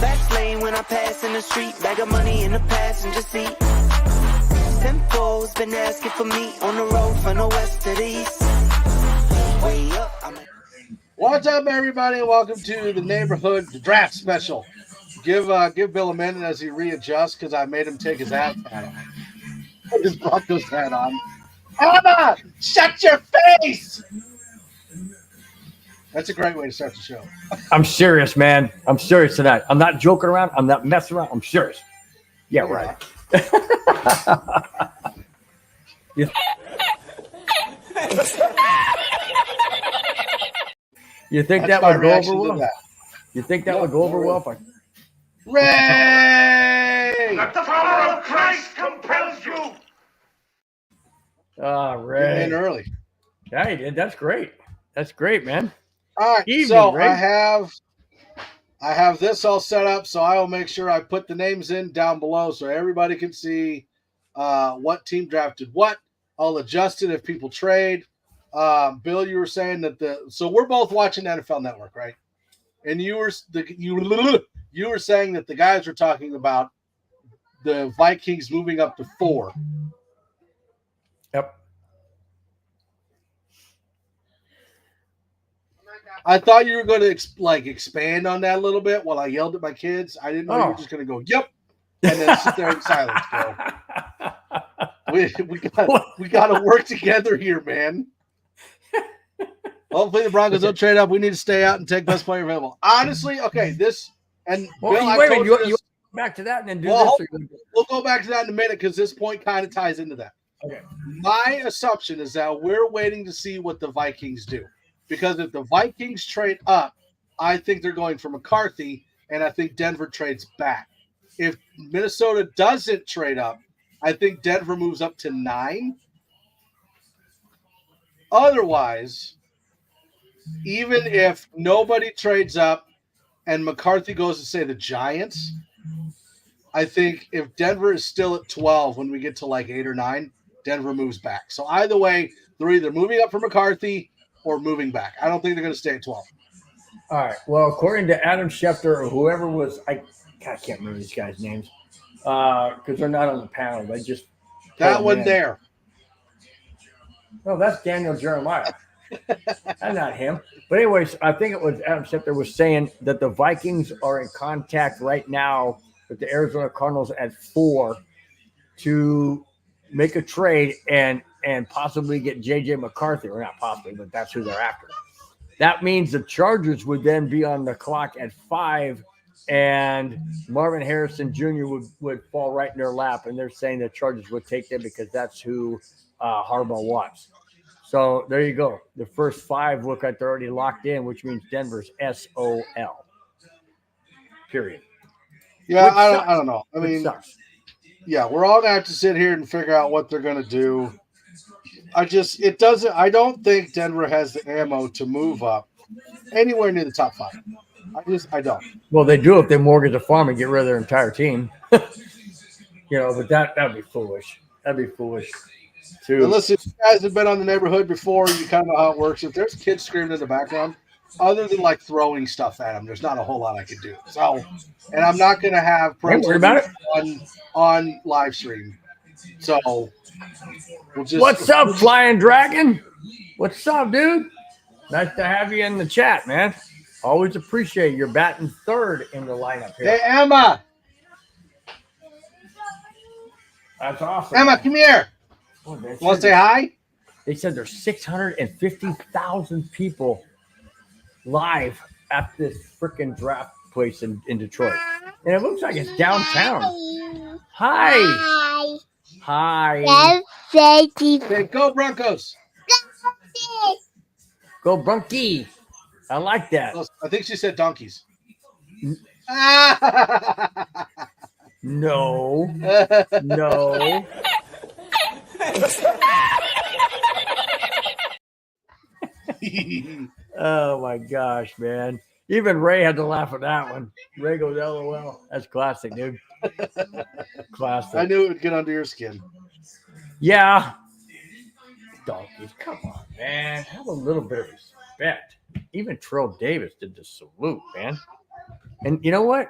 Fast lane when I pass in the street, bag of money in the passenger seat. Tempo's been asking for me on the road from the west to the east. Way up, What's up, everybody? Welcome to the neighborhood draft special. Give Bill a minute as he readjusts because I made him take his hat off. His Broncos hat on. Emma, shut your face! That's a great way to start the show. I'm serious, man. I'm serious tonight. I'm not joking around. I'm not messing around. I'm serious. Yeah, right. Yeah. You think that would go over well? You think that would go over well? Ray! Let the power of Christ compels you. Ray. In early. Yeah, he did. That's great. That's great, man. All right, Evening, so Ray. I have this all set up, so I will make sure I put the names in down below so everybody can see what team drafted what. I'll adjust it if people trade. Bill, you were saying that so we're both watching NFL Network, right? And you were saying that the guys were talking about the Vikings moving up to 4. Yep. I thought you were going to expand on that a little bit while I yelled at my kids. I didn't know you were just going to go, "Yep," and then sit there in silence. Bro. We got to work together here, man. Hopefully the Broncos don't trade up. We need to stay out and take best player available. Honestly, okay, this and well, Bill, wait a minute. You go back to that and then do this. We'll go back to that in a minute because this point kind of ties into that. Okay. My assumption is that we're waiting to see what the Vikings do. Because if the Vikings trade up, I think they're going for McCarthy, and I think Denver trades back. If Minnesota doesn't trade up, I think Denver moves up to 9. Otherwise, even if nobody trades up and McCarthy goes to, say, the Giants, I think if Denver is still at 12 when we get to like 8 or 9, Denver moves back. So either way, they're either moving up for McCarthy or moving back. I don't think they're going to stay at 12. All right. Well, according to Adam Schefter or whoever was, I can't remember these guys' names because they're not on the panel. They just that one there. No, that's Daniel Jeremiah. That's not him. But anyways, I think it was Adam Schefter was saying that the Vikings are in contact right now with the Arizona Cardinals at 4 to make a trade and possibly get J.J. McCarthy, or not possibly, but that's who they're after. That means the Chargers would then be on the clock at 5, and Marvin Harrison Jr. would fall right in their lap, and they're saying the Chargers would take them because that's who Harbaugh wants. So there you go. The first 5 look like they're already locked in, which means Denver's SOL. Period. Yeah, I don't know. I mean, sucks. Yeah, we're all gonna have to sit here and figure out what they're gonna do. I don't think Denver has the ammo to move up anywhere near the top 5. I don't. Well, they do if they mortgage a farm and get rid of their entire team. But that'd be foolish. That'd be foolish. Too. And listen, if you guys have been on the neighborhood before, you kind of know how it works. If there's kids screaming in the background, other than like throwing stuff at them, there's not a whole lot I can do. So, and I'm not going to have on live stream. So, what's up, Flying Dragon? What's up, dude? Nice to have you in the chat, man. Always appreciate your batting 3rd in the lineup here. Hey, Emma. That's awesome. Emma, come here. Oh, want to say hi? They said there's 650,000 people live at this freaking draft place in Detroit. And it looks like it's downtown. Hi. Hi. Hey, go Broncos. Go Brunky. I like that. I think she said donkeys. No. Oh my gosh, man. Even Ray had to laugh at that one. Ray goes, LOL. That's classic, dude. Classic. I knew it would get under your skin. Yeah. Donkeys. Come on, man. Have a little bit of respect. Even Terrell Davis did the salute, man. And you know what?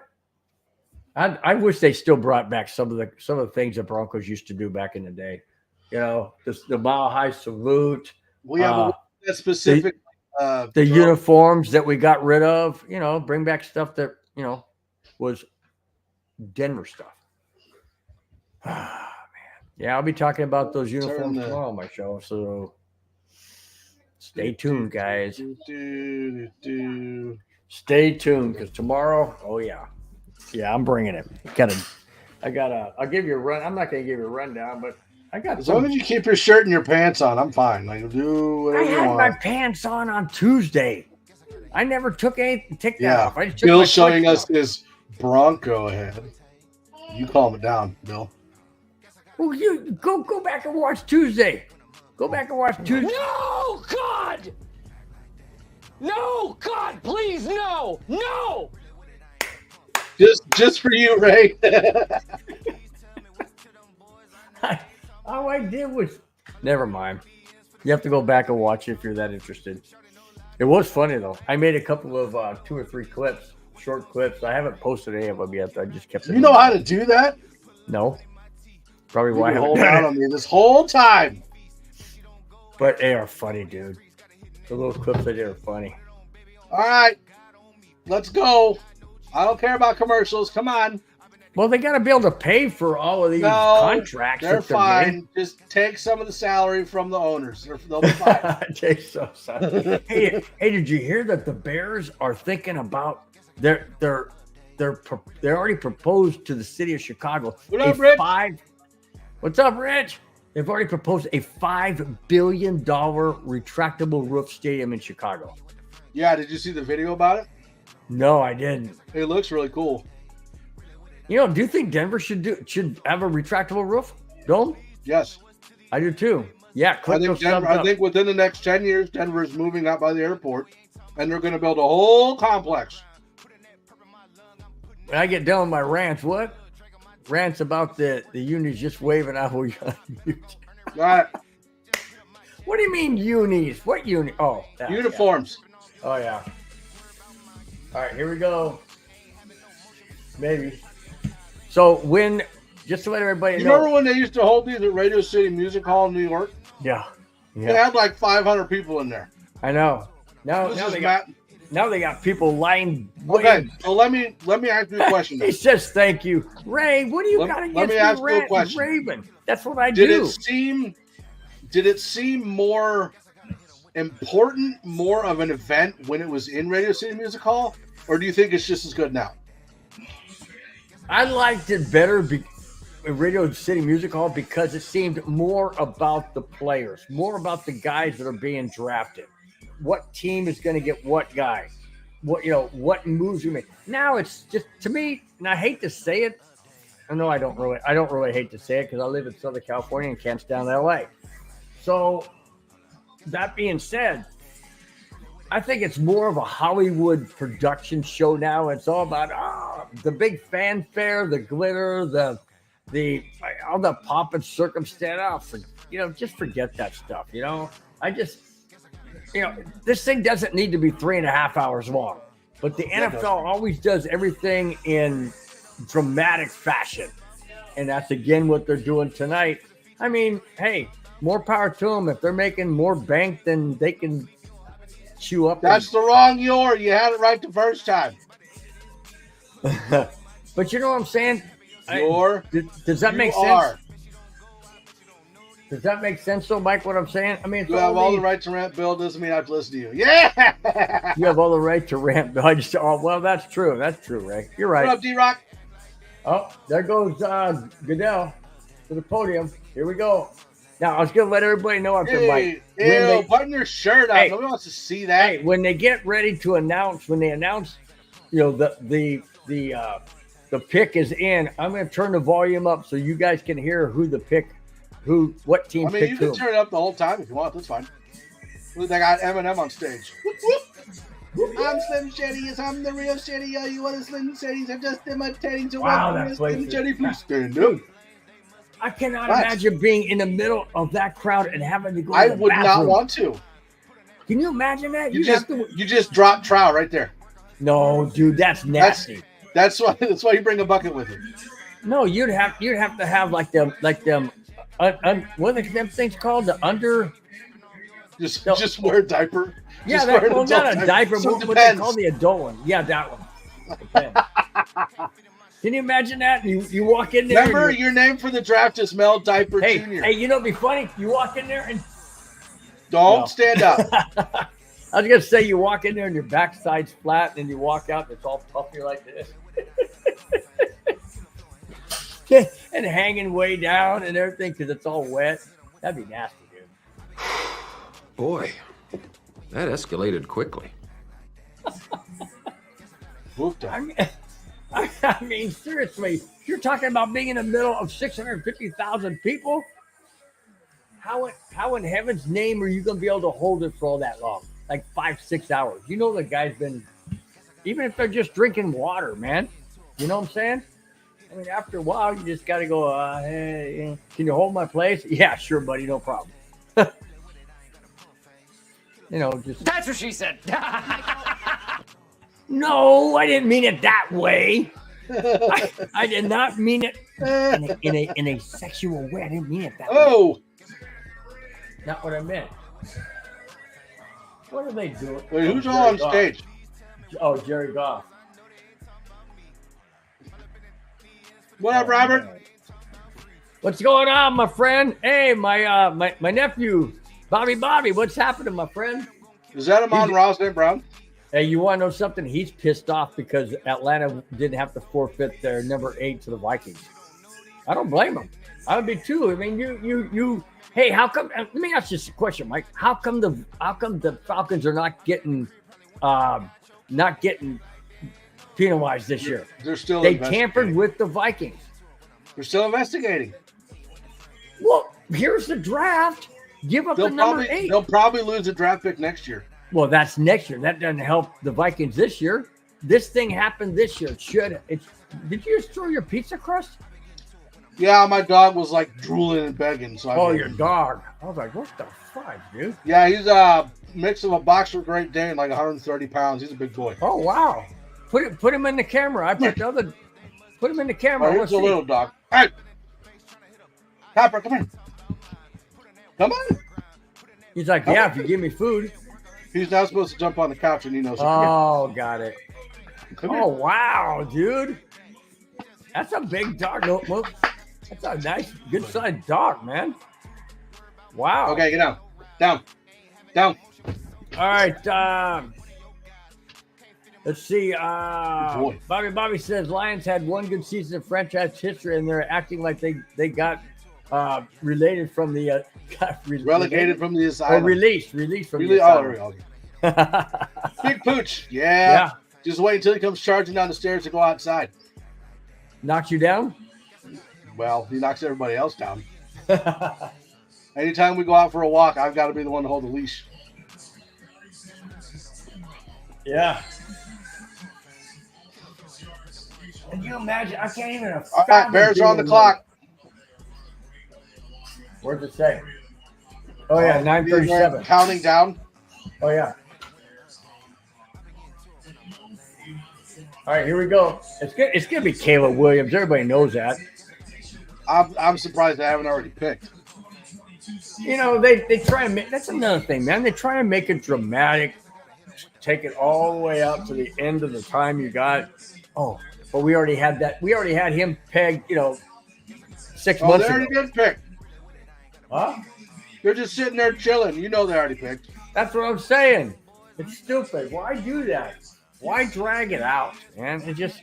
I wish they still brought back some of the things that Broncos used to do back in the day. You know, the mile high salute. We have that specific the uniforms that we got rid of. You know, bring back stuff that was Denver stuff. Man, yeah, I'll be talking about those uniforms tomorrow on my show. So stay tuned, guys. Stay tuned because tomorrow, I'm bringing it. I'll give you a run. I'm not going to give you a rundown, but I got. As long as you keep your shirt and your pants on, I'm fine. Like, do whatever you want. I had my pants on Tuesday. I never took that off. I just took Bill's showing us his Bronco head. You calm it down, Bill. Well, you go back and watch Tuesday. Go back and watch Tuesday. No, God! No, God, please, no! No! Just for you, Ray. All I did was... Never mind. You have to go back and watch it if you're that interested. It was funny, though. I made a couple of 2 or 3 clips, short clips. I haven't posted any of them yet. I just kept it. You know how to do that? No. Probably why I haven't hold out on me this whole time. But they are funny, dude. The little clips I did are funny. All right. Let's go. I don't care about commercials. Come on. Well, they got to be able to pay for all of these contracts. They're fine. Just take some of the salary from the owners. They'll be fine. Hey, did you hear that the Bears are thinking about they already proposed to the city of Chicago What up, Rich? What's up, Rich? They've already proposed a $5 billion retractable roof stadium in Chicago. Yeah, did you see the video about it? No, I didn't. It looks really cool. You know, do you think Denver should have a retractable roof dome? Yes. I do too. Yeah, I think within the next 10 years, Denver is moving out by the airport, and they're going to build a whole complex. When I get done with my rants, what? Rants about the unis just waving out. All right. What do you mean unis? What uni? Oh, uniforms. Yeah. Oh, yeah. All right, here we go. Maybe. So just to let everybody know. Remember when they used to hold these at Radio City Music Hall in New York? Yeah. They had like 500 people in there. I know. Now they got people lying. Okay, so let me ask you a question. He says thank you. Ray, what do you got against let me ask you a question. Raven? That's what I do. Did it seem more important, more of an event when it was in Radio City Music Hall? Or do you think it's just as good now? I liked it better in Radio City Music Hall because it seemed more about the players, more about the guys that are being drafted. What team is going to get what guy? What moves you make? Now it's just, to me, and I hate to say it. I know I don't really hate to say it because I live in Southern California and can't stand LA. So that being said, I think it's more of a Hollywood production show now. It's all about the big fanfare, the glitter, the all the pomp and circumstance. Just forget that stuff. This thing doesn't need to be 3.5 hours long. But the NFL always does everything in dramatic fashion. And that's, again, what they're doing tonight. I mean, hey, more power to them. If they're making more bank than they can chew up. That's the wrong year. You had it right the first time. But you know what I'm saying? Does that make sense? Are. Does that make sense, though, Mike, what I'm saying? I mean, you have all the right to rant, Bill. Doesn't mean I have to listen to you. Yeah! You have all the right to rant, Bill. Well, that's true. That's true, Ray. You're right. What up, D-Rock? Oh, there goes Goodell to the podium. Here we go. Now, I was going to let everybody know after Mike. Putting your shirt on. Nobody wants to see that. Hey, when they get ready to announce, the pick is in, I'm going to turn the volume up so you guys can hear what team picked who. You can turn it up the whole time if you want. That's fine. They got Eminem on stage. I'm Slim Shady. Yes, I'm the real Shady. All you other Slim Shadys are just imitating. So wow, Slim Shady, please stand up. I cannot imagine being in the middle of that crowd and having to go. I would not want to. Can you imagine that? You just drop trout right there. No, dude, that's nasty. That's why you bring a bucket with you. No, you'd have to have like them what are them things called? The under. Just wear a diaper. Yeah, Just wear an not a adult diaper, So but it what they depends. call the adult one. Yeah, that one. Depends. Can you imagine that? You walk in there. Remember, your name for the draft is Mel Diaper Hey, Jr. you know, it'd be funny. You walk in there and Don't No. stand up. I was gonna say you walk in there and your backside's flat, and you walk out and it's all puffy like this, and hanging way down and everything because it's all wet. That'd be nasty, dude. Boy, that escalated quickly. Whooped up. I mean, seriously, you're talking about being in the middle of 650,000 people. How in heaven's name are you going to be able to hold it for all that long? Like 5-6 hours. You know the guy's been, even if they're just drinking water, man. You know what I'm saying? I mean, after a while, you just got to go, hey, can you hold my place? Yeah, sure, buddy, no problem. Just. That's what she said. No, I didn't mean it that way. I did not mean it in a sexual way. I didn't mean it that way. Oh, Not what I meant. What are they doing? wait, who's Jerry all on Goff. stage? Oh, Jerry Goff. What up, Robert? What's going on, my friend? Hey, my nephew, Bobby. What's happening, my friend? Is that Amon Ross St. Brown? Hey, you want to know something? He's pissed off because Atlanta didn't have to forfeit their number 8 to the Vikings. I don't blame him. I would be too. I mean, you. Hey, how come? Let me ask you a question, Mike. How come the Falcons are not getting penalized this year? They're still. They investigating. tampered with the Vikings. They're still investigating. Well, here's the draft. Give up the number 8. They'll probably lose a draft pick next year. Well, that's next year. That doesn't help the Vikings this year. This thing happened this year. Did you just throw your pizza crust? Yeah, my dog was like drooling and begging. So Oh, your dog. I was like, what the fuck, dude? Yeah, he's a mix of a boxer Great Dane, like 130 pounds. He's a big boy. Oh, wow. Put him in the camera. I put the other. Put him in the camera. Oh, here's Let's a see. little dog. Hey, Copper, come here. Come on. He's like, yeah, if you give me food. He's not supposed to jump on the couch, and he knows. Oh, got it. Come here. Oh, wow, dude. That's a big dog. Look, that's a nice, good-sized dog, man. Wow. Okay, get down. Down. All right. Let's see. Boy. Bobby says Lions had one good season in franchise history, and they're acting like they got related from the Relegated from the or asylum. released from the Oh, asylum. there we go. Big Pooch. Yeah. Just wait until he comes charging down the stairs to go outside. Knocks you down? Well, he knocks everybody else down. Anytime we go out for a walk, I've got to be the one to hold the leash. Yeah. Can you imagine? I can't even. All right, Bears are on the clock. Where's it say? Oh yeah, 9:37. Counting down. Oh yeah. All right, here we go. It's gonna be Caleb Williams. Everybody knows that. I'm surprised they haven't already picked. You know, they try and make, that's another thing, man. They try and make it dramatic, take it all the way up to the end of the time you got. Oh, but we already had that. We already had him pegged, 6 Oh, months they ago. already did pick. Huh? They're just sitting there chilling. You know they already picked. That's what I'm saying. It's stupid. Why do that? Why drag it out, man? It just,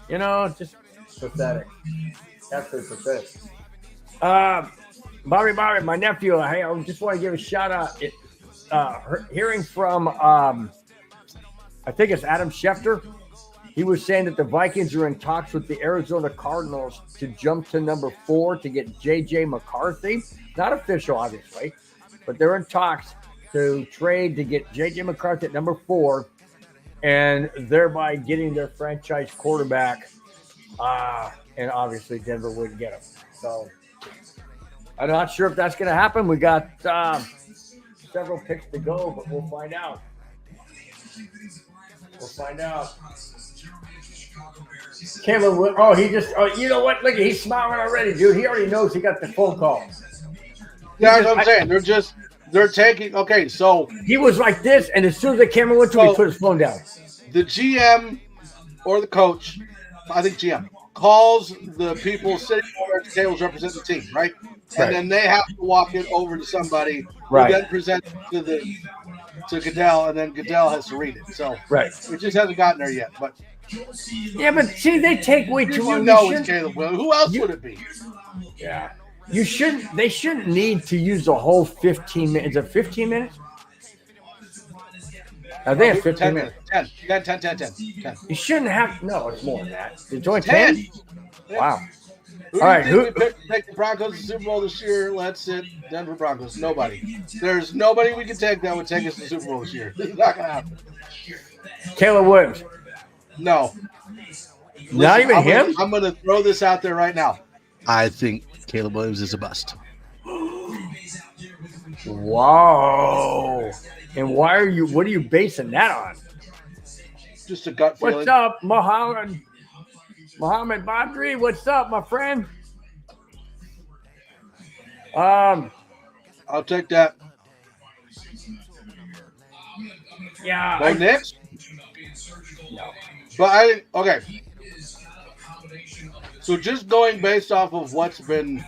just pathetic. Absolutely pathetic. Bobby, my nephew. Hey, I just want to give a shout out. Hearing from, I think it's Adam Schefter. He was saying that the Vikings are in talks with the Arizona Cardinals to jump to number 4 to get J.J. McCarthy. Not official, obviously, but they're in talks to trade to get J.J. McCarthy at number 4 and thereby getting their franchise quarterback. And obviously Denver wouldn't get him. So I'm not sure if that's going to happen. We got several picks to go, but we'll find out. Caleb, oh, you know what? Look, he's smiling already, dude. He already knows he got the phone call. Yeah, that's what I'm saying. They're taking, okay, so. He was like this, and as soon as the camera went to him, he put his phone down. The GM or the coach, I think GM, calls the people sitting over at the tables representing the team, right? And then they have to walk it over to somebody who then presents it to Goodell, and then Goodell has to read it. So it just hasn't gotten there yet. But yeah, but see, they take way too long. You know it's Caleb Williams. Who else would it be? Yeah. They shouldn't need to use the whole 15 minutes. Is it 15 minutes? I think it's 15 minutes. 10. You shouldn't have. No, it's more than that. It's only 10? Wow. All right. Who picked to take the Broncos to the Super Bowl this year? Let's sit Denver Broncos. Nobody. There's nobody we can take that would take us to the Super Bowl this year. This is not going to happen. Caleb Williams. No. Not even him? I'm going to throw this out there right now. I think Caleb Williams is a bust. Wow. And what are you basing that on? Just a gut feeling. What's up, Mohammed Badri? What's up, my friend? I'll take that. Yeah. Bo Nix? No. But okay. So just going based off of what's been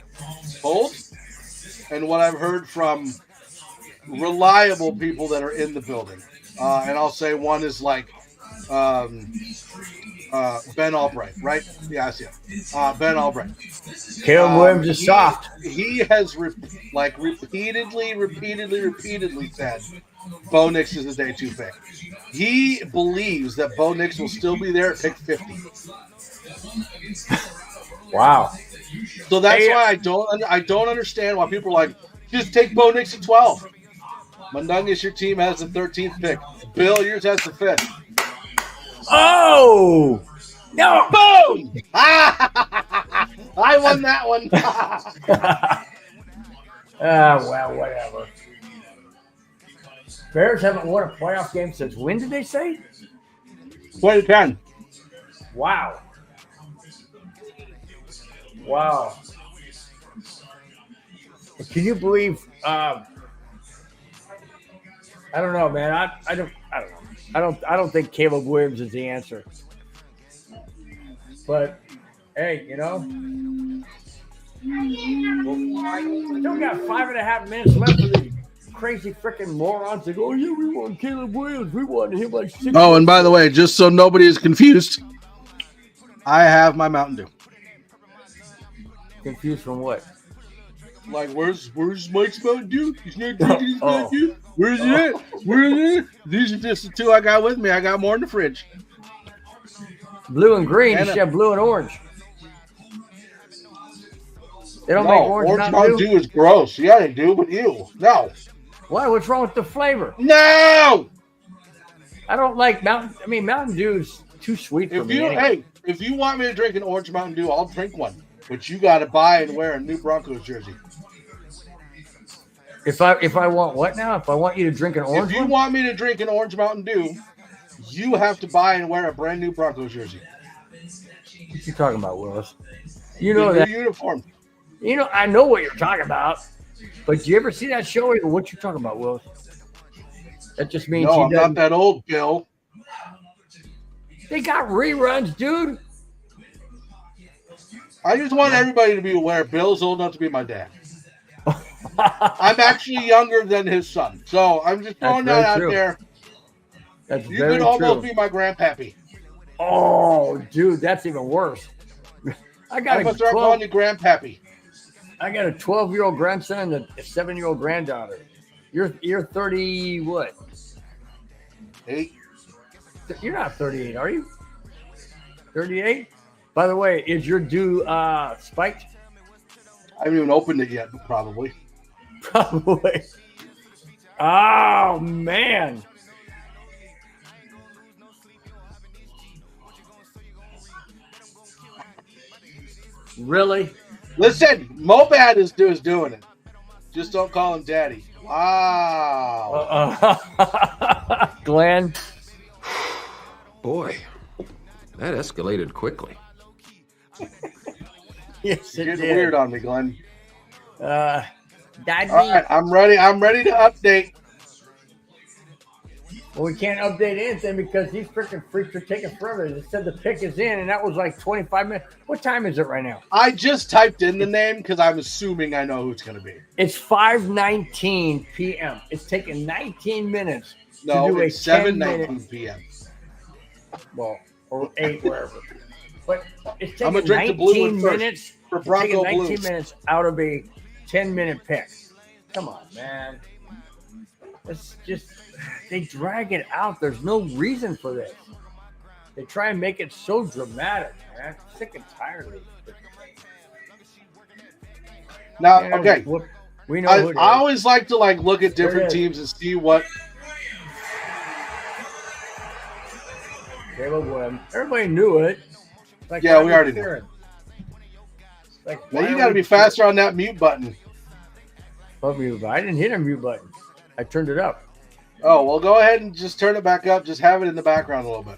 told and what I've heard from reliable people that are in the building, and I'll say one is like Ben Albright, right? Yeah, I see it. Ben Albright. Caleb Williams is soft. He has repeatedly said Bo Nix is a day 2 pick. He believes that Bo Nix will still be there at pick 50. Wow. So that's why I don't understand why people are like, just take Bo Nix at 12. Mundungus, your team has the 13th pick. Bill, yours has the 5th. Oh! No! Boom! I won that one. Well, whatever. Bears haven't won a playoff game since when did they say? 2010. Wow. Can you believe? I don't know, man. I don't know. I don't think Caleb Williams is the answer. But hey, you know, still got 5.5 minutes left for the crazy freaking morons to go. Oh yeah, we want Caleb Williams. We wanted him like 6. Oh, and by the way, just so nobody is confused, I have my Mountain Dew. Confused from what? Like, where's Mike's Mountain Dew? He's not drinking his Mountain Dew. Where's it at? Where is it? These are just the 2 I got with me. I got more in the fridge. Blue and green. You should have blue and orange. They don't make orange Mountain Dew is gross. Yeah, they do, but ew. No. Why? What's wrong with the flavor? No! I don't like Mountain Dew's too sweet for me. Hey, if you want me to drink an orange Mountain Dew, I'll drink one. But you got to buy and wear a new Broncos jersey. If I want what now? If I want you to drink an orange If you want me to drink an orange Mountain Dew, you have to buy and wear a brand new Broncos jersey. What you talking about, Willis? You know that uniform. You know, I know what you're talking about. But do you ever see that show? Or what you talking about, Willis? That just means I'm not that old, Bill. They got reruns, dude. I just want everybody to be aware Bill's old enough to be my dad. I'm actually younger than his son. So I'm just throwing that out there. That's you could almost be my grandpappy. Oh, dude, that's even worse. I'm gonna start calling you grandpappy. I got a 12-year-old grandson and a 7-year-old granddaughter. You're 30 what? 8. You're not 38, are you? 38? By the way, is your dew spiked? I haven't even opened it yet, but probably. Probably. Oh, man. Really? Listen, Mopad is doing it. Just don't call him daddy. Wow. Glenn. Boy, That escalated quickly. Yes, You're it getting did. weird on me, Glenn. Daddy. All right, I'm ready. I'm ready to update. Well, we can't update anything because these freaking freaks are taking forever. They said the pick is in, and that was like 25 minutes. What time is it right now? I just typed in the name because I'm assuming I know who it's going to be. It's 5:19 p.m. It's taking 19 minutes No, to do it's a 10-minute, 7:19 p.m. well, or 8, wherever. But it's I'm taking gonna drink the blue 19 one first minutes. for It's taking Bronco 19 Blues. minutes out of a 10-minute pick. Come on, man. It's just, they drag it out. There's no reason for this. They try and make it so dramatic, man. I'm sick and tired of it. Now, Man, okay, we know I who it is. always like to look at There it different is. teams and see what. Caleb Webb. Everybody knew it. Like, Yeah, why we are already knew. cheering? Like, Now why you are got to we be faster on that mute button. What mute button? I didn't hit a mute button. I turned it up. Oh well, go ahead and just turn it back up. Just have it in the background a little bit.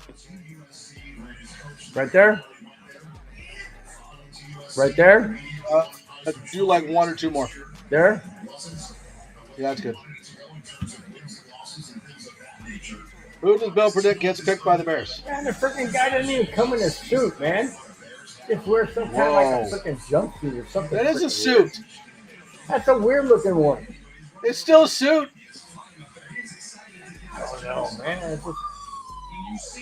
Right there. Right there. Do like one or two more. There. Yeah, that's good. Who does Bill predict gets picked by the Bears? Man, the freaking guy doesn't even come in a suit, man. Just wear some kind of like a Whoa. freaking jumpsuit or something. That is a freaking suit. weird. That's a weird looking one. It's still a suit. Oh no, man. It's just...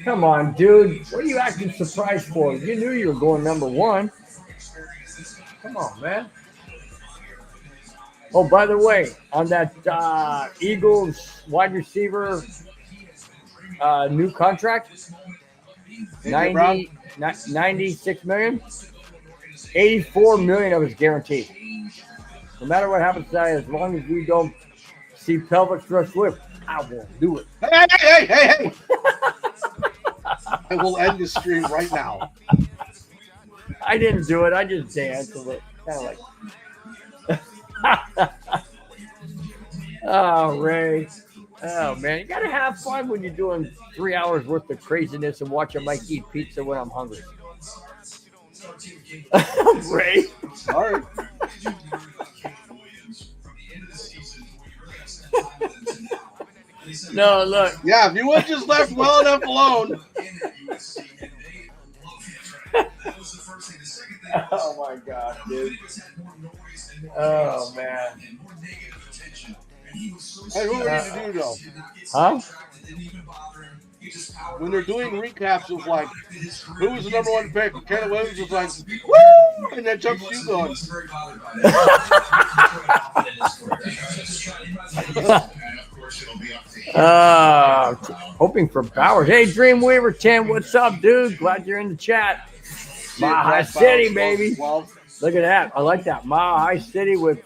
Come on, dude. What are you acting surprised for? You knew you were going number 1. Come on, man. Oh, by the way, on that Eagles wide receiver new contract, 96 million, 84 million of it's guaranteed. No matter what happens tonight, as long as we don't see pelvic thrust whip, I won't do it. Hey! I will end this stream right now. I didn't do it. I just danced a little, kind of like. Oh, Ray. Oh, man. You got to have fun when you're doing 3 hours worth of craziness and watching Mike eat pizza when I'm hungry. Ray. Sorry. No, look. Yeah, if you would have just left well enough alone. Oh, my God, dude. Oh, man. Hey, what we need to do though? Huh? When they're doing recaps of like who was the number 1 pick, Caleb Williams was like, woo! And then Chuck Shoe going. Hoping for Bowers. Hey, Dreamweaver 10, what's up, dude? Glad you're in the chat. Mile High City, baby. Look at that. I like that. Mile High City with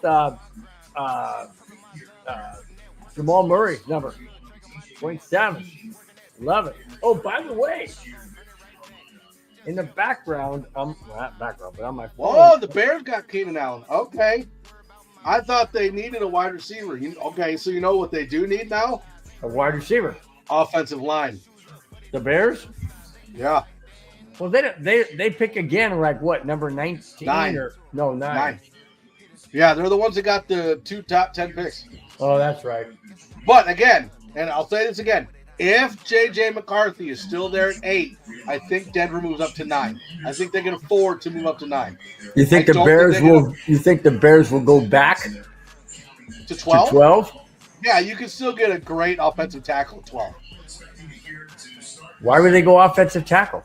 Jamal Murray's number 27. Love it. Oh, by the way, in the background, not background, but on my phone. Oh, the Bears got Keenan Allen. Okay. I thought they needed a wide receiver. Okay, so you know what they do need now? A wide receiver. Offensive line. The Bears? Yeah. Well, they pick again, like what, number 19? 9. Or no, 9. Yeah, they're the ones that got the 2 top 10 picks. Oh, that's right. But again, and I'll say this again, if J.J. McCarthy is still there at 8, I think Denver moves up to 9. I think they can afford to move up to 9. You think the Bears will? You think the Bears will go back To 12? to 12? Yeah, you can still get a great offensive tackle at 12. Why would they go offensive tackle?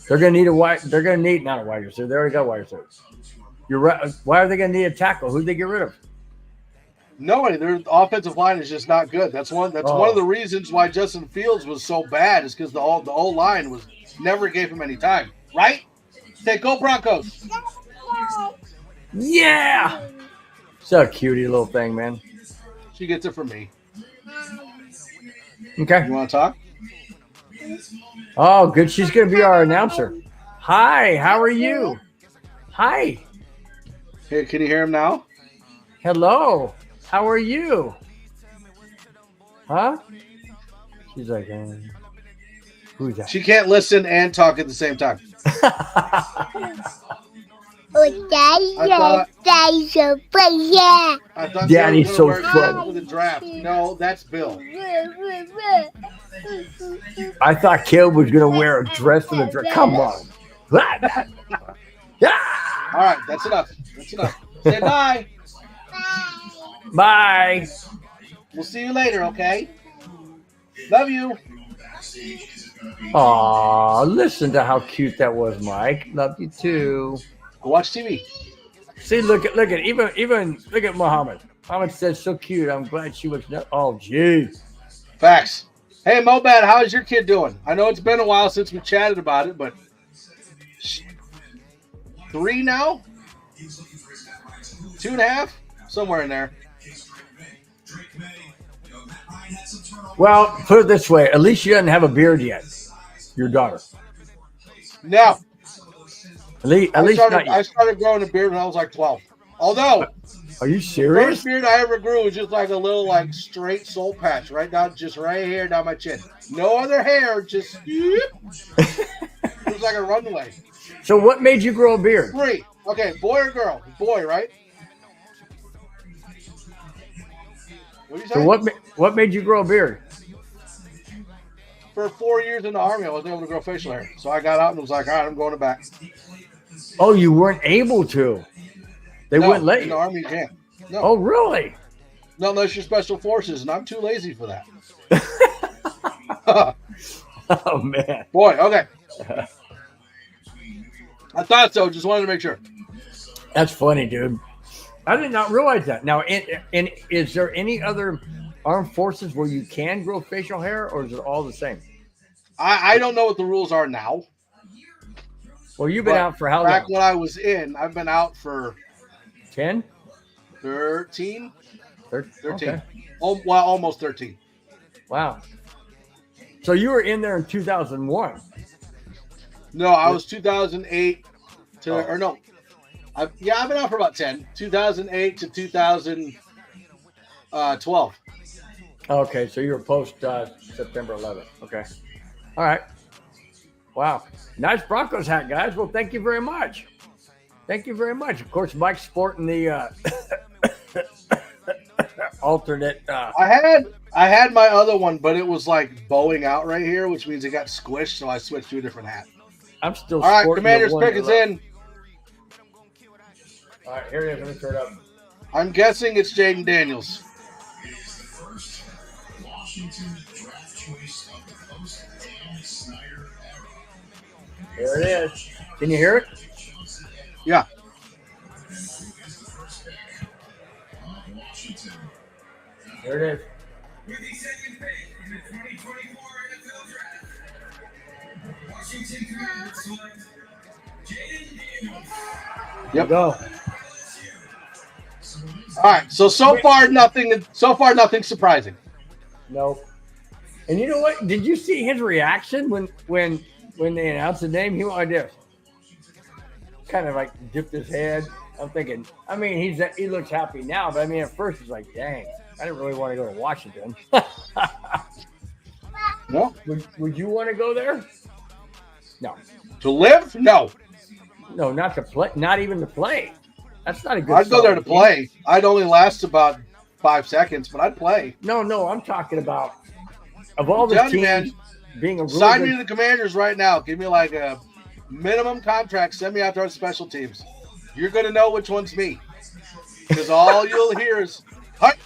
They're going to need a wide. They're going to need not a wide receiver. They already got a wide receiver. You're right. Why are they going to need a tackle? Who'd they get rid of? Nobody. Their offensive line is just not good. That's one of the reasons why Justin Fields was so bad is because the whole line was never gave him any time. Right? Say go Broncos. Yeah. So a cutie little thing, man. She gets it from me. Okay. You want to talk? Oh, good. She's going to be our announcer. Hi. How are you? Hi. Hey, can you hear him now? Hello. How are you? Huh? She's like, who's that? She can't listen and talk at the same time. I thought Daddy's so fun with a draft. No, that's Bill. I thought Caleb was gonna wear a dress for the draft. Come on. Yeah. All right, that's enough. That's enough. Say bye. Bye. We'll see you later, okay? Love you. Aw, listen to how cute that was, Mike. Love you too. Go watch TV. See, look at even look at Muhammad. Muhammad says so cute. I'm glad she was not. Oh, gee. Facts. Hey, Mobad, how's your kid doing? I know it's been a while since we chatted about it, but 3 now? 2.5? Somewhere in there. Well, put it this way. At least she doesn't have a beard yet. Your daughter. No. At least not yet. I started growing a beard when I was like 12. Although, are you the serious? first beard I ever grew was just like a little like straight soul patch right down, just right here down my chin. No other hair, just it was like a runway. So what made you grow a beard? 3. Okay, boy or girl? Boy, right? What are you So saying? what made you grow a beard? For 4 years in the Army, I wasn't able to grow facial hair. So I got out and was like, all right, I'm going to back. Oh, you weren't able to. They wouldn't let in you. the Army, you can't. No. Oh, really? Not unless you're special forces, and I'm too lazy for that. Oh, man. Boy, okay. I thought so. Just wanted to make sure. That's funny, dude. I did not realize that. Now, is there any other armed forces where you can grow facial hair, or is it all the same? I don't know what the rules are now. Well, you've been out for how long? Back when I was in, I've been out for 10? 13. 13. Okay. Oh, well, almost 13. Wow. So you were in there in 2001. No, I was 2008 to, or no. I've been out for about 10. 2008 to 2012. Okay, so you were post September 11th. Okay. All right. Wow. Nice Broncos hat, guys. Well, thank you very much. Thank you very much. Of course, Mike's sporting the alternate. I had my other one, but it was like bowing out right here, which means it got squished, so I switched to a different hat. I'm still all right, sporting Commander's the one pick is in. All right, here it is. Let me turn it up. I'm guessing it's Jaden Daniels. Here it is. Can you hear it? Yeah. Here it is. With the second pick in the 2024 NFL Draft, Washington Commanders select Jaden Daniels. Yep. Go. All right. So far nothing surprising. No. And you know what? Did you see his reaction when they announced the name? He went like this. Kind of like dipped his head. I'm thinking, I mean, he looks happy now, but I mean, at first he's like, dang, I didn't really want to go to Washington. No. Would you want to go there? No. To live? No. No, not to play. Not even to play. That's not a good. I'd go there to solid play. I'd only last about 5 seconds, but I'd play. No, I'm talking about of all the Tell teams you, man, being a really sign good, me to the Commanders right now. Give me like a minimum contract. Send me out there on special teams. You're going to know which one's me. Because all you'll hear is, "Hut."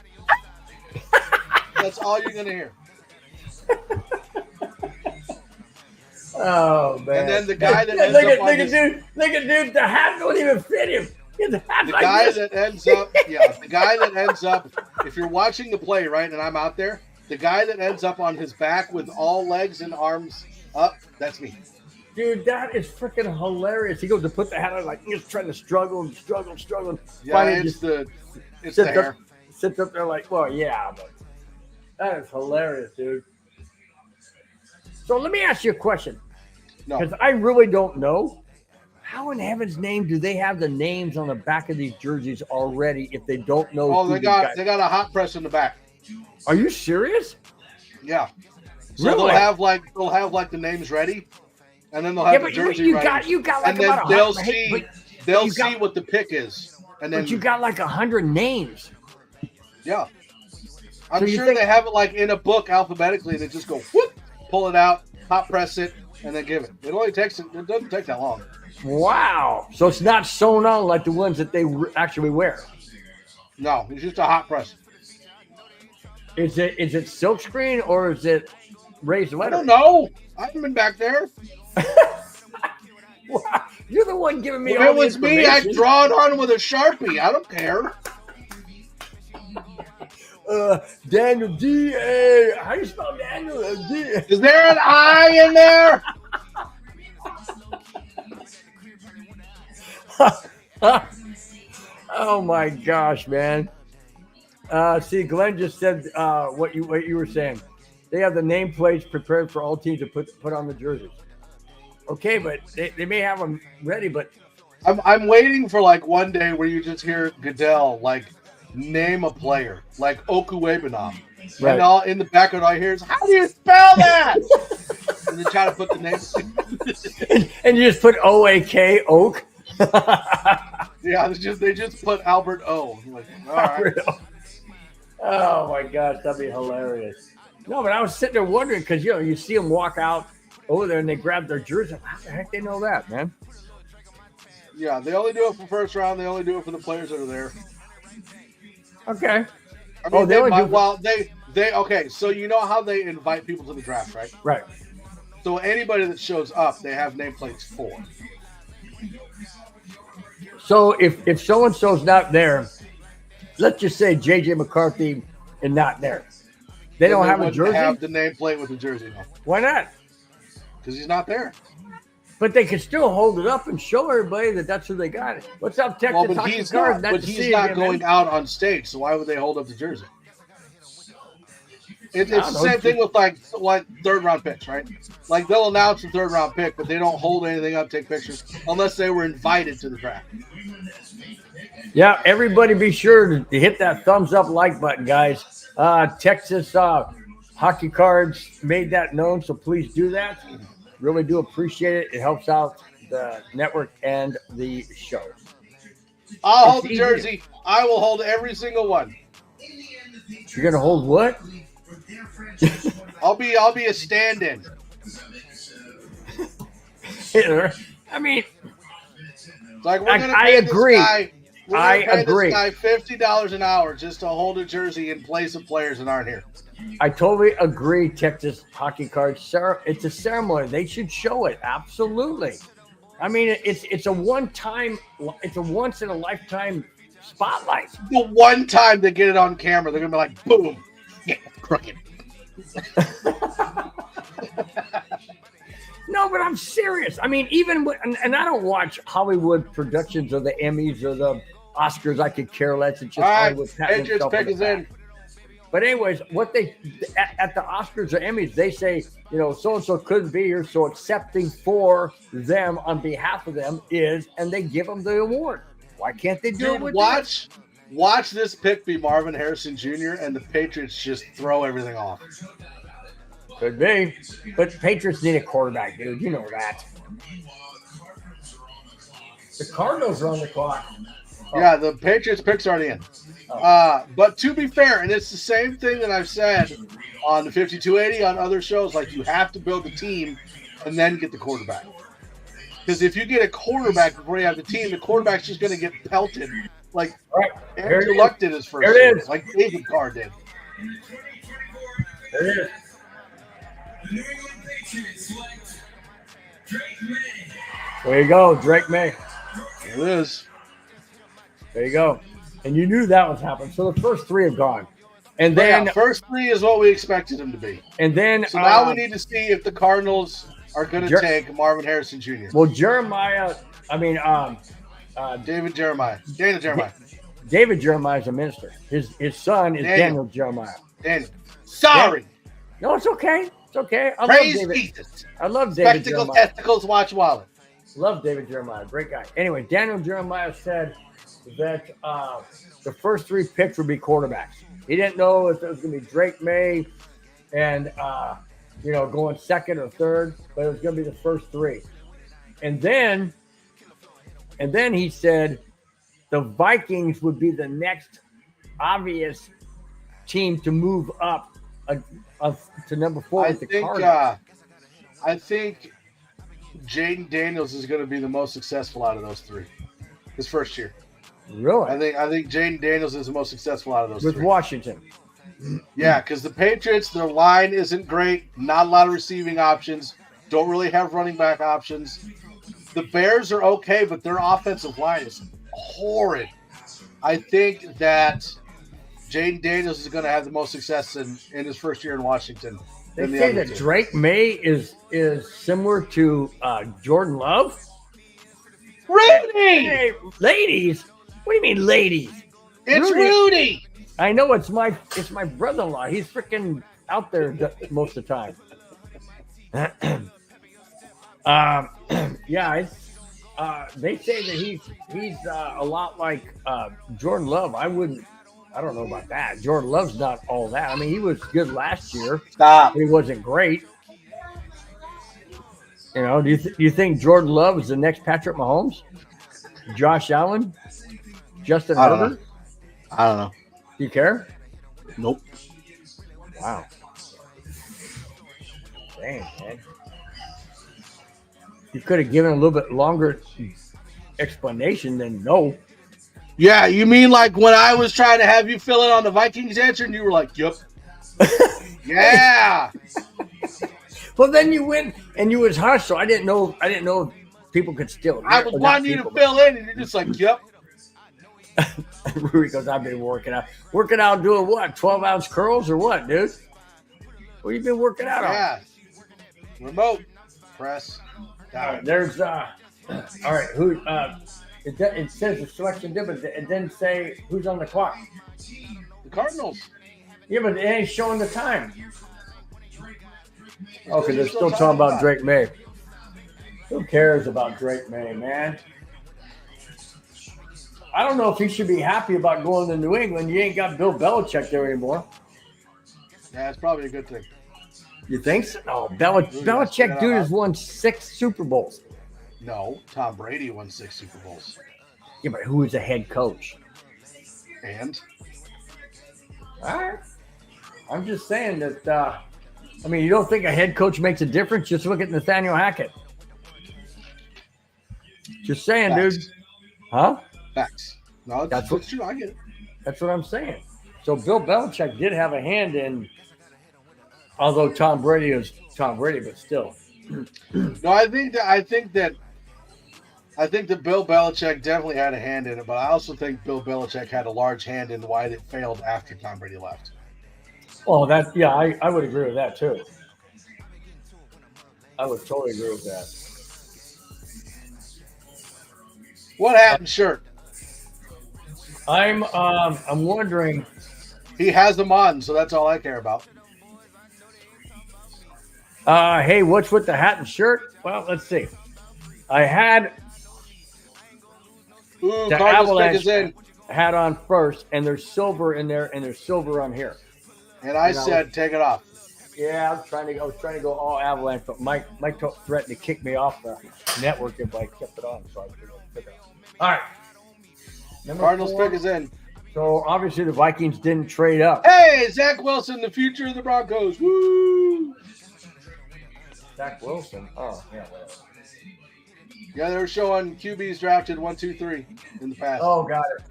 That's all you're going to hear. Oh man! And then the guy that ends look up on at his, dude, the hat don't even fit him. The guy that ends up, the guy that ends up, if you're watching the play, right, and I'm out there, the guy that ends up on his back with all legs and arms up, that's me. Dude, that is freaking hilarious. He goes to put the hat on, like he's trying to struggle. Yeah, Finally it's the sits hair. Sits up there like, well, yeah, but that is hilarious, dude. So let me ask you a question, because I really don't know. How in heaven's name do they have the names on the back of these jerseys already if they don't know? Oh, they got a hot press in the back. Are you serious? Yeah. So Really? they'll have like the names ready, and then they'll have the jersey ready. You got like and then about they'll 100, see but you see got- what the pick is, and then But you got like 100 names. yeah. I'm So you sure think- they have it like in a book alphabetically. They just go whoop, pull it out, hot press it, and then give it. It doesn't take that long. Wow. So it's not sewn on like the ones that they actually wear. No, it's just a hot press. Is it silk screen or is it raised I lettering? don't know. I haven't been back there. Wow. You're the one giving me If all it the was me, I'd information. draw it on with a Sharpie. I don't care. Daniel D.A. How do you spell Daniel? D. Is there an I in there? Oh my gosh, man. See, Glenn just said what you were saying. They have the nameplates prepared for all teams to put on the jerseys. Okay, but they may have them ready, but I'm waiting for like one day where you just hear Goodell like name a player like Okuwebanam. Right. And all in the background I hear is, how do you spell that? And they try to put the name. and you just put OAK Oak. Yeah, they just put Albert O. I'm like, all right. Oh my gosh, that'd be hilarious. No, but I was sitting there wondering because you see them walk out over there and they grab their jersey. How the heck they know that, man? Yeah, they only do it for first round. They only do it for the players that are there. Okay. I mean, they only do- they okay. So you know how they invite people to the draft, right? Right. So anybody that shows up, they have nameplates for. So if so and so's not there, let's just say JJ McCarthy is not there. They don't have a wouldn't jersey. have the nameplate with the jersey on Why not? because he's not there. But they can still hold it up and show everybody that that's who they got. What's up, Texas? Well, but Hockey he's Cards? not. Nice But to see he's you not again, going man. out on stage. So why would they hold up the jersey? It's the don't know. same thing with like third round picks, right? Like they'll announce the third round pick, but they don't hold anything up, take pictures unless they were invited to the draft. Yeah, everybody be sure to hit that thumbs up like button, guys. Texas Hockey Cards made that known, so please do that. Really do appreciate it. It helps out the network and the show. I'll hold the easy. jersey. I will hold every single one. You're gonna hold what? I'll be a stand-in. I mean, It's like we're gonna I pay agree. This guy, we're gonna I pay agree. This guy $50 an hour just to hold a jersey in place of players that aren't here. I totally agree. Texas Hockey Cards, it's a ceremony. They should show it. Absolutely. I mean, it's a once in a lifetime spotlight. The one time they get it on camera, they're gonna be like, boom, yeah, crooked. No, but I'm serious. I mean, even and I don't watch Hollywood productions or the Emmys or the Oscars. I could care less. It's just All right, Hollywood patting Patriots themselves on pick the is back. in. But anyways, what they at the Oscars or Emmys, they say, so and so couldn't be here, so accepting for them on behalf of them is, and they give them the award. Why can't they do it Dude, with watch this pick be Marvin Harrison Jr. and the Patriots just throw everything off. Could be, but Patriots need a quarterback, dude. You know that. The Cardinals are on the clock. Yeah, the Patriots picks already in. But to be fair, and it's the same thing that I've said on the 5280 on other shows, like you have to build the team and then get the quarterback. Because if you get a quarterback before you have the team, the quarterback's just going to get pelted. Like Right. Andrew Luck did his first There it year, is. like David Carr did. There it is. The New England Patriots select Drake May. There you go, Drake May. It is. There you go. And you knew that was happening. So the first three are gone. And But then yeah, first three is what we expected him to be. So now we need to see if the Cardinals are going to take Marvin Harrison Jr. Well, Jeremiah, David Jeremiah. Daniel Jeremiah. David Jeremiah is a minister. His son is Daniel Jeremiah. Daniel. Sorry. No, it's okay. It's okay. I Praise love David. Jesus. I love David Spectacles, Jeremiah. testicles, watch wallet. Love David Jeremiah. Great guy. Anyway, Daniel Jeremiah said that the first three picks would be quarterbacks. He didn't know if it was going to be Drake May and going second or third, but it was going to be the first three. And then he said the Vikings would be the next obvious team to move up to number 4 with the Cardinals. I think Jaden Daniels is going to be the most successful out of those three his first year. Really? I think Jaden Daniels is the most successful out of those with three. Washington. Yeah, because the Patriots, their line isn't great. Not a lot of receiving options. Don't really have running back options. The Bears are okay, but their offensive line is horrid. I think that Jaden Daniels is going to have the most success in his first year in Washington. They say that Drake May is similar to Jordan Love. Rudy! Hey, ladies? What do you mean, ladies? It's Rudy! I know it's my brother-in-law. He's freaking out there most of the time. Yeah, they say that he's a lot like Jordan Love. I don't know about that. Jordan Love's not all that. I mean, he was good last year. Stop. He wasn't great. Do you think Jordan Love is the next Patrick Mahomes? Josh Allen? Justin Herbert? I don't know. Do you care? Nope. Wow. Dang, man. You could have given a little bit longer explanation than no. Yeah, you mean like when I was trying to have you fill in on the Vikings answer and you were like, yep. Yeah. Well, then you went and you was hushed, so I didn't know if people could still. I was wanting you to fill in and you're just like, yep. Rudy goes, I've been working out. Working out doing what? 12-ounce curls or what, dude? What you been working out on? Yeah. Remote press. All right, there's all right, who it says the selection did, but it didn't say who's on the clock. The Cardinals. Yeah, but it ain't showing the time. Okay, they're still talking about Drake May. Who cares about Drake May, man? I don't know if he should be happy about going to New England. You ain't got Bill Belichick there anymore. Yeah, it's probably a good thing. You think so? No, Belichick, dude, has won 6 Super Bowls. No, Tom Brady won 6 Super Bowls. Yeah, but who is a head coach? And? All right. I'm just saying that, you don't think a head coach makes a difference? Just look at Nathaniel Hackett. Just saying, Facts. dude. Huh? Facts. No, that's true. I get it. That's what I'm saying. So Bill Belichick did have a hand in, although Tom Brady is Tom Brady, but still. No, I think that Bill Belichick definitely had a hand in it, but I also think Bill Belichick had a large hand in why it failed after Tom Brady left. Oh, I would agree with that too. I would totally agree with that. What happened, shirt? I'm wondering. He has them on, so that's all I care about. Hey, what's with the hat and shirt? Well, let's see. I had the Avalanche hat on first, and there's silver in there, and there's silver on here. And I said, take it off. Yeah, I was trying to go all Avalanche, but Mike threatened to kick me off the network if I kept it on. So I took it off. All right. Cardinals pick is in. So obviously the Vikings didn't trade up. Hey, Zach Wilson, the future of the Broncos. Woo! Zach Wilson. Oh, yeah. Whatever. Yeah, they were showing QBs drafted 1, 2, 3 in the past. Oh, got it.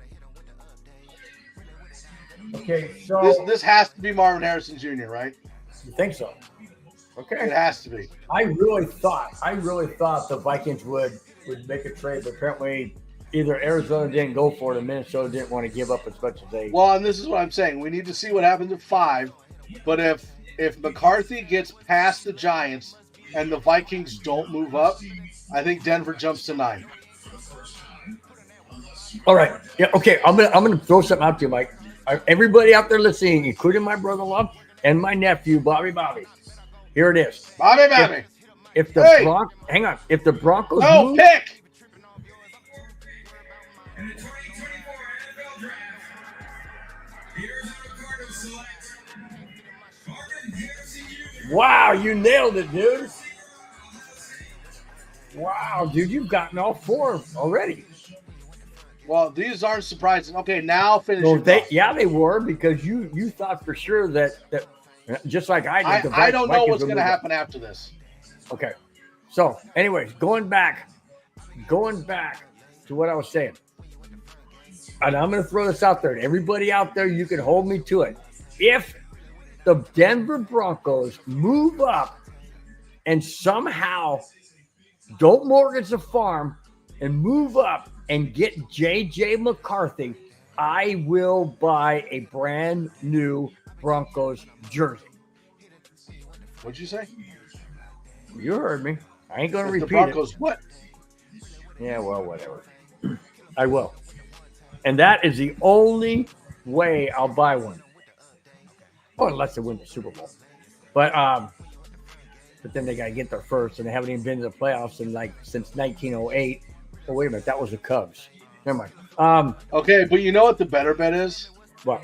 Okay, so this has to be Marvin Harrison Jr., right? You think so? Okay. It has to be. I really thought the Vikings would make a trade, but apparently either Arizona didn't go for it or Minnesota didn't want to give up as much as they. Well, and this is what I'm saying. We need to see what happens at 5. But if McCarthy gets past the Giants and the Vikings don't move up, I think Denver jumps to 9. All right. Yeah. Okay. I'm gonna throw something out to you, Mike. Everybody out there listening, including my brother-in-law and my nephew, Bobby. Here it is. Bobby. If the hang on. If the Broncos move, pick. In the 2024 NFL Draft, the Arizona Cardinals select Marvin Wow, you nailed it, dude. Wow, dude, you've gotten all 4 already. Well, these aren't surprising. Okay, now finish. So your thought. they were, because you thought for sure that just like I did. I don't know Vikings what's would going to move up. happen after this. Okay. So, anyways, going back to what I was saying. And I'm going to throw this out there. And everybody out there, you can hold me to it. If the Denver Broncos move up and somehow don't mortgage the farm and move up and get J.J. McCarthy, I will buy a brand new Broncos jersey. What'd you say? You heard me. I ain't going to If repeat the Broncos it. what? Yeah, well, whatever. I will. And that is the only way I'll buy one. Oh, unless they win the Super Bowl. But then they got to get there first, and they haven't even been to the playoffs since 1908. Oh, wait a minute. That was the Cubs. Never mind. Okay, but you know what the better bet is? What?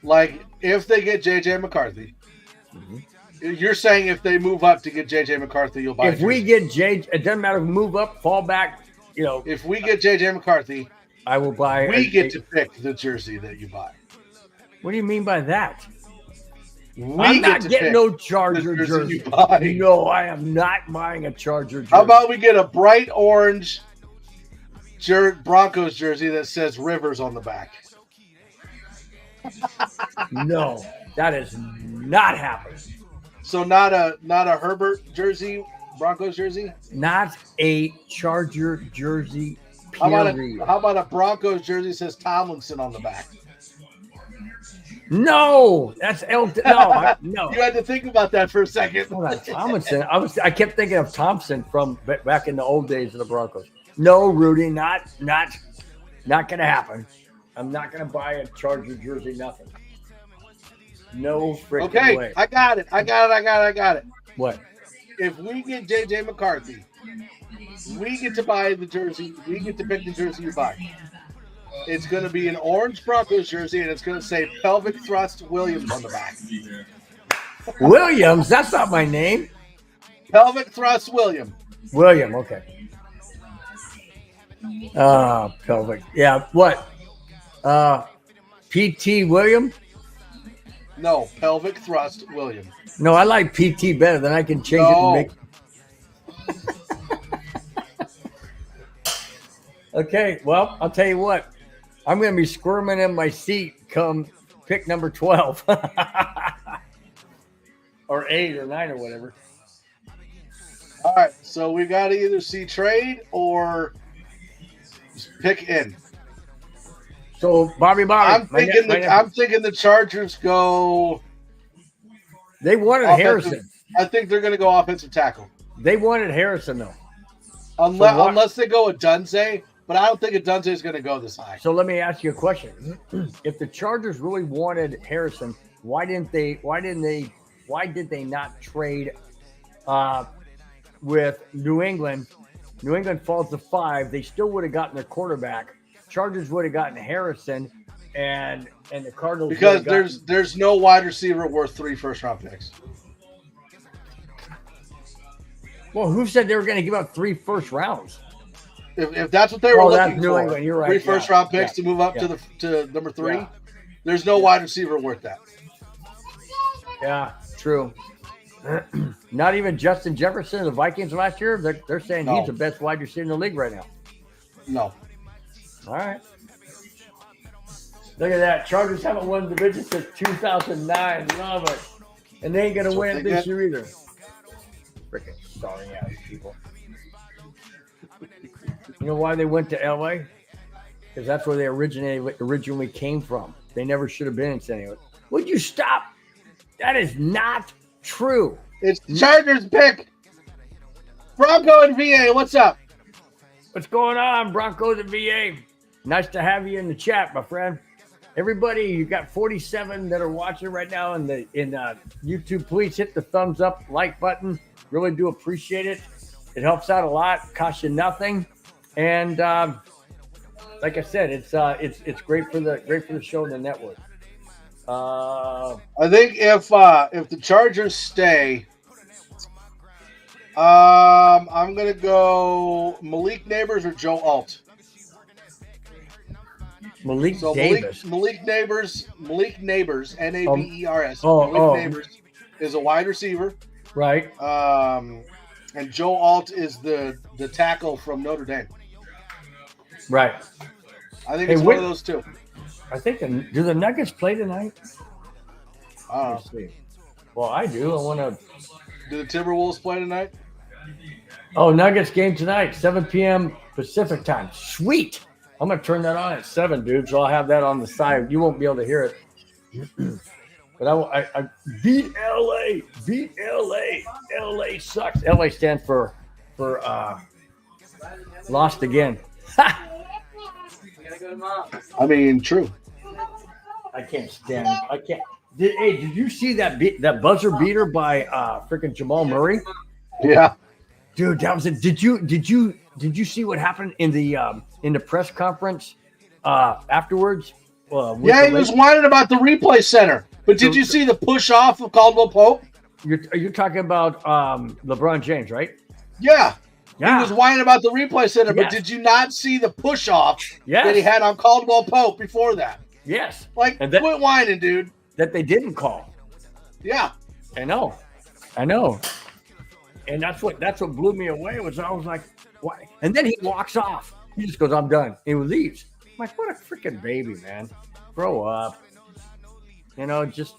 Like, if they get J.J. McCarthy, you're saying if they move up to get J.J. McCarthy, you'll buy a If we jersey. get it doesn't matter if we move up, fall back, If we get J.J. McCarthy, I will buy. we get to pick the jersey that you buy. What do you mean by that? We I'm get not to getting pick no Charger the jersey. you buy. No, I am not buying a Charger jersey. How about we get a bright orange Broncos jersey that says Rivers on the back? No, that is not happening. So not a Herbert jersey, Broncos jersey? Not a Charger jersey, How period. about a Broncos jersey that says Tomlinson on the back? No, that's no. No. You had to think about that for a second. Hold on, Tomlinson. I kept thinking of Thompson from back in the old days of the Broncos. No, Rudy, not gonna happen. I'm not gonna buy a Charger jersey. Nothing. No freaking way. I got it. What? If we get J.J. McCarthy, we get to buy the jersey. We get to pick the jersey you buy. It's going to be an orange Broncos jersey, and it's going to say Pelvic Thrust Williams on the back. Williams? That's not my name. Pelvic Thrust William. William, okay. Pelvic. Yeah, what? PT William? No, Pelvic Thrust William. No, I like PT better. Then I can change it and make. Okay, well, I'll tell you what. I'm going to be squirming in my seat come pick number 12. Or 8 or 9 or whatever. All right, so we got to either see trade or pick in. So, Bobby. I'm thinking the Chargers go. They wanted Harrison. I think they're going to go offensive tackle. They wanted Harrison, though. Unless they go with Dunze, but I don't think a Dunze is going to go this high. So let me ask you a question. If the Chargers really wanted Harrison, why did they not trade with New England? New England falls to 5. They still would have gotten their quarterback. Chargers would have gotten Harrison, and the Cardinals because there's no wide receiver worth 3 first-round picks. Well, who said they were going to give up 3 first rounds? If that's what they were looking New for, England, you're right. 3 first-round picks to move up to number 3. Yeah. There's no wide receiver worth that. Yeah, true. Not even Justin Jefferson of the Vikings last year. They're saying he's the best wide receiver in the league right now. No. All right. Look at that. Chargers haven't won the division since 2009. Love it. And they ain't going to win it this year either. Freaking sorry ass people. You know why they went to LA? Because that's where they originally came from. They never should have been in San Diego. Would you stop? That is not true. It's Chargers pick. Bronco and VA, what's up? What's going on, Broncos and VA? Nice to have you in the chat, my friend. Everybody, you got 47 that are watching right now in YouTube. Please hit the thumbs up, like button. Really do appreciate it. It helps out a lot. Costs you nothing. And like I said, it's great for the show and the network. I think if the Chargers stay, I'm gonna go Malik Neighbors or Joe Alt. Malik So Davis. Malik Neighbors, Nabers. Oh, Malik Neighbors is a wide receiver, right. and Joe Alt is the tackle from Notre Dame. Right. I think it's one of those two. I think do the Nuggets play tonight? Let's see. Well, I do. I want to. Do the Timberwolves play tonight? Oh, Nuggets game tonight, 7 p.m. Pacific time. Sweet. I'm gonna turn that on at 7, dude. So I'll have that on the side. You won't be able to hear it. But I beat LA. Beat LA. LA sucks. LA stands for lost again. I mean, true. I can't stand it. I can't. Did you see that buzzer beater by freaking Jamal Murray? Yeah, dude, that was it. Did you see what happened in the press conference afterwards? Yeah, he was whining about the replay center. But did you see the push off of Caldwell Pope? You're talking about LeBron James, right? Yeah. Yeah. He was whining about the replay center, Yes. but did you not see the push off Yes. that he had on Caldwell Pope before that? Yes. Like, quit whining, dude. That they didn't call. Yeah. I know. And that's what blew me away. I was like, why? And then he walks off. He just goes, I'm done. He leaves. I'm like, what a freaking baby, man. Grow up. Just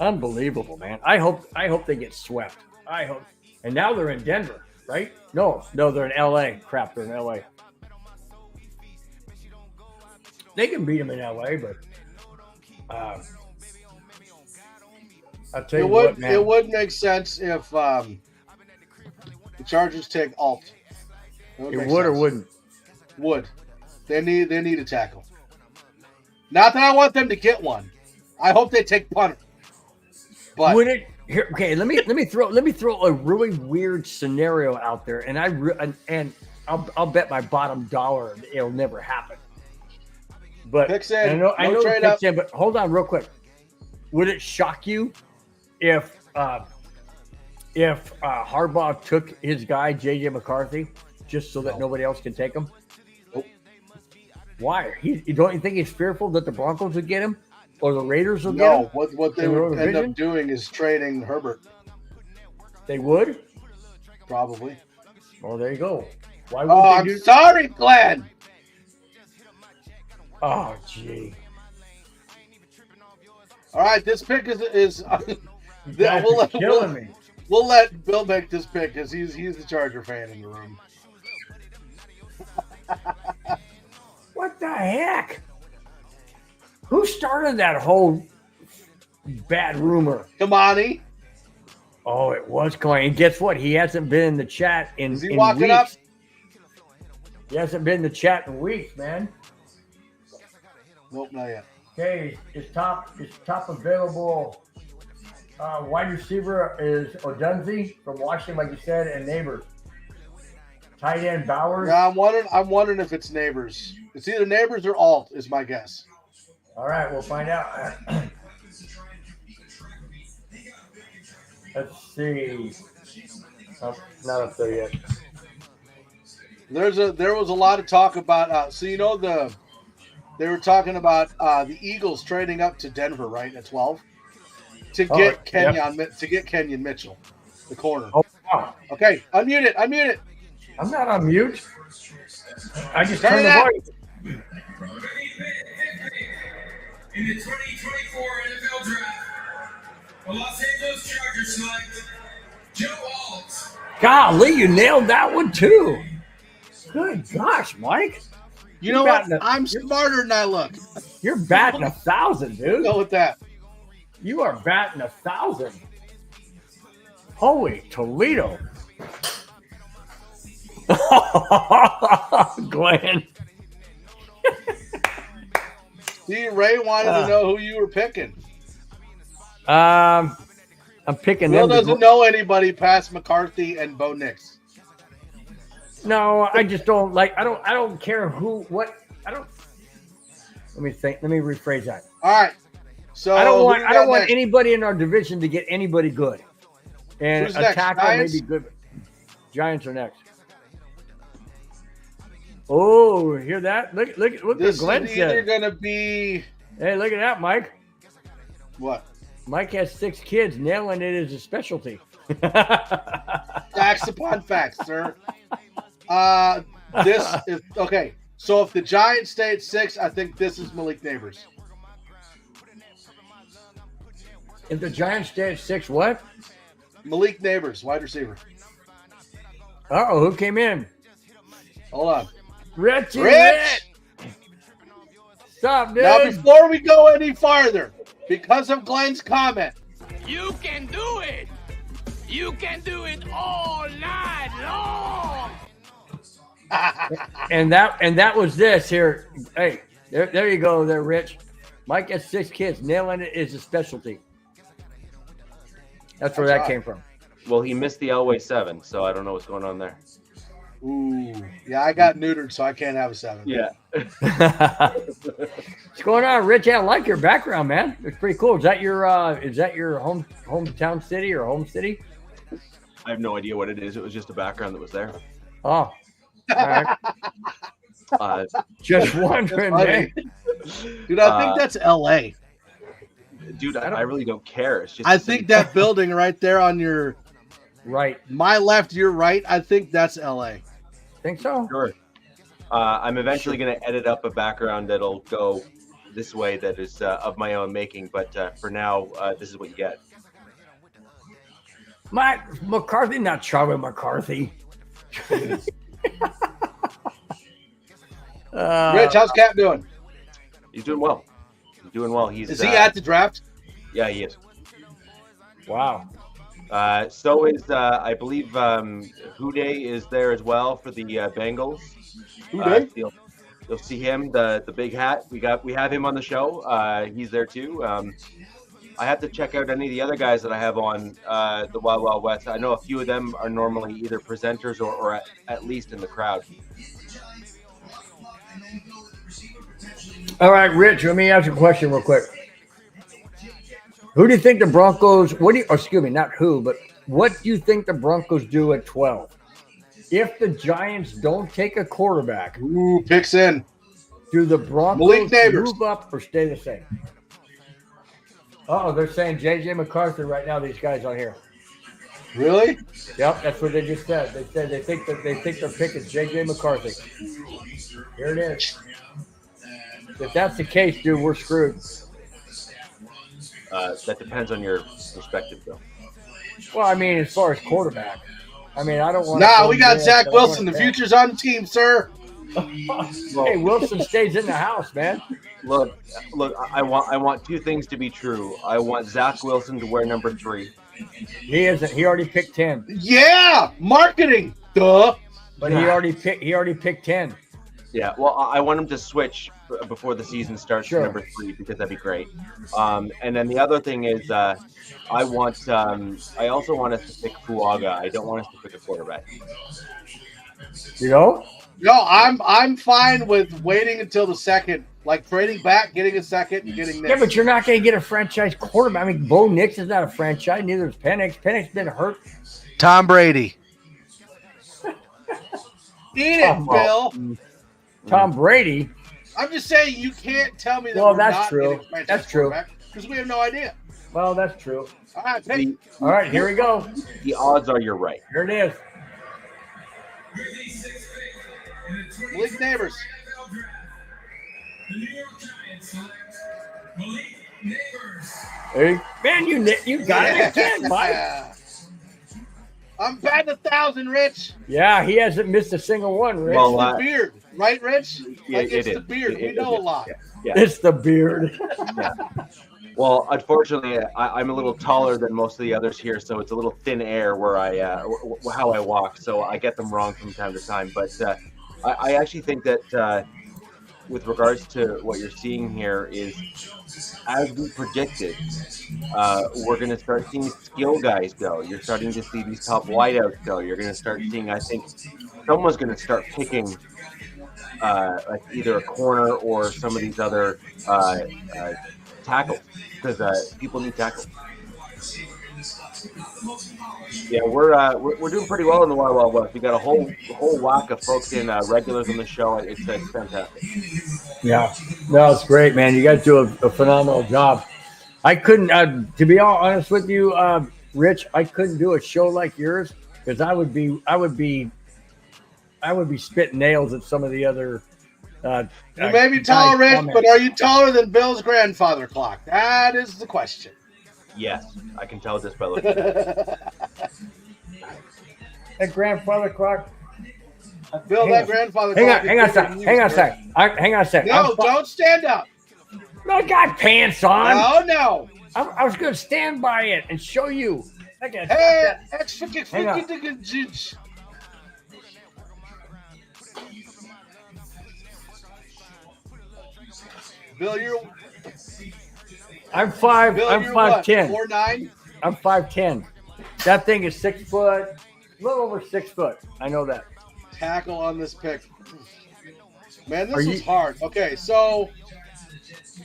unbelievable, man. I hope they get swept. I hope. And now they're in Denver, right? No, they're in LA. Crap, they're in LA. They can beat them in LA, but I'll tell you what, man. It would make sense if the Chargers take Alt. It would or wouldn't? Would. They need a tackle. Not that I want them to get one. I hope they take punter. But would it? Here, okay, let me throw a really weird scenario out there, and I'll bet my bottom dollar it'll never happen. But picks in. I know trade picks up. in, but hold on real quick. Would it shock you if Harbaugh took his guy JJ McCarthy just so that nobody else can take him? Nope. Why? Don't you think he's fearful that the Broncos would get him or the Raiders will get him? No, what they would end up doing is trading Herbert. They would? Probably. Well, there you go. Why would they I'm sorry, Glenn. Oh, gee. All right, this pick is killing me. We'll let Bill make this pick because he's the Charger fan in the room. What the heck? Who started that whole bad rumor? Kamani. Oh, it was Kamani. And guess what? He hasn't been in the chat in Is he in walking weeks. up? He hasn't been in the chat in weeks, man. Nope, not yet. Okay, his top available wide receiver is Odunze from Washington, like you said, and Neighbors. Tight end Bowers. Yeah, I'm wondering if it's Neighbors. It's either Neighbors or Alt, is my guess. All right, we'll find out. Let's see. Oh, not up there yet. There was a lot of talk about. They were talking about the Eagles trading up to Denver, right, at 12, to get Kenyon Mitchell, the corner. Oh, wow. Okay, unmute it. I'm not on mute. I just Turn turned it the up. voice. In the 2024 NFL Draft, the Los Angeles Chargers select Joe Alt. Golly, you nailed that one too. Good gosh, Mike. You know what? I'm smarter than I look. You're batting 1,000, dude. Go with that. You are batting 1,000. Holy Toledo. Glenn. See, Ray wanted to know who you were picking. I'm picking Will them. doesn't know anybody past McCarthy and Bo Nix. No, I just don't like. I don't care who. What. I don't. Let me think. Let me rephrase that. All right. So I don't who want we I don't got want next? anybody in our division to get anybody good. And Who's next? attacker may Giants? be good. Giants are next. Oh, hear that? Look what This Glenn is either said. gonna be Hey, look at that, Mike. what? Mike has 6 kids. Nailing it is a specialty. Facts upon facts, sir. This is okay. So if the Giants stay at 6, I think this is Malik Neighbors. If the Giants stay at 6, what? Malik Neighbors, wide receiver. Uh-oh, who came in? Hold on. Richie Rich! Stop, dude. Now, before we go any farther, because of Glenn's comment, You can do it. You can do it all night long. And that was this here. Hey, there you go there, Rich. Mike has 6 kids. Nailing it is a specialty. That's where That's that right. came from. Well, he missed the Elway 7, so I don't know what's going on there. ooh, yeah, I got neutered, so I can't have a 7. Yeah. What's going on, Rich? Yeah, I like your background, man. It's pretty cool. Is that your hometown city or home city? I have no idea what it is. It was just a background that was there. Oh, all right. Just wondering, man. Dude, I think that's L.A. Dude, I really don't care. It's just I think that building right there on your Right. my left, your right, I think that's L.A. Think so? Sure. I'm eventually going to edit up a background that'll go this way that is of my own making, but for now, this is what you get. Mike McCarthy, not Charlie McCarthy. Rich, how's Cap doing? He's doing well. He's doing well. Is he at the draft? Yeah, he is. Wow. So is I believe Houday is there as well for the Bengals. Houday? You'll see him, the big hat. We have him on the show. He's there too. I have to check out any of the other guys that I have on the Wild Wild West. I know a few of them are normally either presenters or at least in the crowd. All right, Rich, let me ask you a question real quick. Who do you think the Broncos, excuse me, not who, but what do you think the Broncos do at 12? If the Giants don't take a quarterback, Ooh, picks in. do the Broncos Malik Neighbors. move up or stay the same? Oh, they're saying J.J. McCarthy right now, these guys on here. Really? Yep, that's what they just said. They said they think their pick is J.J. McCarthy. Here it is. If that's the case, dude, we're screwed. That depends on your perspective, though. Well, I mean, as far as quarterback, I mean, I don't want. Nah, we got Zach Wilson. The future's on the team, sir. Hey, Wilson stays in the house, man. Look! I want two things to be true. I want Zach Wilson to wear number 3. He isn't. He already picked 10. Yeah, marketing. Duh. But he already picked 10. Yeah, well, I want him to switch before the season starts Sure. to number 3 because that'd be great. And then the other thing is, I also want us to pick Fuaga. I don't want us to pick a quarterback. You know? No, I'm fine with waiting until the second, like trading back, getting a second, and getting Yeah, next. but you're not going to get a franchise quarterback. I mean, Bo Nix is not a franchise. Neither is Penix. Penix been hurt. Tom Brady. Eat it, Well, Bill. Tom Brady. I'm just saying you can't tell me that Well, we're that's not true. getting a franchise That's true. because we have no idea. Well, that's true. All right, pick. All right, here we go. The odds are you're right. Here it is. With the 6th pick in the 2020 Malik Neighbors. NFL Draft, the New York Giants select Malik Neighbors. Hey, man, you got it again, Mike. I'm batting 1,000, Rich. Yeah, he hasn't missed a single one, Rich. Well, The beard, right, Rich? Yeah, Like, it's it the is. beard. It We is. know a lot. Yeah. It's the beard. Well, unfortunately, I'm a little taller than most of the others here, so it's a little thin air where how I walk. So I get them wrong from time to time. But I actually think that with regards to what you're seeing here is, as we predicted, we're going to start seeing skill guys go. You're starting to see these top wideouts go. You're going to start seeing, I think, someone's going to start picking like either a corner or some of these other tackle because people need tackle. Yeah, we're doing pretty well in the Wild Wild West. We got a whole whack of folks in regulars on the show. It's fantastic. Yeah, no, it's great, man. You guys do a phenomenal job. I couldn't, to be all honest with you, Rich. I couldn't do a show like yours because I would be spitting nails at some of the other. You may be tall, Rich, but are you taller than Bill's grandfather clock? That is the question. Yes, I can tell just by looking at it. That grandfather clock. Bill, that grandfather clock. Hang on a second. Hang on a second. No, don't stand up. I got pants on. Oh, no. I was going to stand by it and show you. Hey, Bill, I'm 5'10". 4'9". I'm 5'10". That thing is 6 foot, a little over 6 foot. I know that. Tackle on this pick. Man, this is hard. Okay, so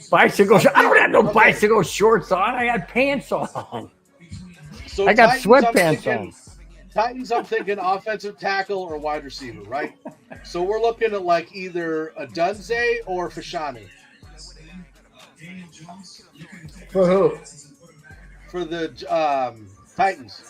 bicycles. I don't have no bicycle shorts on. I got pants on. So I got sweatpants on. Titans, I'm thinking offensive tackle or wide receiver, right? So we're looking at like either a Dunze or Fashanu. For who? For the Titans.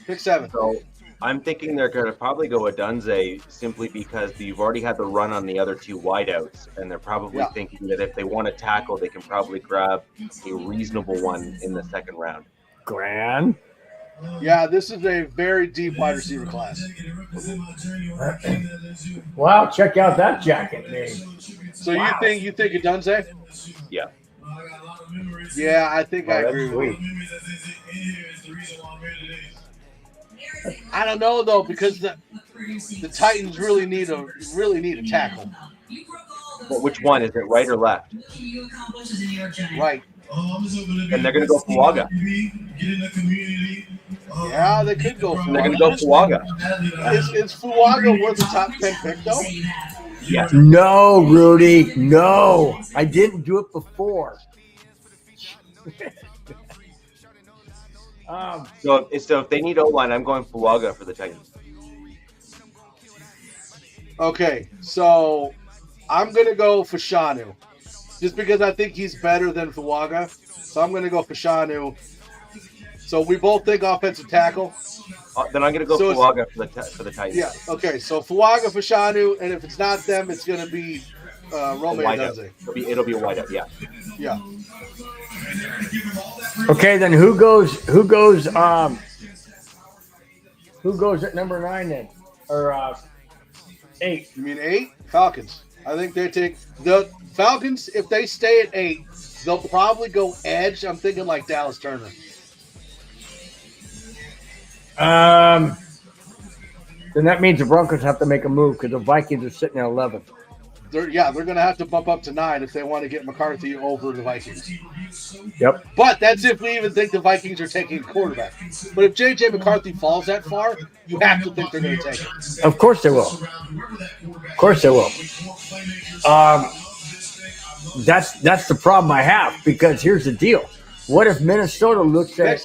Pick 7. So I'm thinking they're going to probably go a Dunze simply because you've already had the run on the other two wideouts, and they're probably thinking that if they want to tackle, they can probably grab a reasonable one in the second round. Grand. Yeah, this is a very deep wide receiver class. Wow, check out that jacket, man. So you think a Dunze? Yeah. Yeah, I think I agree with you. I don't know though, because the Titans really need a tackle. But which one? Is it right or left? Right. And they're going to go Fuaga. Yeah, they could go Fuaga. They're going to go Fuaga. Is Fuaga worth the top 10 pick though? Yes. No, Rudy. No. I didn't do it before. So if they need O-line, I'm going Fuaga for the Titans. Okay, so I'm going to go Fashanu. Just because I think he's better than Fuaga. So I'm going to go Fashanu. So we both think offensive tackle. Then I'm going to go Fuaga for the Titans. Yeah, okay. So Fuaga, Fashanu, and if it's not them, it's going to be Rome Dunze. It'll be a wideout, yeah. Yeah. Okay, then who goes at number 9 then? Or 8? You mean 8? Falcons. I think they take the Falcons. If they stay at 8, they'll probably go edge. I'm thinking like Dallas Turner. Then that means the Broncos have to make a move because the Vikings are sitting at 11. They're going to have to bump up to 9 if they want to get McCarthy over the Vikings. Yep. But that's if we even think the Vikings are taking a quarterback. But if J.J. McCarthy falls that far, you have to think they're going to take it. Of course they will. Of course they will. That's the problem I have because here's the deal. What if Minnesota looks at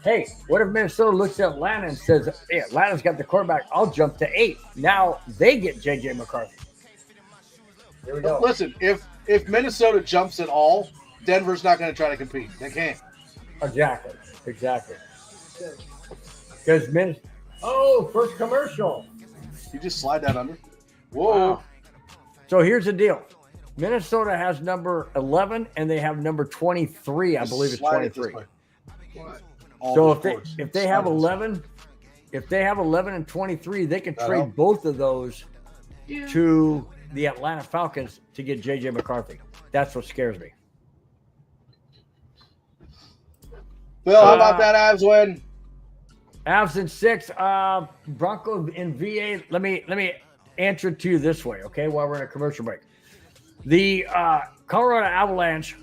Atlanta and says, hey, Atlanta's got the quarterback, I'll jump to 8. Now they get J.J. McCarthy. There we go. Listen, if Minnesota jumps at all, Denver's not going to try to compete. They can't. Exactly. Because first commercial. You just slide that under. Whoa. Wow. So here's the deal. Minnesota has number 11 and they have number 23. I believe it's 23. So if they have 11 and 23, they can trade both of those to the Atlanta Falcons to get J.J. McCarthy. That's what scares me. Bill, how about that Avs win? Avs in 6. Broncos in VA. Let me answer it to you this way, okay? While we're in a commercial break, the Colorado Avalanche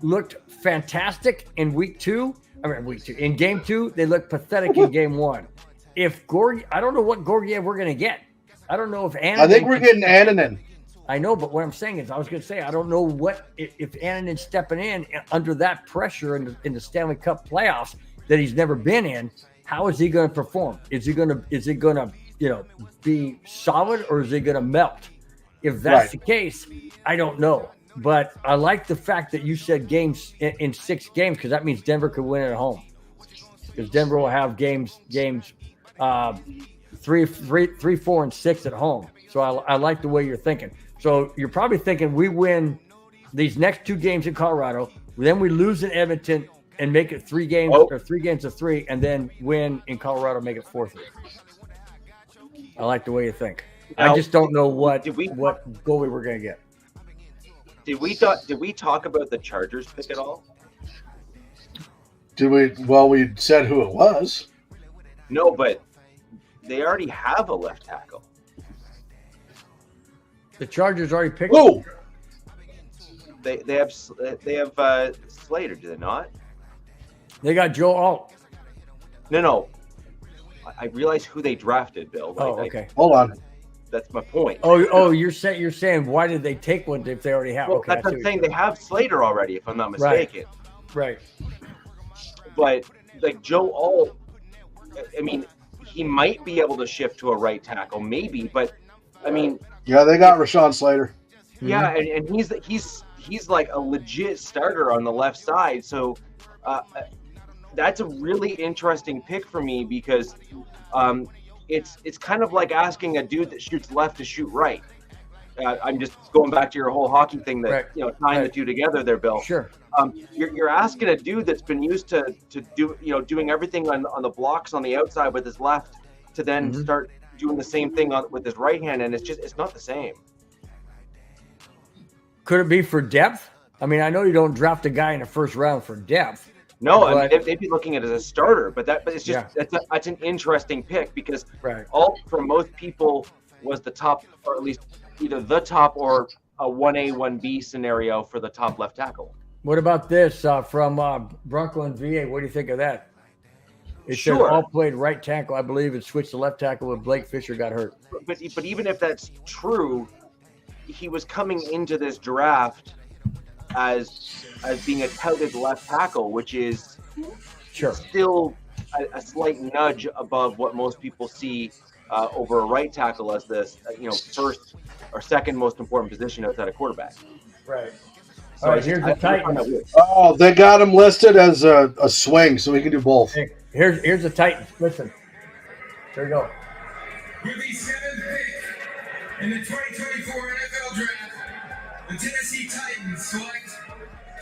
looked fantastic in week 2. In game 2, they looked pathetic in game 1. I don't know what Gorgiev we're going to get. I don't know if Annunen. I think we're getting Annunen. I know, but what I'm saying is, I was going to say, I don't know what if Annanen's stepping in under that pressure in the Stanley Cup playoffs that he's never been in. How is he going to perform? Is he going to be solid, or is he going to melt? If that's the case, I don't know. But I like the fact that you said games in 6 games, because that means Denver could win at home. Because Denver will have games 3, 4, and 6 at home. So I like the way you're thinking. So you're probably thinking we win these next 2 games in Colorado, then we lose in Edmonton and make it 3 games or 3 games of 3, and then win in Colorado, make it 4-3. I like the way you think. Now, I just don't know what goalie we're going to get. Did we talk about the Chargers pick at all? Did we? Well, we said who it was. No, but they already have a left tackle. The Chargers already picked. Who? They have Slater, do they not? They got Joe Alt. No. I realize who they drafted, Bill. Okay. Hold on. That's my point. Oh, you're saying why did they take one if they already have? Well, Okay, that's what I'm saying. They have Slater already, if I'm not mistaken. Right. But like Joe Alt, I mean, he might be able to shift to a right tackle, maybe. But I mean, yeah, they got Rashawn Slater. Yeah, and he's like a legit starter on the left side. So that's a really interesting pick for me because it's kind of like asking a dude that shoots left to shoot right. I'm just going back to your whole hockey thing that tying the two together there, Bill. Sure. You're asking a dude that's been used to do doing everything on the blocks on the outside with his left to then start doing the same thing with his right hand, and it's not the same. Could it be for depth? I mean, I know you don't draft a guy in the first round for depth. No, I mean, they'd be looking at it as a starter, but it's just that's an interesting pick because Alt for most people was the top, or at least either the top or a 1A, 1B scenario for the top left tackle. What about this from Bronco and VA? What do you think of that? It says all played right tackle, I believe, and switched to left tackle when Blake Fisher got hurt. But even if that's true, he was coming into this draft as being a touted left tackle, which is still a slight nudge above what most people see over a right tackle as this first or second most important position outside of quarterback. Right. So all right, here's the Titans. Oh, they got him listed as a swing, so he can do both. Hey, here's the Titans. Listen. Here we go. With the 7th pick in the 2024 NFL Draft, the Tennessee Titans select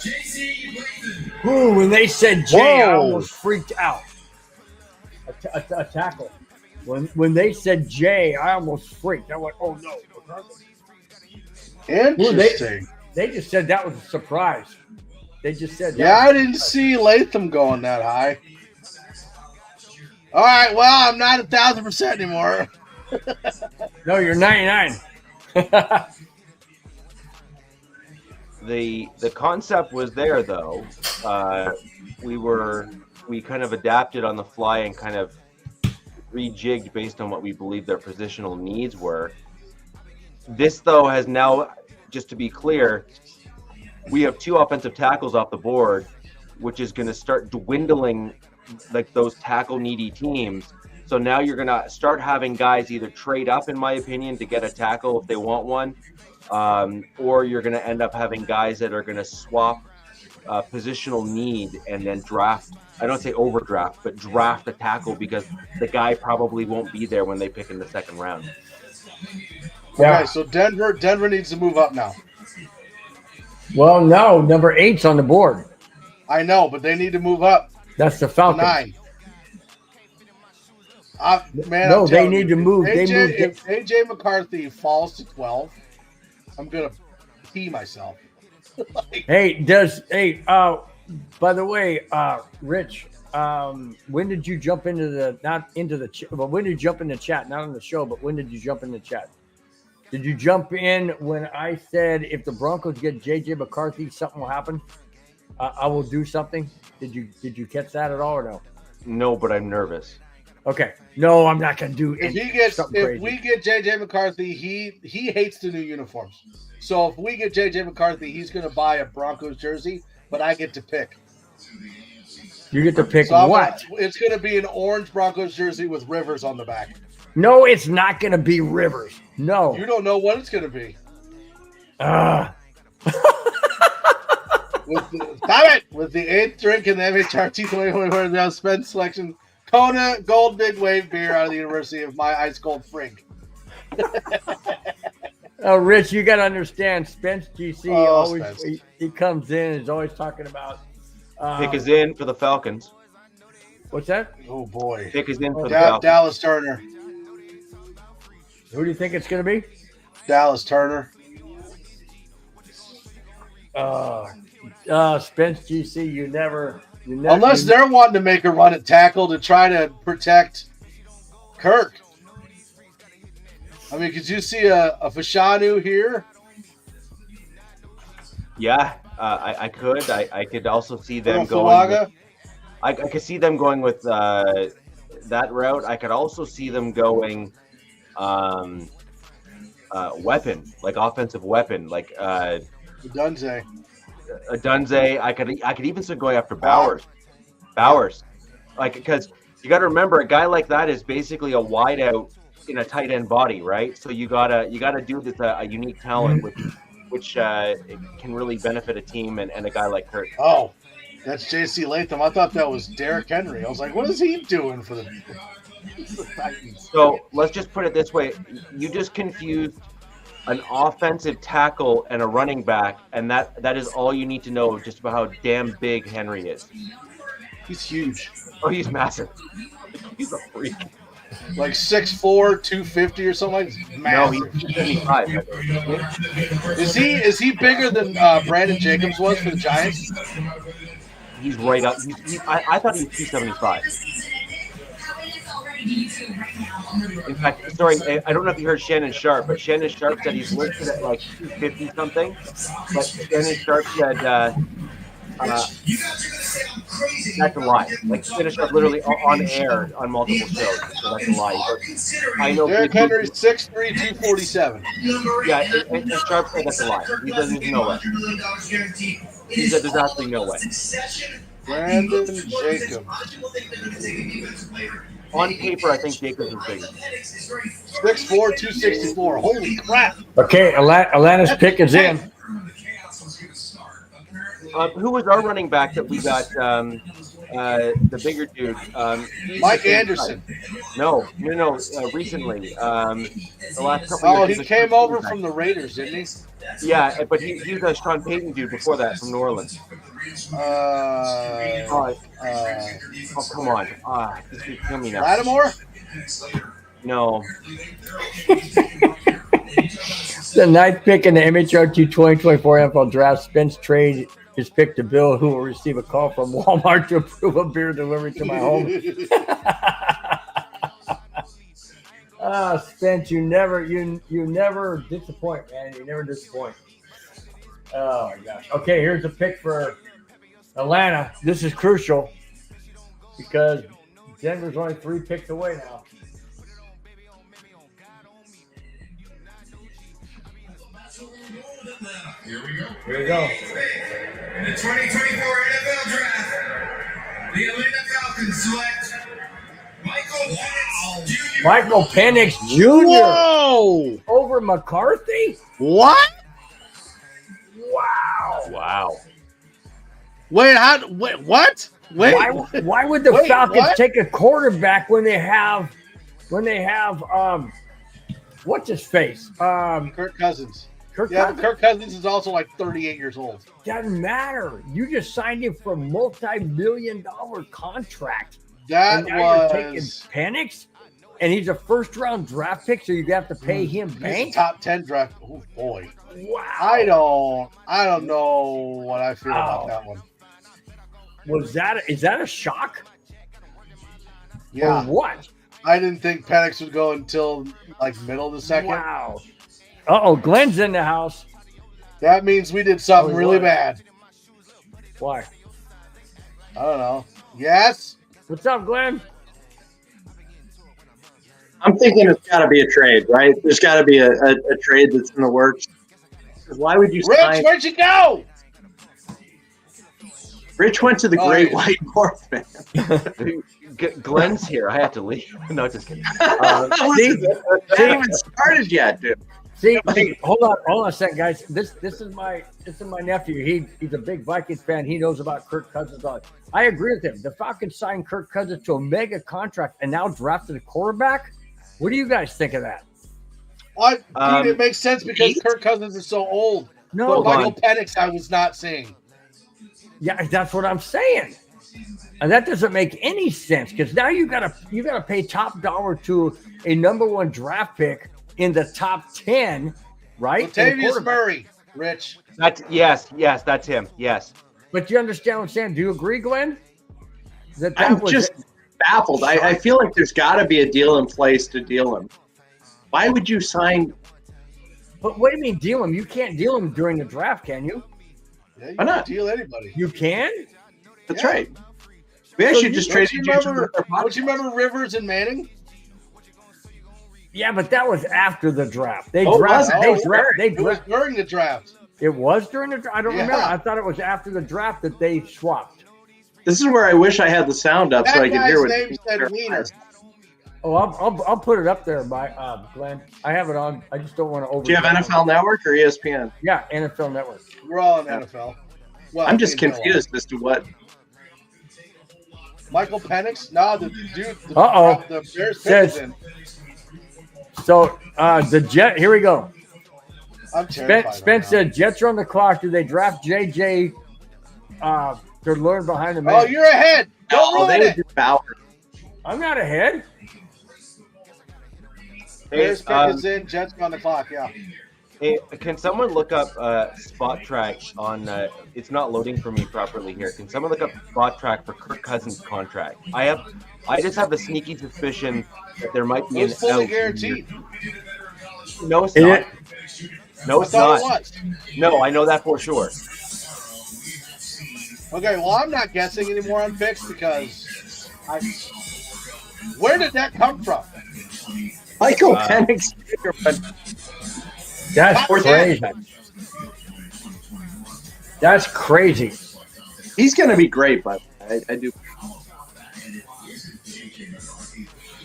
J.C. Latham. Ooh, when they said Jay, I almost freaked out. A tackle. When they said Jay, I almost freaked. I went, oh no. Interesting. They just said that was a surprise. They just said that. Yeah, I didn't see Latham going that high. All right, well, I'm not 1,000% anymore. No, you're 99. The concept was there though. We kind of adapted on the fly and kind of rejigged based on what we believed their positional needs were. This though has now, just to be clear, we have 2 offensive tackles off the board, which is going to start dwindling like those tackle needy teams. So now you're going to start having guys either trade up, in my opinion, to get a tackle if they want one, or you're going to end up having guys that are going to swap positional need and then draft. I don't say overdraft, but draft a tackle because the guy probably won't be there when they pick in the second round. Yeah. Okay, so Denver needs to move up now. Well, no, number 8's on the board. I know, but they need to move up. That's the Falcons. 9. No, they need to move. If AJ McCarthy falls to 12, I'm gonna pee myself. By the way, Rich, when did you jump into when did you jump in the chat? Not on the show, but when did you jump in the chat? Did you jump in when I said if the Broncos get JJ McCarthy, something will happen? I will do something. Did you catch that at all or no? No, but I'm nervous. Okay. No, I'm not going to do it. If we get JJ McCarthy, he hates the new uniforms. So if we get JJ McCarthy, he's going to buy a Broncos jersey, but I get to pick. You get to pick So what? It's going to be an orange Broncos jersey with Rivers on the back. No, it's not going to be Rivers. No. You don't know what it's going to be. With the 8th drink in the MHRT 2024 spend selection, Kona Gold Big Wave beer out of the University of my ice cold frig. Oh, Rich, you got to understand, Spence GC always Spence. He comes in and is always talking about. Pick is in for the Falcons. What's that? Oh boy, Pick is in for the Falcons. Dallas Turner. Who do you think it's going to be? Dallas Turner. Spence GC, you never. Unless they're wanting to make a run at tackle to try to protect Kirk. I mean, could you see a Fashanu here? Yeah, I could. I could also see them going. I could see them going with that route. I could also see them going weapon, like offensive weapon, like Dunze. A Dunze. I could even start going after Bowers. Like, because you got to remember, a guy like that is basically a wideout in a tight end body, right? So you gotta do this a unique talent, which can really benefit a team and a guy like Kurt. Oh, that's J.C. Latham. I thought that was Derrick Henry. I was like, what is he doing for the Titans? So let's just put it this way: you just confused an offensive tackle and a running back, and that is all you need to know just about how damn big Henry is. He's huge. Oh, he's massive. He's a freak. Like 6'4", 250 or something like that. No, Massive. he's 75. Is he bigger than Brandon Jacobs was for the Giants? He's right up. I thought he was 275. In fact, sorry, I don't know if you heard Shannon Sharp, but Shannon Sharp said he's listed at like 250 something. But Shannon Sharp said that's a lie. Like Shannon Sharp literally on air on multiple shows, so that's a lie. But I know Derrick Henry's 6'3", 247. Yeah, and Sharp said that's a lie. He said there's no way. He said there's absolutely no way. Brandon Jacobs. On paper, I think Jacobs is bigger. 6'4", 264. Holy crap. Okay, Atlanta's pick is in. Who was our running back that we got? The bigger dude. Mike Anderson. No. Recently, the last couple. Oh, years, he came over from the Raiders, didn't he? Yeah, but he was a Sean Payton dude before that from New Orleans. Oh, come on. This is killing me now. Lattimore? No. The ninth pick in the MHRT 2024 NFL Draft, Spence trade his pick to Bill, who will receive a call from Walmart to approve a beer delivery to my home. Spence, you never disappoint, man. You never disappoint. Oh my gosh. Okay, here's a pick for Atlanta. This is crucial because Denver's only 3 picks away now. Here we go. Here we go. In the 2024 NFL Draft, the Atlanta Falcons select Michael Penix Jr. Whoa! Over McCarthy? What? Wow. Wait, what? Wait. Why would the Falcons take a quarterback when they have what's his face? Kirk Cousins. Kirk Cousins is also like 38 years old. Doesn't matter. You just signed him for a multi-million-dollar contract. That you're taking Penix, and he's a first-round draft pick, so you have to pay him bank. He's a top 10 draft. Oh boy. Wow. I don't know what I feel about that one. Is that a shock? Yeah. Or what? I didn't think Penix would go until like middle of the second. Wow. Glenn's in the house. That means we did something really bad. Why? I don't know. Yes? What's up, Glenn? I'm thinking it's got to be a trade, right? There's got to be a trade that's in the works. Why would you Rich, sign? where'd you go? Rich went to the Great yeah. White North, man. Glenn's here. I have to leave. No, just kidding. They haven't even started yet, dude. See, hold on a second, guys. This is my nephew. He's a big Vikings fan. He knows about Kirk Cousins. I agree with him. The Falcons signed Kirk Cousins to a mega contract and now drafted a quarterback. What do you guys think of that? Dude, it makes sense because Kirk Cousins is so old. No, but Michael Penix, I was not seeing. Yeah, that's what I'm saying. And that doesn't make any sense because now you gotta pay top dollar to a number 1 draft pick in the top 10, right? Latavius Murray, Rich. Yes, that's him. Yes. But you understand what I'm saying? Do you agree, Glenn? I'm just baffled. I feel like there's got to be a deal in place to deal him. Why would you sign? But what do you mean deal him? You can't deal him during the draft, can you? Yeah, you Why not? Deal anybody. You can? That's right. We actually just traded you. Don't you remember Rivers and Manning? Yeah, but that was after the draft. They It drafted. It was during the draft. It was during the draft. I don't remember. I thought it was after the draft that they swapped. This is where I wish I had the sound up so I could hear what. That guy's name said Wiener. Oh, I'll put it up there by Glenn. I have it on. I just don't want to over. Do you have NFL Network or ESPN? Yeah, NFL Network. We're all on NFL. Well, I'm just confused as to what. Michael Penix? No, the dude. The Bears says. So the Jet. Here we go. I'm terrified. Spence said Jets are on the clock. Do they draft JJ to learn behind the man? Oh, you're ahead. Don't ruin it. I'm not ahead. Bears pick is in. Jets on the clock. Yeah. Hey, can someone look up Spot Track on? It's not loading for me properly here. Can someone look up Spot Track for Kirk Cousins' contract? I just have a sneaky suspicion that there might be it's fully guaranteed. No, it's not. No, it's not. It was. No, I know that for sure. Okay, well, I'm not guessing anymore on picks because where did that come from? Michael Penix. That's crazy. That's crazy. He's going to be great, but I do.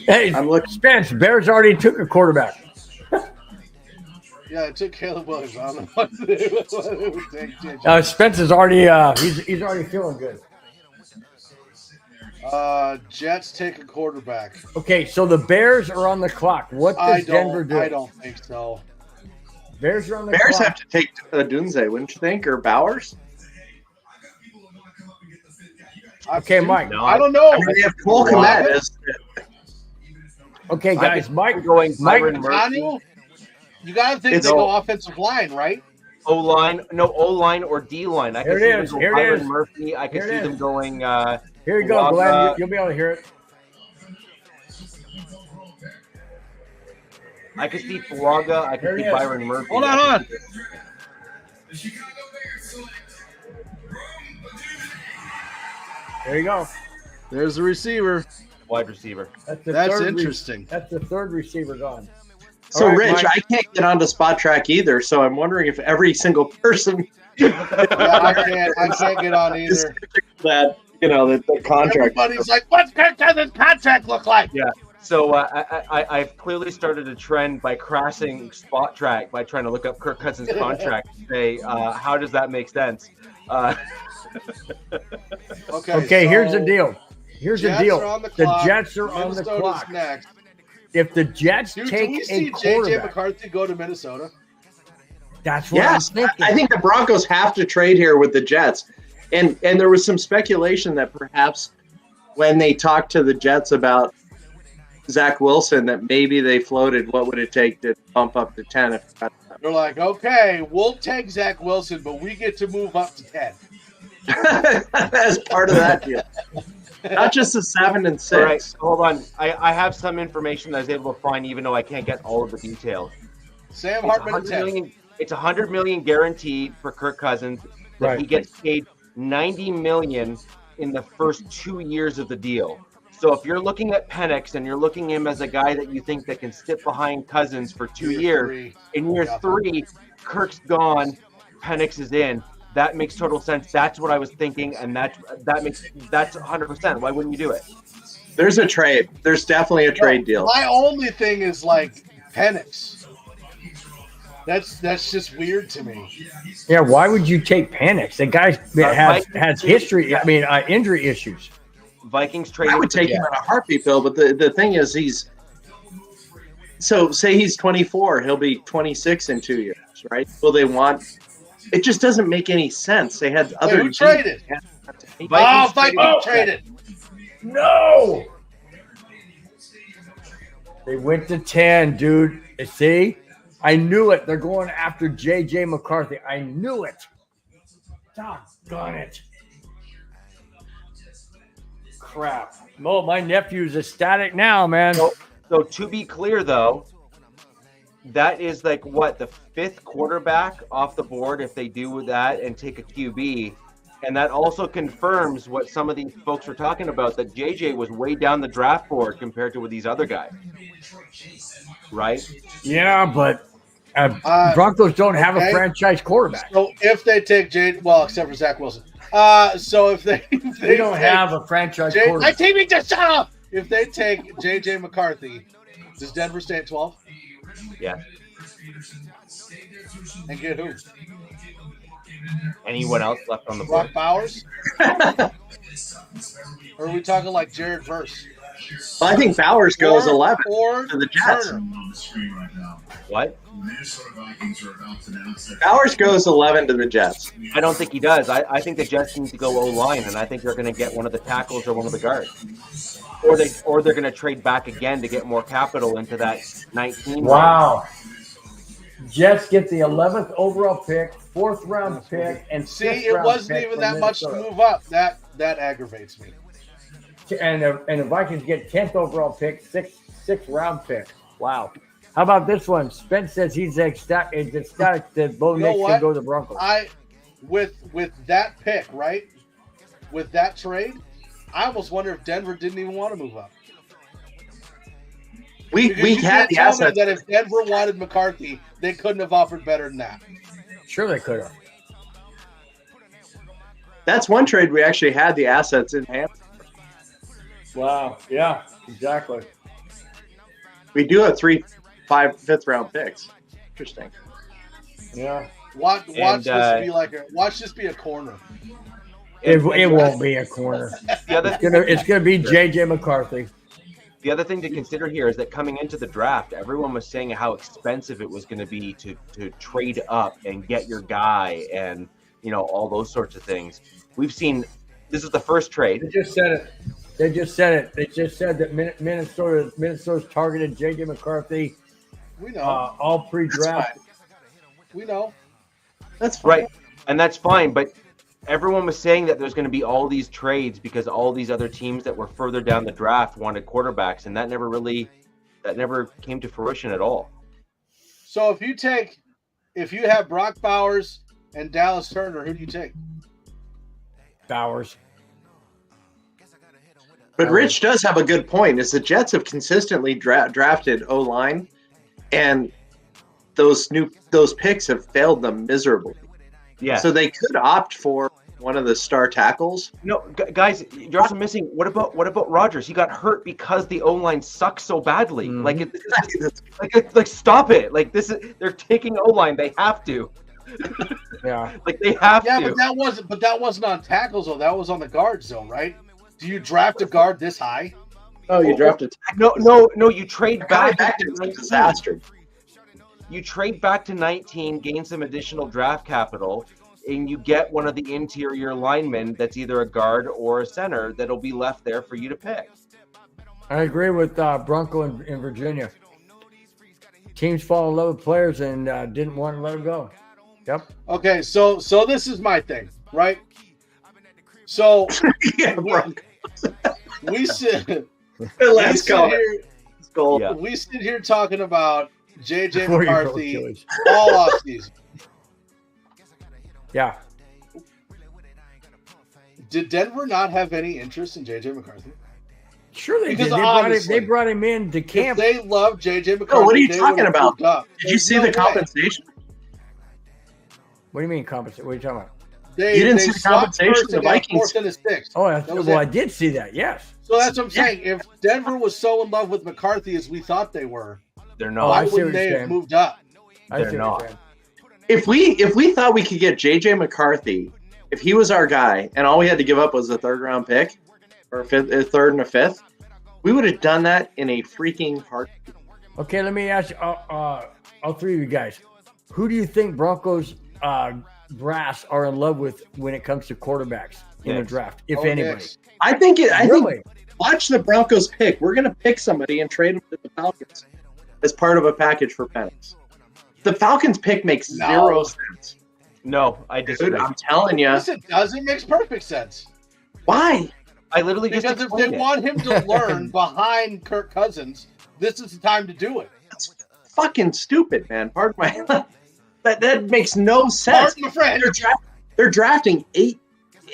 Hey, Spence, Bears already took a quarterback. Yeah, it took Caleb Williams. I don't know what it would take. Spence is already he's already feeling good. Jets take a quarterback. Okay, so the Bears are on the clock. What does Denver do? I don't think so. Bears are on the Bears clock. have to take Dunze, wouldn't you think, or Bowers? Okay, Mike. I don't know. I mean, they have Cole Kmet. Okay, guys. Mike going. Mike, you got to think they go offensive line, right? O-line, no O-line or D-line. I can see them go Byron is. Murphy. I can see them going. Here you go, Glenn. You'll be able to hear it. I could see Fulaga. I could see Byron Murphy. Hold on. There you go. There's the receiver. Wide receiver. That's interesting. That's the third receiver gone. So, right, Rich, Mike. I can't get onto Spot Track either, so I'm wondering if every single person I can't get on either. That the contract. Everybody's like, what's Kirk Cousins' contract look like? Yeah. So I've clearly started a trend by crashing Spot Track by trying to look up Kirk Cousins' contract and say, how does that make sense? Okay, here's the deal. The Jets are on the Minnesota's clock. Next. If the Jets Dude, take can we a see quarterback, J.J. McCarthy go to Minnesota? that's what Yes, I'm thinking. I think the Broncos have to trade here with the Jets. And there was some speculation that perhaps when they talked to the Jets about Zach Wilson, that maybe they floated what would it take to bump up to 10 if They're like, okay, we'll take Zach Wilson, but we get to move up to 10. as part of that deal. Not just the 7 and 6. All right, hold on. I have some information that I was able to find, even though I can't get all of the details. Sam Hartman, it's $100 million guaranteed for Kirk Cousins. That he gets paid $90 million in the first 2 years of the deal. So if you're looking at Penix and you're looking at him as a guy that you think that can sit behind Cousins for 2 years, in year 3, Kirk's gone, Penix is in. That makes total sense. That's what I was thinking, and that's 100%. Why wouldn't you do it? There's a trade. There's definitely a trade deal. My only thing is like Penix. That's just weird to me. Yeah, why would you take Penix? The guy has history. I mean, injury issues. Vikings trade. I would take him in a heartbeat, Bill. But the thing is, say he's 24, he'll be 26 in 2 years, right? Will they want? It just doesn't make any sense. They had other. Who traded? Vikings traded. No. They went to 10, dude. See? I knew it. They're going after J.J. McCarthy. I knew it. Doggone it. Crap. Well, my nephew's ecstatic now, man. So to be clear, though, that is like what, the 5th quarterback off the board if they do that and take a QB. And that also confirms what some of these folks were talking about, that JJ was way down the draft board compared to with these other guys. Right? Yeah, but Broncos don't have a franchise quarterback. So if they take except for Zach Wilson. So if they don't have a franchise quarterback. Shut up! If they take JJ McCarthy, does Denver stay at 12? Yeah. And get who? Anyone else left on the board? Brock Bowers? Or are we talking like Jared Verse? Well, I think Bowers goes 11 or to the Jets. What? Bowers goes 11 to the Jets. I don't think he does. I think the Jets need to go O-line, and I think they're going to get one of the tackles or one of the guards. Or they're going to trade back again to get more capital into that 19. Wow. Jets get the 11th overall pick, 4th round pick, and 5th it round wasn't pick even from that much to Minnesota. move up. That aggravates me. And the Vikings get 10th overall pick, 6th round pick. Wow. How about this one? Spence says he's ecstatic that Bo Nix can go to the Broncos. With that pick, right? With that trade, I almost wonder if Denver didn't even want to move up. We had the assets. That if Denver wanted McCarthy, they couldn't have offered better than that. Sure, they could have. That's one trade we actually had the assets in hand. Wow. Yeah, exactly. We do have 3, 5, 5th round picks. Interesting. Yeah. Watch this be a corner. It won't be a corner. It's gonna be J.J. McCarthy. The other thing to consider here is that coming into the draft, everyone was saying how expensive it was going to be to trade up and get your guy, and all those sorts of things. We've seen this is the first trade. They just said it. They just said that Minnesota's targeted J.J. McCarthy. We know. All pre-draft. We know. That's fine. Right, and that's fine. But everyone was saying that there's going to be all these trades because all these other teams that were further down the draft wanted quarterbacks, and that never came to fruition at all. So if you have Brock Bowers and Dallas Turner, who do you take? Bowers. But Rich does have a good point. Is the Jets have consistently drafted O-line, and those picks have failed them miserably. Yeah. So they could opt for one of the star tackles. No, guys, you're also missing. What about Rodgers? He got hurt because the O-line sucks so badly. Mm-hmm. Like stop it. Like they're taking O-line. They have to. Yeah. They have to. Yeah, but that wasn't on tackles though. That was on the guards though, right? Do you draft a guard this high? Oh, you drafted. No. You trade back to disaster. You trade back to 19, gain some additional draft capital, and you get one of the interior linemen that's either a guard or a center that'll be left there for you to pick. I agree with Bronco in Virginia. Teams fall in love with players and didn't want to let them go. Yep. Okay, so this is my thing, right? So we sit here talking about J.J. McCarthy all offseason. Yeah. Did Denver not have any interest in J.J. McCarthy? Sure, they Because did. honestly, They brought him in to If camp. they love JJ McCarthy, No, what are you they talking would have about? moved up. Did you There's see no the way. compensation? What do you mean compensation? What are you talking about? They, You didn't they see the swapped compensation? first The and got Vikings- fourth and a sixth. Oh, That was well, it. I did see that. Yes. So that's what I'm saying. If Denver was so in love with McCarthy as we thought they were, They're Oh, not. why I see wouldn't what you're they have saying. moved up? I They're see what you're not. saying. If we thought we could get JJ McCarthy, if he was our guy, and all we had to give up was a 3rd-round pick, or a 3rd and a 5th, we would have done that in a freaking heartbeat. Okay, let me ask you, all three of you guys, who do you think Broncos brass are in love with when it comes to quarterbacks in the Knicks. draft, if Oh, anybody? Knicks. I think Really? watch the Broncos pick. We're gonna pick somebody and trade them to the Falcons as part of a package for Penix. The Falcons pick makes No. 0 sense. No, I Dude, disagree. I'm telling you. Yes, it does. It makes perfect sense. Why? I literally just Because if explained they it. want him to learn behind Kirk Cousins, this is the time to do it. That's fucking stupid, man. Pardon my that makes no sense. Pardon my friend. They're drafting eighth.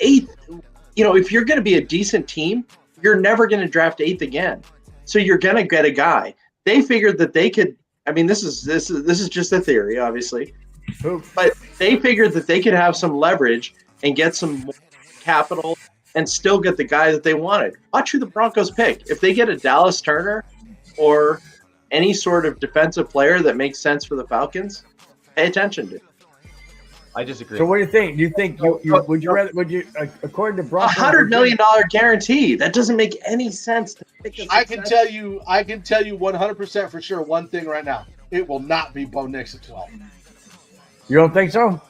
You know, if you're going to be a decent team, you're never going to draft 8th again. So you're going to get a guy. They figured that they could. I mean, this is just a theory, obviously, but they figured that they could have some leverage and get some more capital and still get the guy that they wanted. Watch who the Broncos pick. If they get a Dallas Turner or any sort of defensive player that makes sense for the Falcons, pay attention to. I disagree. So what do you think? Do you think would you according to Broncos $100 million guarantee? That doesn't make any sense. To pick a I can tell you 100% for sure one thing right now. It will not be Bo Nix at 12. You don't think so?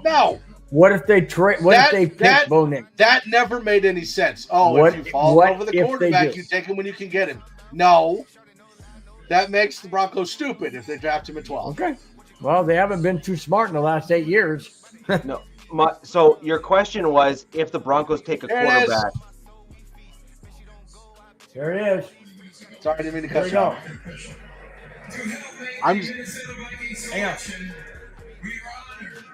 No. What if they trade? What if they pick Bo Nix? That never made any sense. Oh, What- if you fall what over the if they quarterback, do? you take him when you can get him. No. That makes the Broncos stupid if they draft him at 12. Okay. Well, they haven't been too smart in the last 8 years. No. So your question was if the Broncos take a There it is. quarterback. There it is. Sorry, I didn't mean to There cut we you go. off. I'm just, Hang on. We are honored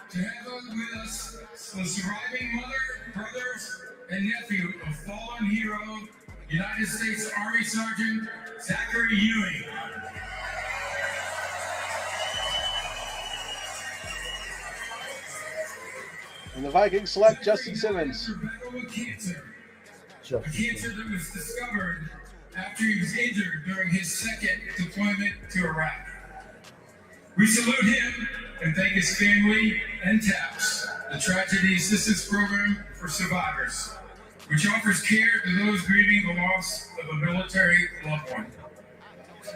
to have with us the surviving mother, brothers, and nephew of fallen hero, United States Army Sergeant Zachary Ewing. and the Vikings select Justin Simmons. Battle with cancer. Sure. A cancer that was discovered after he was injured during his second deployment to Iraq. We salute him and thank his family and TAPS, the Tragedy Assistance Program for Survivors, which offers care to those grieving the loss of a military loved one.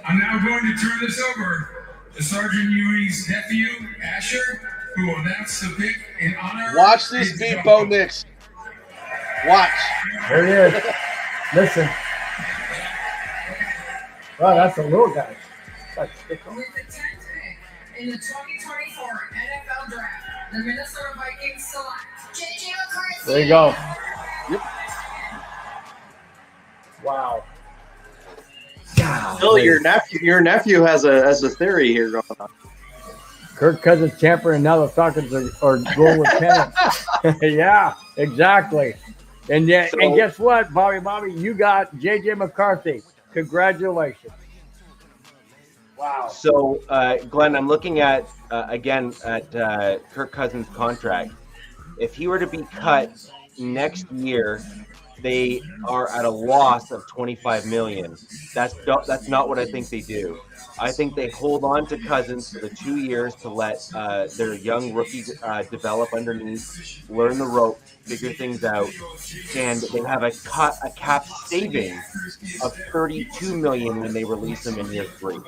I'm now going to turn this over to Sergeant Ewing's nephew, Asher, who will announce the pick in honor Watch this of beat Bo Nix. Watch. There it is. Listen. Wow, that's a little guy. That's thick. With the 10th pick in the 2024 NFL Draft, the Minnesota Vikings select JJ McCarthy. There you go. Yep. Wow. Bill, your nephew has a theory here going on. Kirk Cousins tampering, and now the Falcons are going with Penix. Yeah, exactly. And and guess what, Bobby? You got JJ McCarthy. Congratulations. Wow. So, Glenn, I'm looking at again at Kirk Cousins' contract. If he were to be cut next year, they are at a loss of $25 million. That's not what I think they do. I think they hold on to Cousins for the 2 years to let their young rookies develop underneath, learn the rope, figure things out, and they have a cap saving of $32 million when they release them in year 3.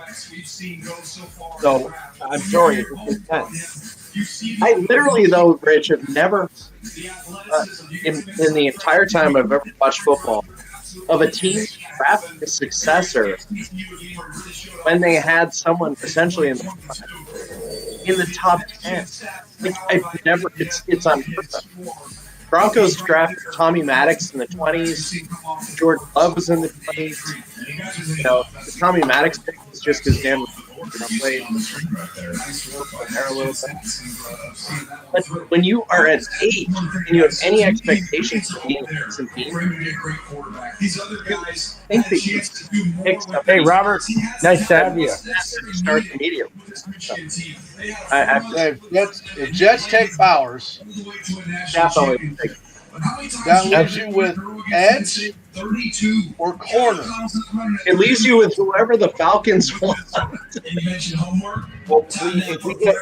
So I'm sorry, it makes sense. I literally, though, Rich, have never, in the entire time I've ever watched football, of a team drafting a successor when they had someone essentially in the top 10. Like, I've never, it's unheard of. Broncos drafted Tommy Maddox in the 20s. Jordan Love was in the 20s. You know, the Tommy Maddox pick was just because Dan play there a little bit. But when you are at 8 and you have any expectations of being a decent team, I think that you pick something. Hey, Robert, nice to have you. Start immediately. If Jets take Bowers, that leaves you with edge or corner. It leaves you with whoever the Falcons want. Well, if we get,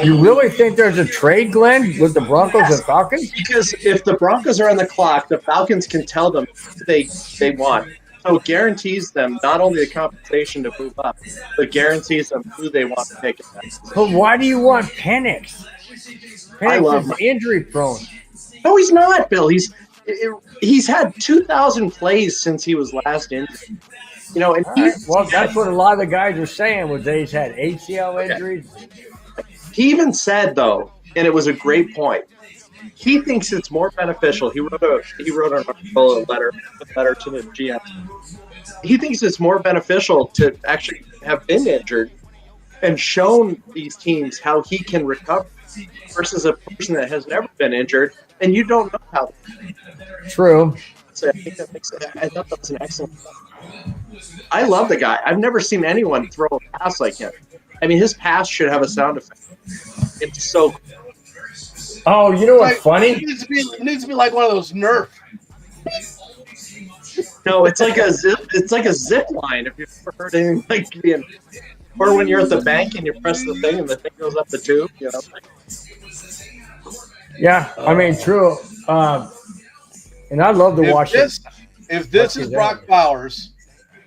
You really think there's a trade, Glenn, with the Broncos and Falcons? Because if the Broncos are on the clock, the Falcons can tell them they want. So it guarantees them not only the compensation to move up, but guarantees them who they want to pick. But why do you want Penix? I love Penix is injury prone. No, he's not, Bill. He's had 2,000 plays since he was last injured. You know, and Well, that's what a lot of the guys are saying, was that he's had ACL injuries. He even said, though, and it was a great point, he thinks it's more beneficial. He wrote a letter to the GM. He thinks it's more beneficial to actually have been injured and shown these teams how he can recover versus a person that has never been injured and you don't know how. True. So I think that makes it. I thought that was an excellent. I love the guy. I've never seen anyone throw a pass like him. I mean, his pass should have a sound effect. It's so. Oh, you know what's funny? It needs to be like one of those Nerf. No, it's like a zip. It's like a zip line. If you've ever heard anything like being, or when you're at the bank and you press the thing and the thing goes up the tube, you know. Yeah, I mean, true. And I love to watch it. If this is Brock Bowers,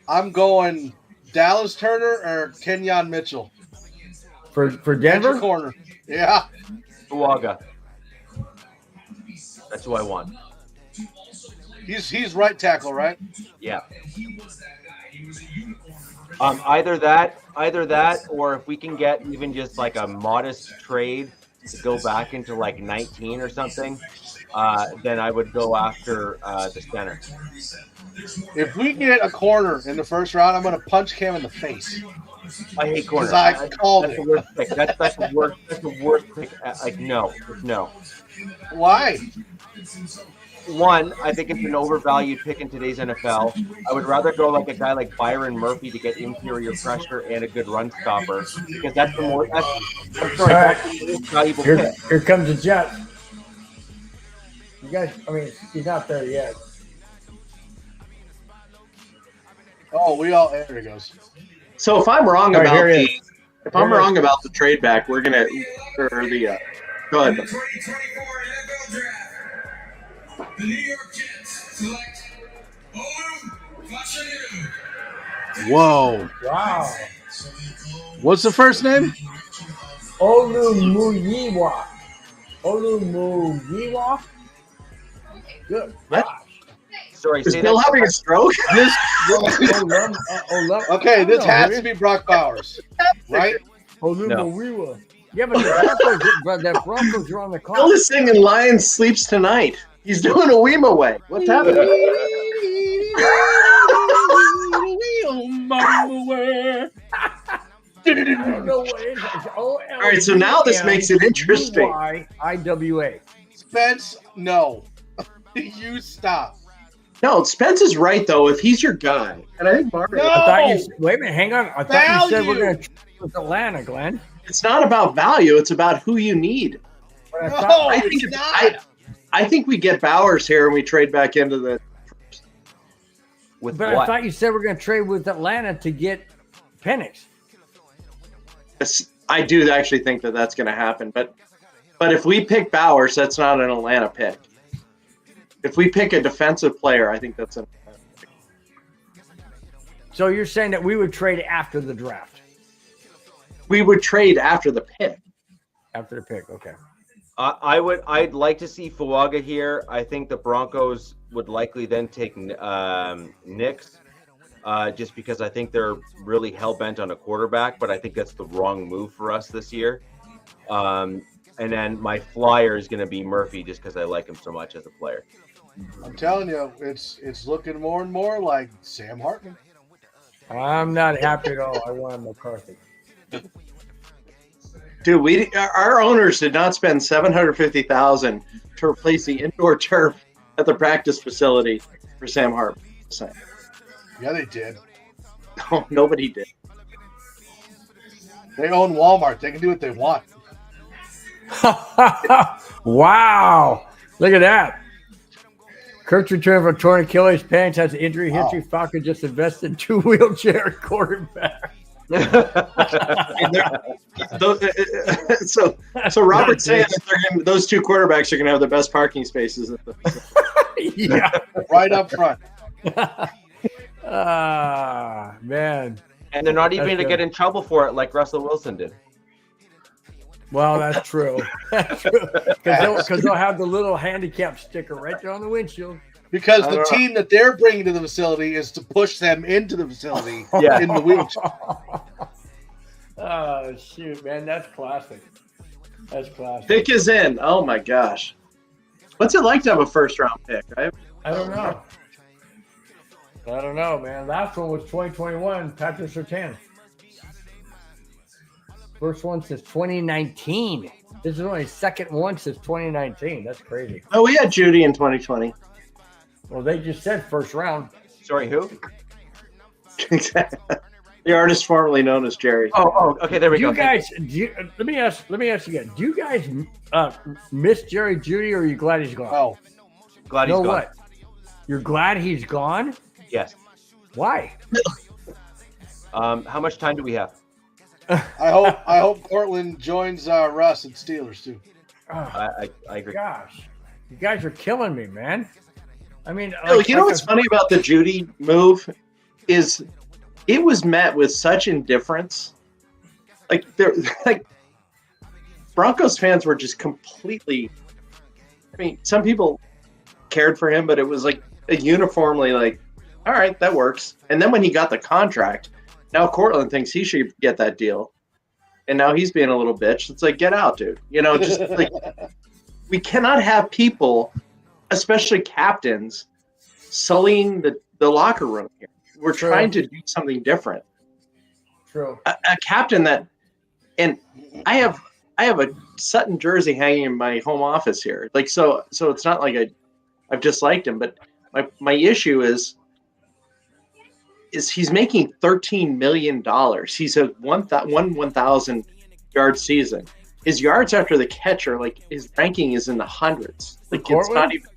I'm going Dallas Turner or Kenyon Mitchell. For Denver? Corner. Yeah. Fuaga. That's who I want. He's right tackle, right? Yeah. Either that, or if we can get even just like a modest trade to go back into like 19 or something, then I would go after the center. If we get a corner in the first round, I'm going to punch Cam in the face. I hate corners. Because I called that's it. The worst pick. That's the worst. That's the worst pick. Like no. Why? One, I think it's an overvalued pick in today's NFL. I would rather go like a guy like Byron Murphy to get interior pressure and a good run stopper, because that's the more. That's the most valuable pick. Here comes the Jets. You guys, I mean, he's not there yet. Oh, there he goes. So if I'm wrong about wrong about the trade back, we're gonna go ahead. The 2024 NFL Draft. The New York Jets select Olu Fashanu. Whoa. Wow. What's the first name? Olumuyiwa. Olumuyiwa? Good. What? Sorry, Is Bill having a stroke? Okay, this has to be Brock Bowers, right? Olumuyiwa. Yeah, but the Broncos are on the clock. Bill is singing "Lion Sleeps Tonight." He's doing a Weema way. What's happening? All right, so now this makes it interesting. IWA. Spence, no. You stop. No, Spence is right though. If he's your guy, and I think Margaret. No. Wait a minute, hang on. I thought you said we're going to trade with Atlanta, Glenn. It's not about value. It's about who you need. I think we get Bowers here and we trade back into the. With but what? I thought you said we're going to trade with Atlanta to get Penix. I do actually think that that's going to happen, but if we pick Bowers, that's not an Atlanta pick. If we pick a defensive player, I think that's an. So you're saying that we would trade after the draft? We would trade after the pick. After the pick, okay. I'd like to see Fuaga here. I think the Broncos would likely then take Nix, just because I think they're really hell-bent on a quarterback, but I think that's the wrong move for us this year. And then my flyer is going to be Murphy, just because I like him so much as a player. I'm telling you, it's looking more and more like Sam Hartman. I'm not happy at all. I want McCarthy. Dude, our owners did not spend $750,000 to replace the indoor turf at the practice facility for Sam Hartman. Yeah, they did. No, nobody did. They own Walmart. They can do what they want. Wow. Look at that. Kirk's return from torn Achilles pants has injury history. Wow. Falcon just invested in 2 wheelchair quarterbacks. So Robert's saying that those 2 quarterbacks are going to have the best parking spaces. Yeah. Right up front. Man. And they're not even That's going to get in trouble for it like Russell Wilson did. Well, that's true. Because they'll have the little handicap sticker right there on the windshield. Because the team that they're bringing to the facility is to push them into the facility in the wheelchair. Oh, shoot, man. That's classic. That's classic. Pick is in. Oh, my gosh. What's it like to have a first-round pick? I don't know. I don't know, man. Last one was 2021, Patrick Surtain. First one since 2019. This is only second one since 2019. That's crazy. Oh, we had Judy in 2020. Well, they just said first round. Sorry, who? The artist formerly known as Jerry. Oh, okay, there we go. You guys, let me ask you again. Do you guys miss Jerry Judy, or are you glad he's gone? Oh, glad he's gone. What? You're glad he's gone? Yes. Why? How much time do we have? I hope Portland joins Russ and Steelers too. I agree. Gosh, you guys are killing me, man. I mean, You know what's funny about the Judy move is it was met with such indifference. Like Broncos fans were just completely. I mean, some people cared for him, but it was like uniformly like, all right, that works. And then when he got the contract, now Cortland thinks he should get that deal, and now he's being a little bitch. It's like, get out, dude. You know, just like we cannot have people, especially captains, sullying the locker room here. We're trying to do something different. True. A captain that, and I have a Sutton jersey hanging in my home office here. Like so it's not like I've disliked him, but my issue is he's making $13 million. He's a 1,000 yard season. His yards after the catch are like his ranking is in the hundreds. Like it's not even.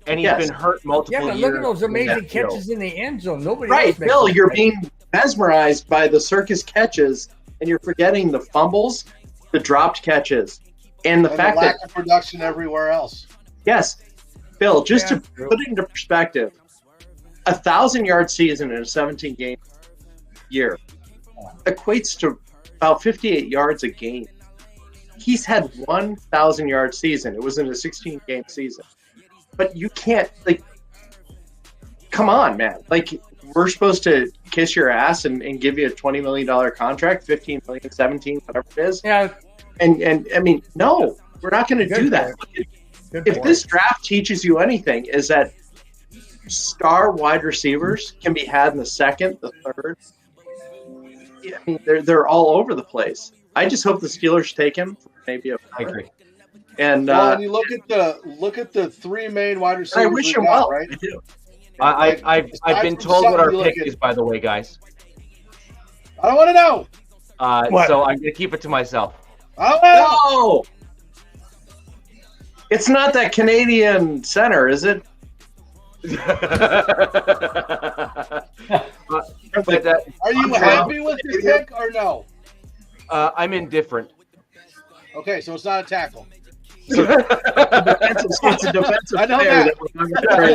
And he's been hurt multiple years. Yeah, but look at those amazing catches in the end zone. Nobody Right, else makes Bill, them. you're being mesmerized by the circus catches, and you're forgetting the fumbles, the dropped catches, and the fact lack that of production everywhere else. yes, Bill, just to put it into perspective, 1,000-yard season in a 17-game year equates to about 58 yards a game. He's had 1,000-yard season. It was in a 16-game season. But you can't, like, come on, man. Like, we're supposed to kiss your ass and give you a $20 million contract, $15 million, 17, whatever it is. Yeah. And I mean, no, we're not going to do that. If this draft teaches you anything, is that star wide receivers can be had in the second, the third. I mean, they're all over the place. I just hope the Steelers take him. Maybe I agree. And when you look at the 3 main wide receivers, I wish him got, well. right? I do. I've been told what our pick is, by the way, guys. I don't want to know. So I'm going to keep it to myself. I don't want to know. No! It's not that Canadian center, is it? Are you happy with your pick or no? I'm indifferent. Okay, so it's not a tackle. It's a defensive I know player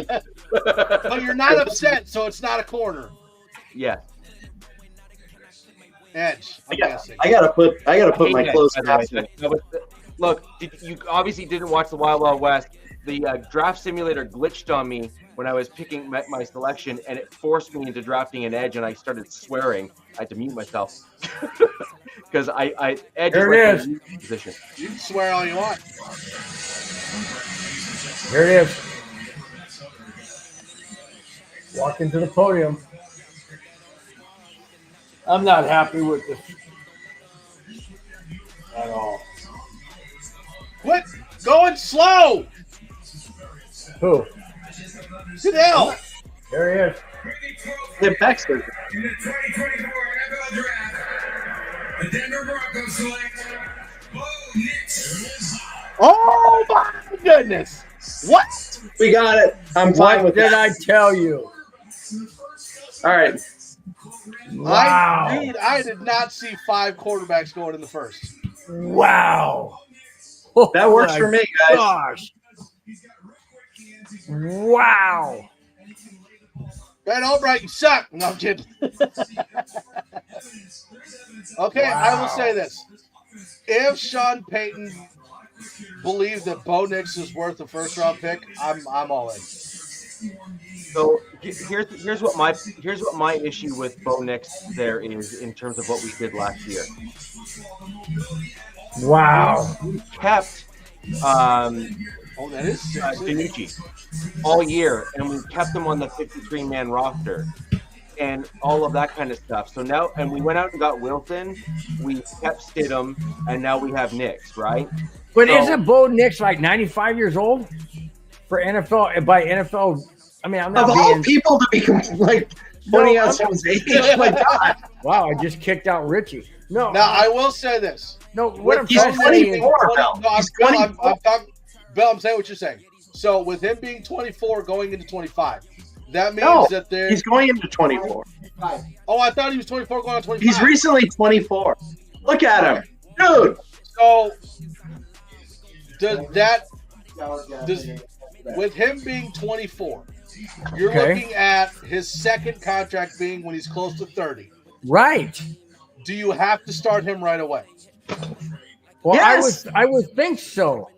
that. But you're not upset, so it's not a corner. Yeah. Edge. I gotta put my clothes caps in. Look, you obviously didn't watch the Wild Wild West. The draft simulator glitched on me when I was picking my selection, and it forced me into drafting an edge, and I started swearing. I had to mute myself because edge There is it like a position. You can swear all you want. Here it is. Walk into the podium. I'm not happy with this at all. Quit going slow. Who? Goodell. There he is. Hit Baxter. In the 2024 NFL Draft, the Denver Broncos select Bo Nix. Oh my goodness. What? We got it. I'm fine What with did that. I tell you? All right. Wow. I did not see 5 quarterbacks going in the first. Wow. That works Oh for my me, guys. Gosh. Wow. Ben Albright, you suck. No, I'm kidding. Okay, I will say this. If Sean Payton believes that Bo Nix is worth a first-round pick, I'm all in. So here's what my issue with Bo Nix there is in terms of what we did last year. Wow. We kept that is DiNucci all year, and we kept him on the 53-man roster and all of that kind of stuff. So now, and we went out and got Wilson, we kept Stidham, and now we have Nix, right? But So- isn't Bo Nix like 95 years old for NFL? By NFL, I mean, I'm not Of all being. people to be like pointing out someone's age, oh my God. Wow, I just kicked out Richie. No, Now, I will say this. no. What I'm He's trying to say is, 24, Bill. No, He's 24. Bill, I'm saying what you're saying. So with him being 24 going into 25, that means No, that there. he's going into 24. Oh, I thought he was 24 going on 25. He's recently 24. Look at him. Dude. So does with him being 24, you're Okay. looking at his second contract being when he's close to 30. right? Do you have to start him right away? Well, Yes. I would think so,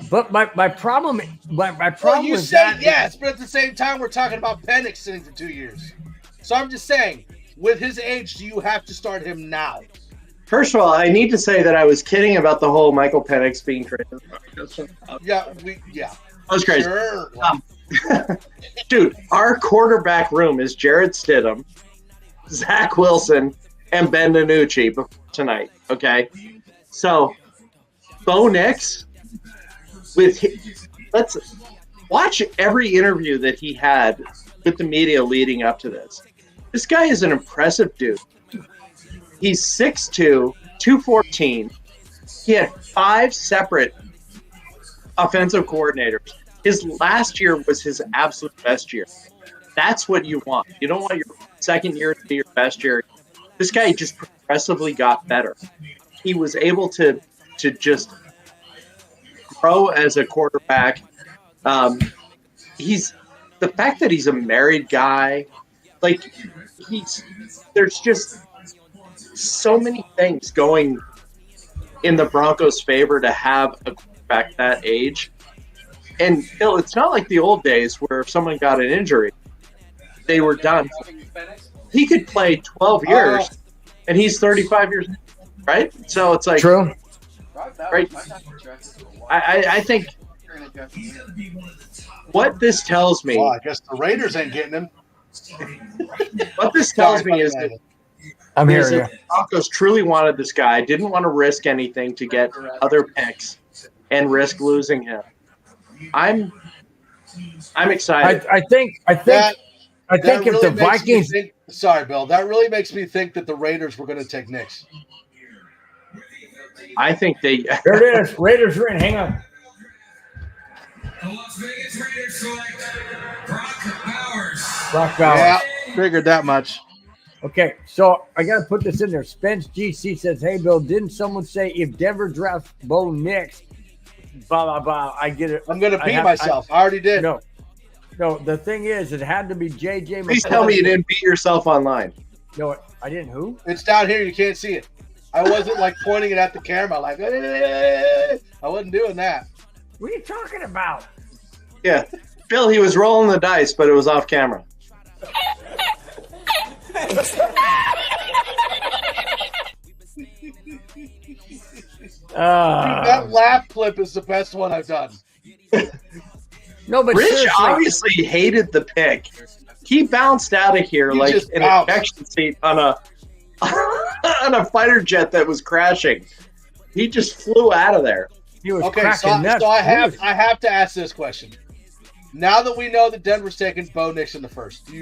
but my problem Well, you is say that yes, but at the same time, we're talking about Penix sitting for 2 years. So I'm just saying, with his age, do you have to start him now? First of all, I need to say that I was kidding about the whole Michael Penix being traded. Yeah, That was crazy. Sure. Dude, our quarterback room is Jared Stidham, Zach Wilson, and Ben DiNucci before tonight. Okay, so Bo Nix let's watch every interview that he had with the media leading up to this. This guy is an impressive dude. He's 6'2", 214. He had 5 separate offensive coordinators. His last year was his absolute best year. That's what you want. You don't want your second year to be your best year. This guy just progressively got better. He was able to just grow as a quarterback. He's the fact that he's a married guy, like there's just so many things going in the Broncos' favor to have a quarterback that age. And Bill, it's not like the old days where if someone got an injury, they were done. He could play 12 years, and he's 35 years, right? So it's like true. Right? I think what this tells me. Well, I guess the Raiders ain't getting him. What this tells me is that I'm is here. that the Broncos truly wanted this guy, didn't want to risk anything to get other picks, and risk losing him. I'm excited. I think if the Vikings. Sorry, Bill. That really makes me think that the Raiders were going to take Nix. I think they. There it is. Raiders are in. Hang on. The Las Vegas Raiders select Brock Bowers. Brock Bowers. Yeah, figured that much. Okay, so I got to put this in there. Spence GC says, "Hey, Bill, didn't someone say if Denver drafts Bo Nix, blah blah blah? I get it. I'm going to pee myself. I already did. No. The thing is, it had to be JJ. Please tell me you didn't beat yourself online. No, I didn't. Who? It's down here. You can't see it. I wasn't like pointing it at the camera, like I wasn't doing that. What are you talking about? Yeah, Bill, he was rolling the dice, but it was off camera. That laugh clip is the best one I've done. No, but Rich seriously, obviously hated the pick. He bounced out of here He like just an bounced. ejection seat on a on a fighter jet that was crashing. He just flew out of there. He was Okay, cracking nuts. so I have to ask this question. Now that we know that Denver's taking Bo Nix in the first, do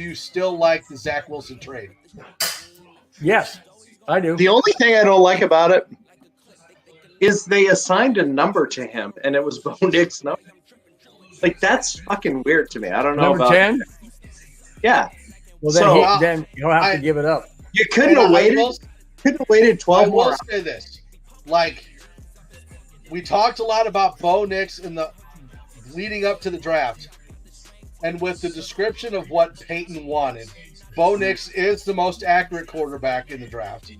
you still like the Zach Wilson trade? Yes, I do. The only thing I don't like about it is they assigned a number to him, and it was Bo Nix' number. Like, that's fucking weird to me. I don't know Number about 10? Yeah. Well, So- then he'll have to give it up. You couldn't have waited 12 I more will hours. say this. Like, we talked a lot about Bo Nix in the leading up to the draft. And with the description of what Peyton wanted, Bo Nix is the most accurate quarterback in the draft.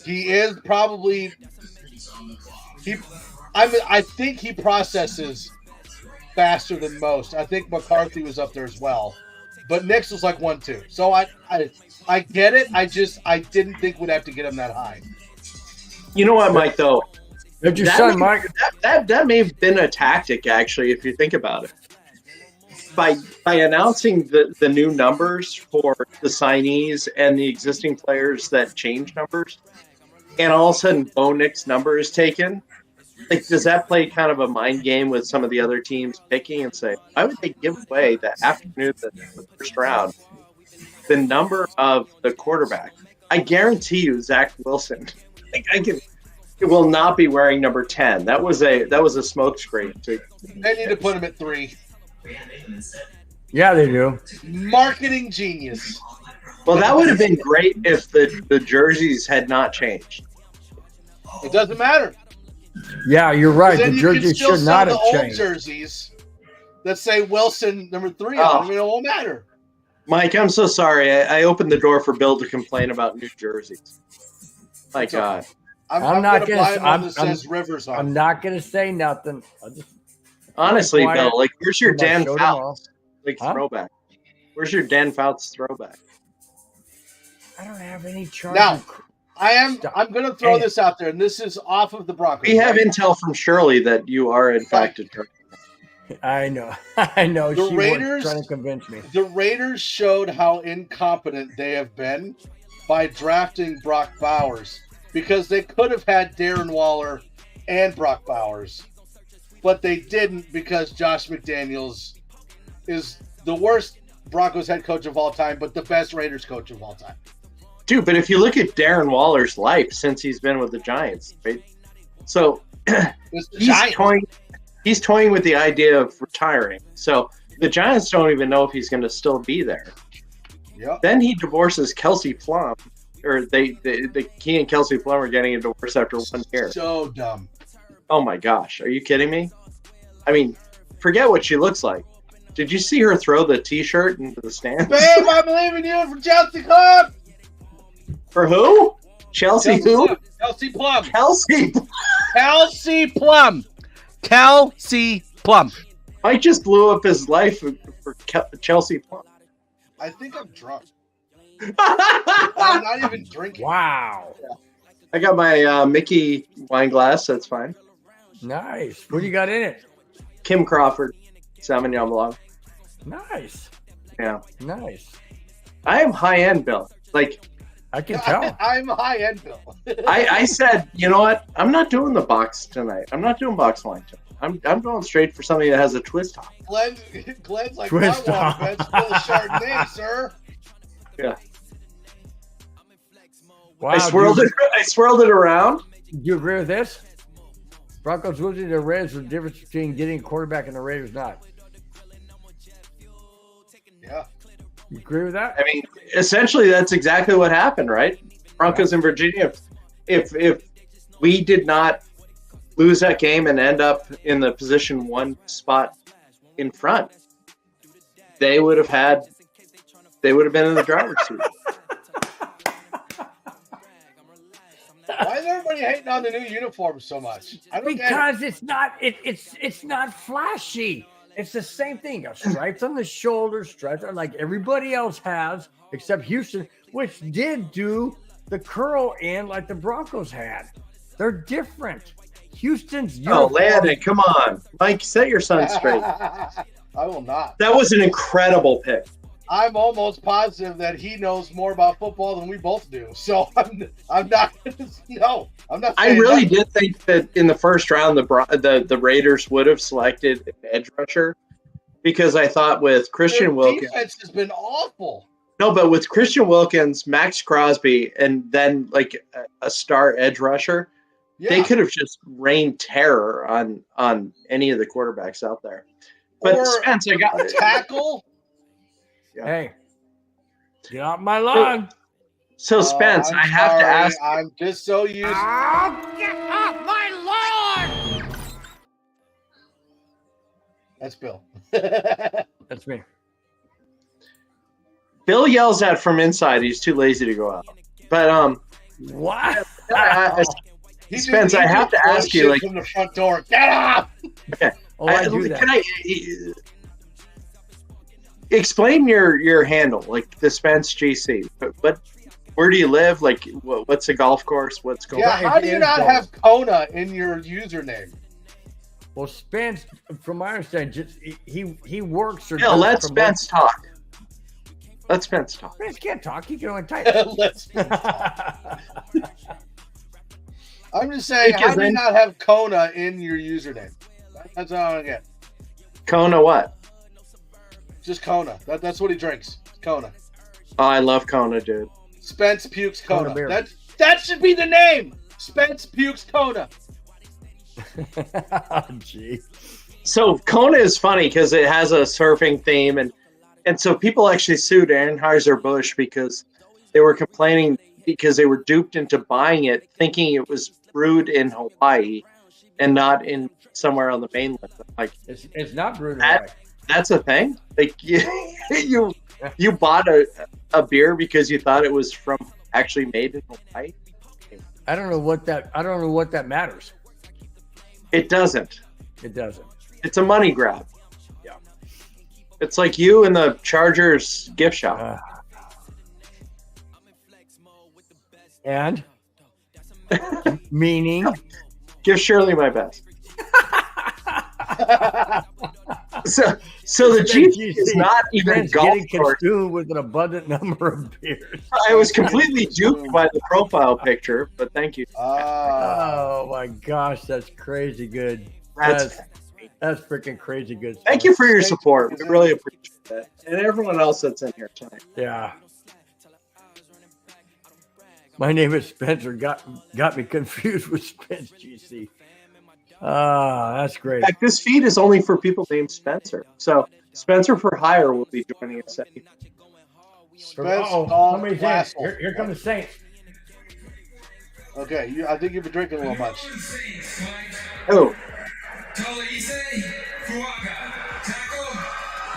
He is probably I think he processes faster than most. I think McCarthy was up there as well. But Nix was like 1-2. So I get it. I didn't think we'd have to get him that high. You know what, Mike, though? That's your son, Mike. That may have been a tactic, actually, if you think about it. By announcing the new numbers for the signees and the existing players that change numbers, and all of a sudden Bo Nix number is taken, like, does that play kind of a mind game with some of the other teams picking and say, why would they give away the afternoon, the first round, the number of the quarterback? I guarantee you, Zach Wilson, it will not be wearing number 10. That was a smokescreen. They need to put him at 3. Yeah, they do. Marketing genius. Well, that would have been great if the jerseys had not changed. It doesn't matter. Yeah, you're right. Then The you jerseys can still should sell not the have old changed. jerseys that say Wilson number 3 Oh. on them. It won't matter. Mike, I'm so sorry. I opened the door for Bill to complain about new jerseys. My God. I'm not going to gonna- buy one that says Rivers on I'm it. not going to say nothing. I'll just Honestly, quiet. Bill, like, where's your Somebody Dan showed them all. Fouts like Huh? throwback? Where's your Dan Fouts throwback? I don't have any charge. Now, I'm going to throw Hey. this out there, and this is off of the Broncos. We have right? intel from Shirley that you are in fact a jerk. I know. I know. The She Raiders- was trying to convince me. The Raiders showed how incompetent they have been by drafting Brock Bowers, because they could have had Darren Waller and Brock Bowers, but they didn't, because Josh McDaniels is the worst Broncos head coach of all time, but the best Raiders coach of all time. Dude, but if you look at Darren Waller's life since he's been with the Giants, right? So It's the he's Giants. toying with the idea of retiring. So the Giants don't even know if he's going to still be there. Yep. Then he divorces Kelsey Plum, or he and Kelsey Plum are getting a divorce after 1 year. So dumb. Oh my gosh, are you kidding me? I mean, forget what she looks like. Did you see her throw the T-shirt into the stands? Babe, I believe in you for Chelsea Club. For who? Chelsea who? Plum. Kelsey Plum. Kelsey. Kelsey Plum. Kelsey Plum. Mike just blew up his life for Chelsea Plum. I think I'm drunk. I'm not even drinking. Wow. I got my Mickey wine glass. That's fine. Nice. What do you got in it? Kim Crawford, Sauvignon Blanc. Nice. Yeah. Nice. I am high-end, Bill. Like, I can tell. I'm high end, Bill. I said, you know what? I'm not doing the box tonight. I'm not doing box wine tonight. I'm going straight for something that has a twist top. Glenn's like, Twist my off. water bed's full of Chardonnay, sir. Yeah. Wow. I swirled it around. Do you agree with this? Broncos losing to the Raiders was the difference between getting a quarterback and the Raiders not. Yeah. You agree with that? I mean, essentially, that's exactly what happened, right? Broncos in Virginia. If we did not lose that game and end up in the position 1 spot in front, they would have been in the driver's seat. Why is everybody hating on the new uniforms so much? I don't get it. Because it's not flashy. It's the same thing. You got stripes on the shoulders, stripes on, like everybody else has, except Houston, which did do the curl in like the Broncos had. They're different. Houston's Oh, uniform. Landon, come on. Mike, set your son straight. I will not. That was an incredible pick. I'm almost positive that he knows more about football than we both do. So I'm not. No, I'm not. I really did think that in the first round, the Raiders would have selected an edge rusher because I thought with Christian Wilkins, defense has been awful. No, but with Christian Wilkins, Max Crosby, and then like a star edge rusher, they could have just rained terror on any of the quarterbacks out there. But or Spence, I got a tackle. Yeah. Hey, get off my lawn. So Spence, I have to ask. I'm just so used. Get off my lawn! That's Bill. That's me. Bill yells at from inside. He's too lazy to go out. But what? Spence, I have to ask you, like, from the front door. Get off! Okay. Oh, I do that. Can I explain your handle, like the Spence GC? But where do you live? Like, what's the golf course? What's going on? Yeah, how do you not have Kona in your username? Well, Spence, from my understanding, just he works or. Bill, let Spence talk. Let Spence talk. Spence can't talk. He can only type. Let Spence talk. I'm just saying, how do you not have Kona in your username? That's all I get. Kona what? Just Kona. That's what he drinks. Kona. Oh, I love Kona, dude. Spence Pukes Kona. That should be the name. Spence Pukes Kona. Oh, gee. So Kona is funny because it has a surfing theme, and so people actually sued Anheuser-Busch because they were complaining because they were duped into buying it, thinking it was brewed in Hawaii and not in somewhere on the mainland. Like it's not brewed in Hawaii. That's a thing. Like you bought a beer because you thought it was actually made in Hawaii. I don't know what that matters. It doesn't. It doesn't. It's a money grab. Yeah. It's like you in the Chargers gift shop. And meaning, give Shirley my best. So the GC is not even golf course. With an abundant number of beers. I was completely duped by the profile picture, but thank you. Oh my gosh, that's crazy good. That's freaking crazy good stuff. Thank you for your support. We really appreciate that, and everyone else that's in here tonight. Yeah. My name is Spencer. Got me confused with Spence GC. That's great. In fact, this feed is only for people named Spencer. So Spencer for Hire will be joining us. Somebody's in. Here come the Saints. Okay, I think you've been drinking a little much. Oh.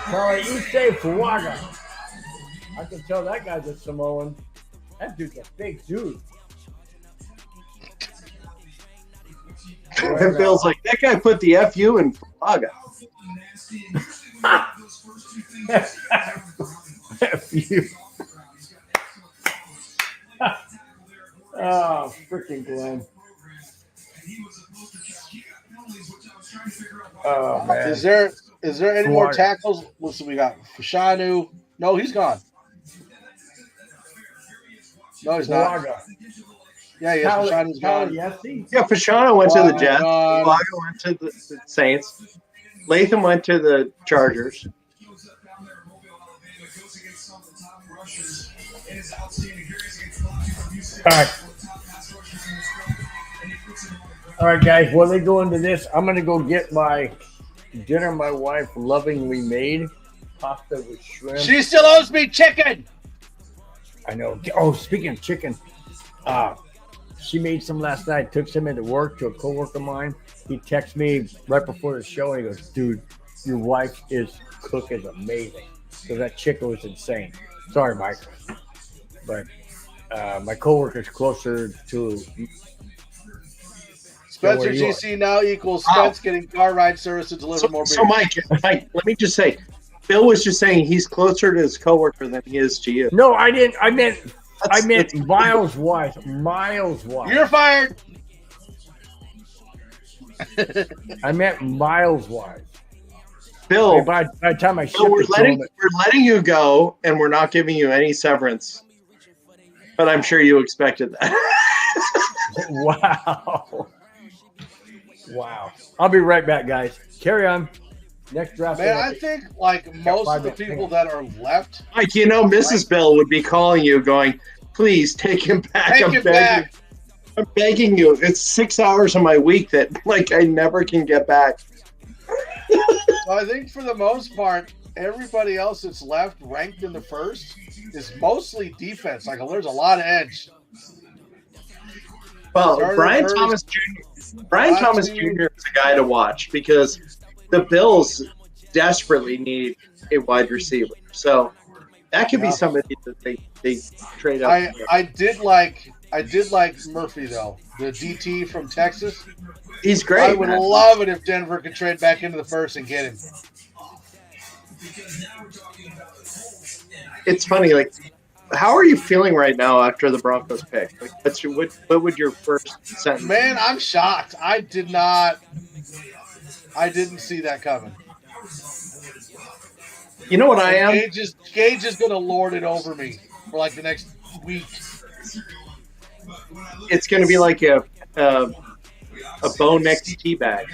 Ise Fuaga. I can tell that guy's a Samoan. That dude's a big dude. And Bill's like, that guy put the FU in Fuaga. FU. Oh, freaking Glenn. Oh, man. Is there any more tackles? What's we got? Fashanu. No, he's gone. No, he's not. Yeah, he is. Fashanu's gone. Yeah, Fashanu went to the Jets. Fuaga went to the Saints. Latham went to the Chargers. All right, guys. While they go into this, I'm going to go get my dinner my wife lovingly made. Pasta with shrimp. She still owes me chicken. I know. Oh, speaking of chicken, she made some last night. Took some into work to a coworker of mine. He texted me right before the show, and he goes, "Dude, your wife cook is amazing." So that chicken was insane. Sorry, Mike, but my coworker's closer to. Spencer GC now equals Spence getting car ride service to deliver more beer. So, Mike, let me just say, Bill was just saying he's closer to his coworker than he is to you. No, I didn't. I meant miles wise. Miles wise. You're fired. I meant miles wise. Bill, by the time I ship Bill, we're it to him, letting you go, and we're not giving you any severance. But I'm sure you expected that. wow. Wow. I'll be right back, guys. Carry on. Next draft. Man, I think like most of the people that are left, Like, Mrs. Bill would be calling you going, please take him back. take it back. I'm begging you. It's 6 hours of my week that like I never can get back. So I think for the most part, everybody else that's left ranked in the first is mostly defense. Like there's a lot of edge. Well, Turner, Brian Hurst, Thomas Jr. is a guy to watch because the Bills desperately need a wide receiver. So that could be somebody that they trade up. I did like Murphy though, the DT from Texas. He's great. I would love it if Denver could trade back into the first and get him. It's funny, like, how are you feeling right now after the Broncos pick? Like, what would your first sentence? Man, I'm shocked. I didn't see that coming. You know what I am? Gage is going to lord it over me for like the next week. It's going to be like a Bo Nix tea bag.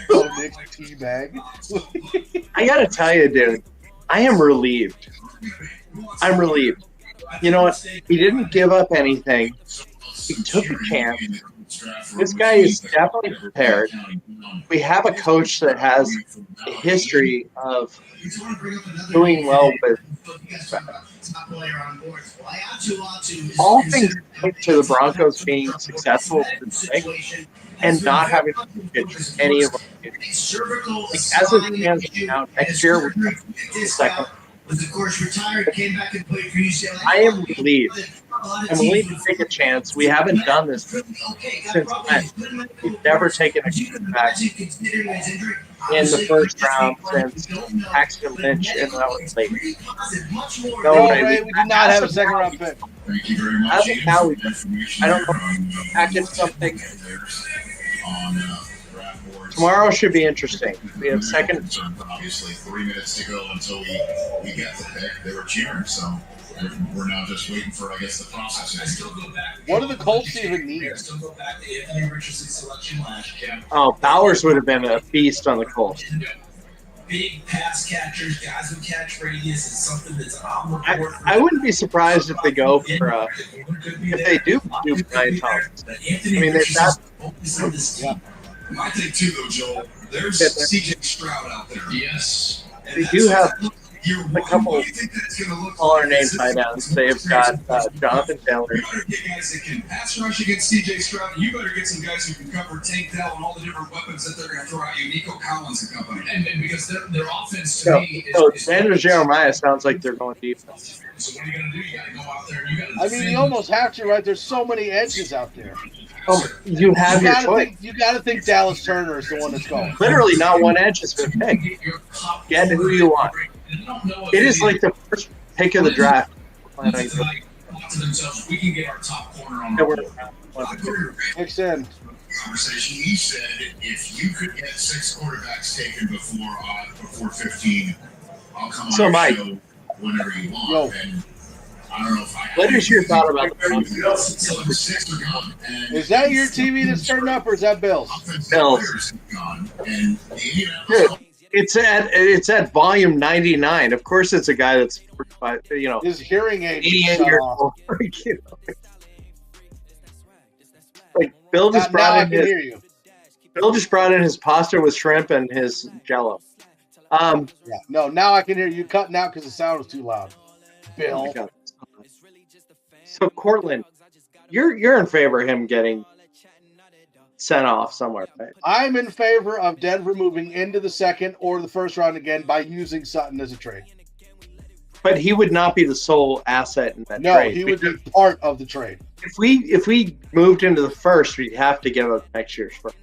Bo Nix tea bag. I got to tell you, dude, I am relieved. I'm relieved. You know what? He didn't give up anything. He took a chance. This guy is definitely prepared. We have a coach that has a history of doing well with all things to the Broncos being successful and not having to pitch any of them. Like, as it stands now, next year we're second. I am relieved. I'm willing to take a chance. We haven't done this since then. We've never taken a back in the first round since Paxton Lynch and that was late. No way, we did not have a second round pick. Thank you very much. As of now, I don't know. Package something. Tomorrow should be interesting. We have second. Obviously, 3 minutes to go until we got the pick. They were cheering, so we're now just waiting for, I guess, the process. What do the Colts even need? Oh, Bowers would have been a beast on the Colts. Big pass catchers, guys with catch radius is something that's I wouldn't be surprised if they go for if they do Brian Thomas. I mean, they've got. I think too, though, Joel. There's CJ Stroud out there. Yes, they do have a couple all our name tie downs. They've got Jonathan Taylor. You better get guys that can pass rush against CJ Stroud. You better get some guys who can cover Tank Dell and all the different weapons that they're going to throw at you. Nico Collins and company. And because their offense to me is. Andrew Jeremiah sounds like they're going defense. So what are you going to do? You got to go out there and you got to. I mean, you almost have to, right? There's so many edges out there. Oh, you have your choice. You got to think Dallas Turner is the one that's going. Literally, not one edge has been picked. Get who you want. It is like the first pick of the draft. To themselves, we can get our top corner on the Mixed in. Conversation. He said if you could get 6 quarterbacks taken before 15, I'll come on your show whenever you want. And I don't know if I. What is your thought about the Is that your TV that's turned up, or is that Bill's? Bill's. It's at volume 99. Of course, it's a guy that's his hearing aid 88 years old. Like Bill just brought in his. Bill just brought in his pasta with shrimp and his Jello. No, now I can hear you cutting out because the sound was too loud. Bill. Oh, so Cortland, you're in favor of him getting sent off somewhere, right? I'm in favor of Denver moving into the second or the first round again by using Sutton as a trade. But he would not be the sole asset in that trade. No, he would be part of the trade. If we moved into the first, we'd have to give up next year's first.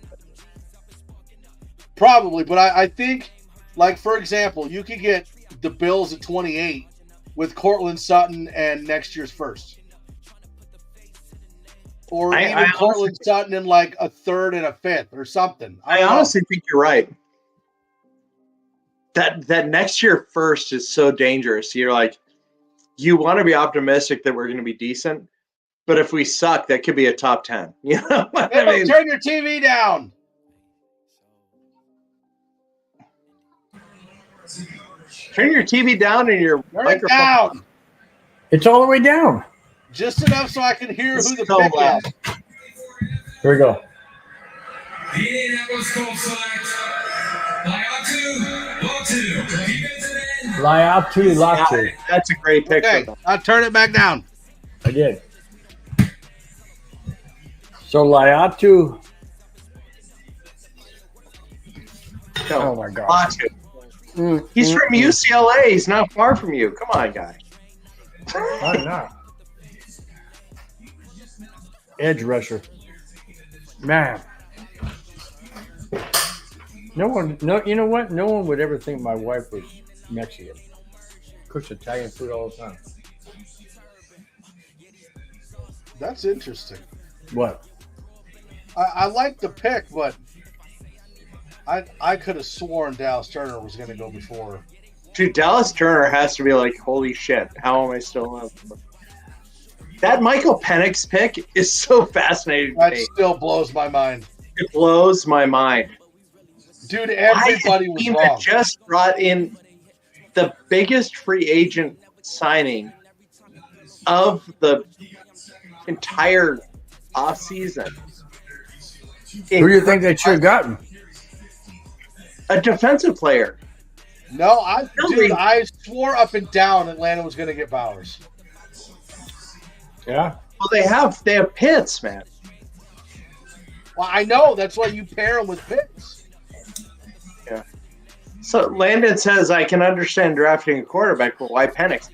Probably, but I think, like, for example, you could get the Bills at 28 with Cortland Sutton and next year's first. Or I even Cortland Sutton in like a third and a fifth or something. I honestly think you're right. That next year first is so dangerous. You're like, you want to be optimistic that we're going to be decent, but if we suck, that could be a top 10. You know what I mean? Turn your TV down. Turn your TV down and your microphone down. It's all the way down. Just enough so I can hear who the so pick loud. is. Here we go. The Indianapolis Colts select Laiatu Latu. That's a great pick. Okay, I'll turn it back down. I did. So Laiatu. Oh my God. Latu. He's from UCLA. He's not far from you. Come on, guy. Why not? Edge rusher. Man. You know what? No one would ever think my wife was Mexican. Cooks Italian food all the time. That's interesting. What? I like the pick, but I could have sworn Dallas Turner was going to go before. Dude, Dallas Turner has to be like, holy shit, how am I still on? That Michael Penix pick is so fascinating to That me. still blows my mind. It blows my mind. Dude, everybody was team wrong. that just brought in the biggest free agent signing of the entire offseason. Who do you think they should have gotten? A defensive player. No, I swore up and down Atlanta was going to get Bowers. Yeah. Well, they have Pitts, man. Well, I know. That's why you pair him with Pitts. Yeah. So Landon says, I can understand drafting a quarterback, but why Penix?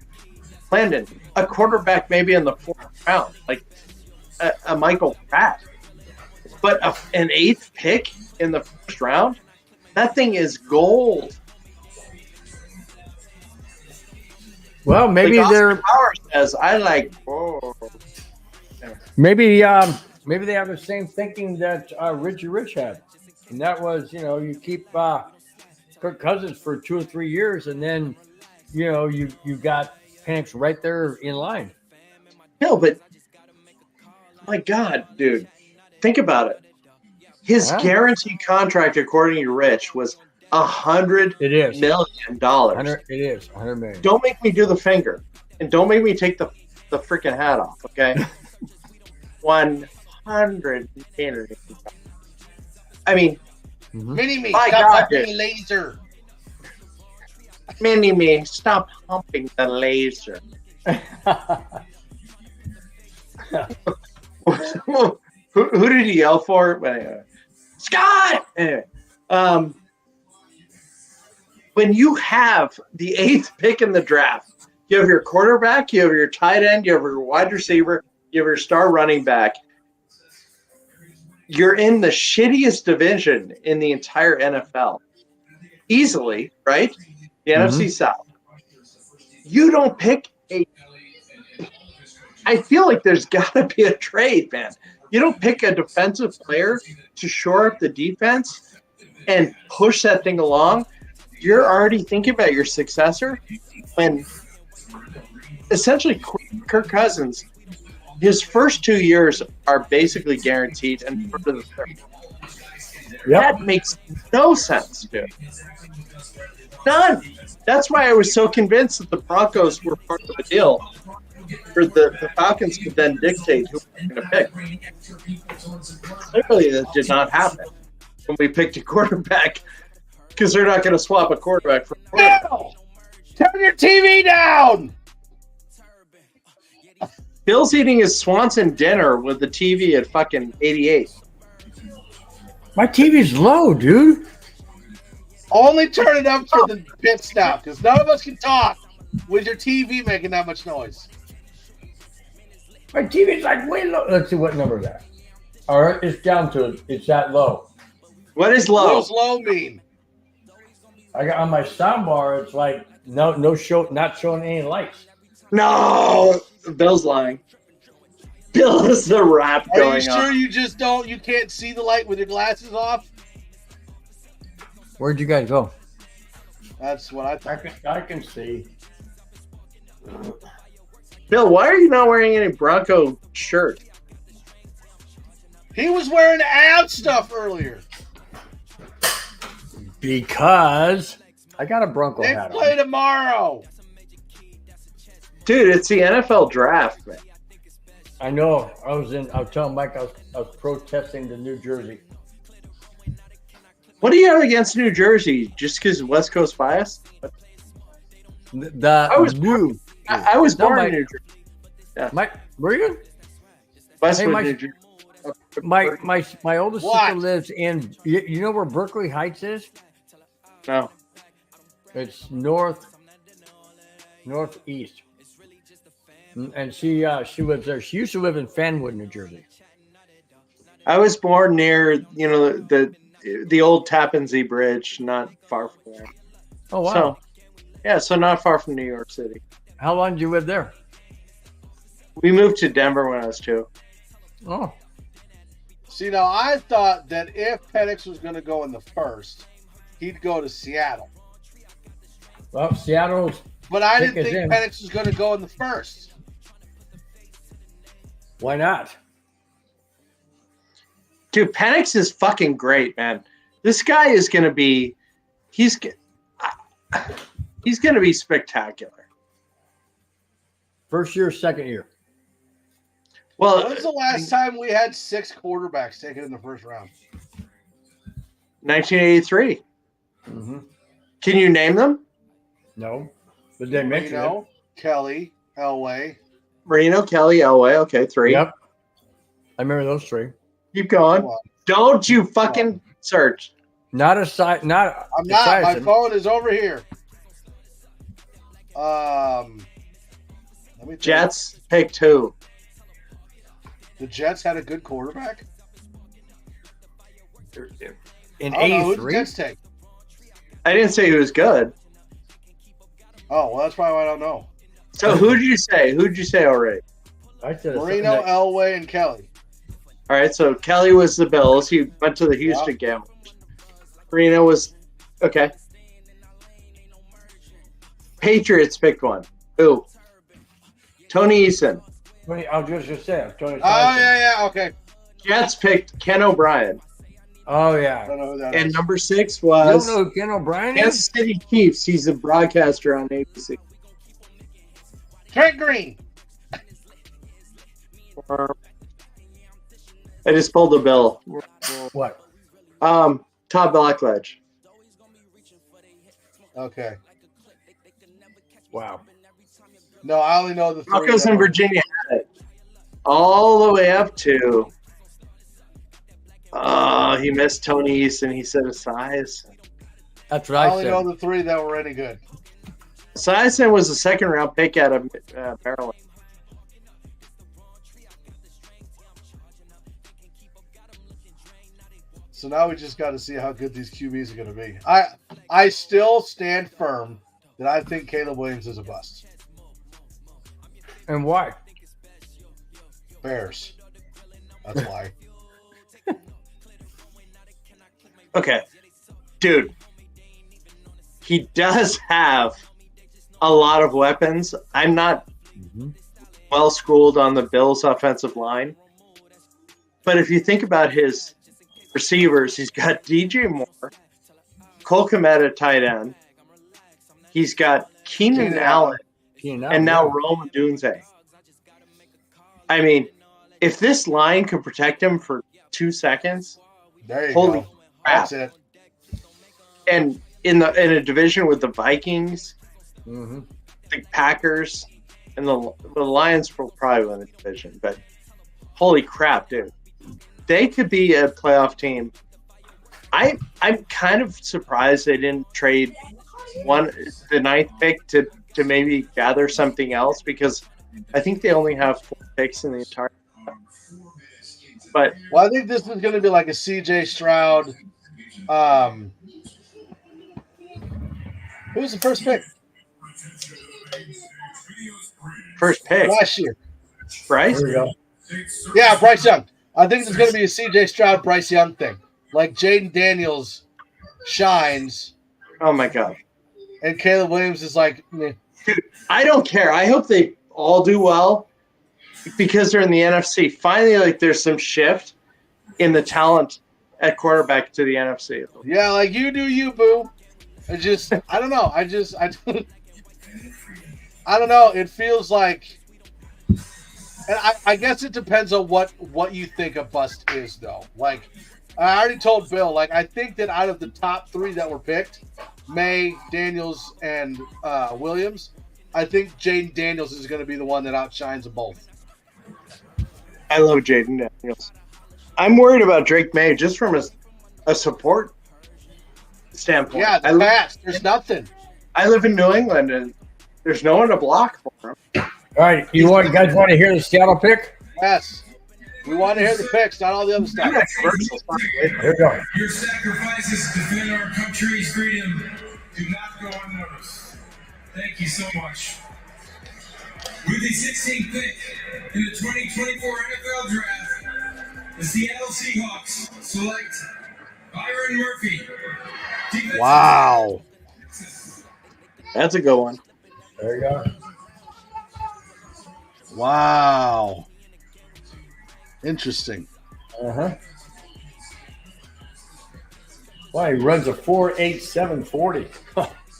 Landon, a quarterback maybe in the fourth round, like a Michael Pratt. But an eighth pick in the first round? That thing is gold. Well, maybe like they're. Power says, I like. Oh. Maybe they have the same thinking that Richie Rich had, and that was, you keep Kirk Cousins for 2 or 3 years, and then you got Penix right there in line. No, but my God, dude, think about it. His guaranteed contract, according to Rich, was $100 million. It is $100 million. Don't make me do the finger, and don't make me take the freaking hat off. Okay, $100 million. I mean, Mini me, my stop God, humping dude. laser. Mini me, stop humping the laser. Who did he yell for? Anyway. Scott! Anyway, when you have the 8th pick in the draft, you have your quarterback, you have your tight end, you have your wide receiver, you have your star running back. You're in the shittiest division in the entire NFL. Easily, right? The NFC South. You don't pick I feel like there's got to be a trade, man. You don't pick a defensive player to shore up the defense and push that thing along. You're already thinking about your successor when essentially Kirk Cousins, his first 2 years are basically guaranteed and for the third. That makes no sense, dude. None. That's why I was so convinced that the Broncos were part of the deal. For the Falcons could then dictate who we're going to pick. Clearly, that did not happen when we picked a quarterback because they're not going to swap a quarterback for a quarterback. No! Turn your TV down! Bill's eating his Swanson dinner with the TV at fucking 88. My TV's low, dude. Only turn it up for the bits now, because none of us can talk with your TV making that much noise. My TV's like way low. Let's see what number that. All right, it's down to it's that low. What is low? What does low mean? I got on my sound bar. It's like no show, not showing any lights. No, Bill's lying. Bill is the rap Are going you sure on. you can't see the light with your glasses off? Where'd you guys go? That's what I thought. I can see. Bill, why are you not wearing any Bronco shirt? He was wearing ad stuff earlier. Because I got a Bronco They hat play on. tomorrow. Dude, it's the NFL draft, man. I know. I was telling Mike I was protesting the New Jersey. What do you have against New Jersey? Just because West Coast bias? I was born in New Jersey. Yeah. Mike, were you? Westwood, New Jersey. My oldest What? sister lives in. You know where Berkeley Heights is? No. It's northeast, and she lives there. She used to live in Fanwood, New Jersey. I was born near, the old Tappan Zee Bridge, not far from there. Oh wow! So not far from New York City. How long did you live there? We moved to Denver when I was 2. Oh, See, now I thought that if Penix was going to go in the first, he'd go to Seattle. well, Seattle's. But I didn't Pick is think in. Penix was going to go in the first. Why not? Dude, Penix is fucking great, man. This guy is going to be he's going to be spectacular. First year, second year. Well, When was the last time we had 6 quarterbacks taken in the first round? 1983. Mm-hmm. Can you name them? No, but they mentioned it. Marino, Kelly, Elway. Marino, Kelly, Elway. Okay, 3. Yep, I remember those 3. Keep going. Come on. Don't you fucking search. Not a side. Not. I'm not. My Esiason. phone is over here. Let me think. Jets pick 2. The Jets had a good quarterback. In I don't know, who did the 83. Jets take? I didn't say he was good. Oh, well, that's probably why I don't know. So who'd you say? Who'd you say already? I said Marino, Elway, and Kelly. All right, so Kelly was the Bills. He went to the Houston Gamblers. Marino was okay. Patriots picked 1. Who? Tony Eason. I was just gonna say. Tony Oh, Esiason. yeah, okay. Jets picked Ken O'Brien. Oh I yeah. don't know who that And is. number 6 You was don't know who Ken O'Brien is? Kansas City Chiefs. He's a broadcaster on ABC. Trent Green. I just pulled the bill. What? Todd Blackledge. Okay. Wow. No, I only know the 3. Broncos that in were- Virginia had it. All the way up to he missed Tony Eason. He said Esiason. That's what I I only said. know the 3 that were any good. Esiason was a second-round pick out of Maryland. So now we just got to see how good these QBs are going to be. I still stand firm that I think Caleb Williams is a bust. And why? Bears. That's why. Okay. Dude. He does have a lot of weapons. I'm not well schooled on the Bills' offensive line. But if you think about his receivers, he's got DJ Moore, Cole Kmet at tight end. He's got Keenan Allen, and now Rome Dunze. I mean, if this line could protect him for 2 seconds, There you holy go. crap. That's it. And in a division with the Vikings, Mm-hmm. the Packers, and the Lions will probably win the division. But holy crap, dude. They could be a playoff team. I'm kind of surprised they didn't trade the 9th pick to maybe gather something else, because I think they only have 4 picks in the entire. But Well, I think this is going to be like a CJ Stroud. Who was the first pick? first pick, Last year. Bryce. There we go. Yeah, Bryce Young. I think it's going to be a CJ Stroud, Bryce Young thing. Like Jaden Daniels shines. Oh my God. And Caleb Williams is like, meh. Dude, I don't care. I hope they all do well because they're in the NFC. Finally, like there's some shift in the talent at quarterback to the NFC. Yeah, like you do you, boo. I don't know. I don't know. It feels like, and I guess it depends on what you think a bust is, though. Like, I already told Bill, like, I think that out of the top 3 that were picked, May, Daniels, and Williams, I think Jaden Daniels is going to be the one that outshines them both. I love Jaden Daniels. I'm worried about Drake May just from a support standpoint. Yeah, the pass. There's nothing. I live in New England, and there's no one to block for him. All right, you guys want to hear the Seattle pick? Yes. We want to hear the picks, not all the other stuff. Here we go. Your sacrifices to defend our country's freedom do not go unnoticed. Thank you so much. With the 16th pick in the 2024 NFL Draft, the Seattle Seahawks select Byron Murphy. Wow. That's a good one. There you go. Wow. Interesting. Uh-huh. Well, he runs a 4.87 40.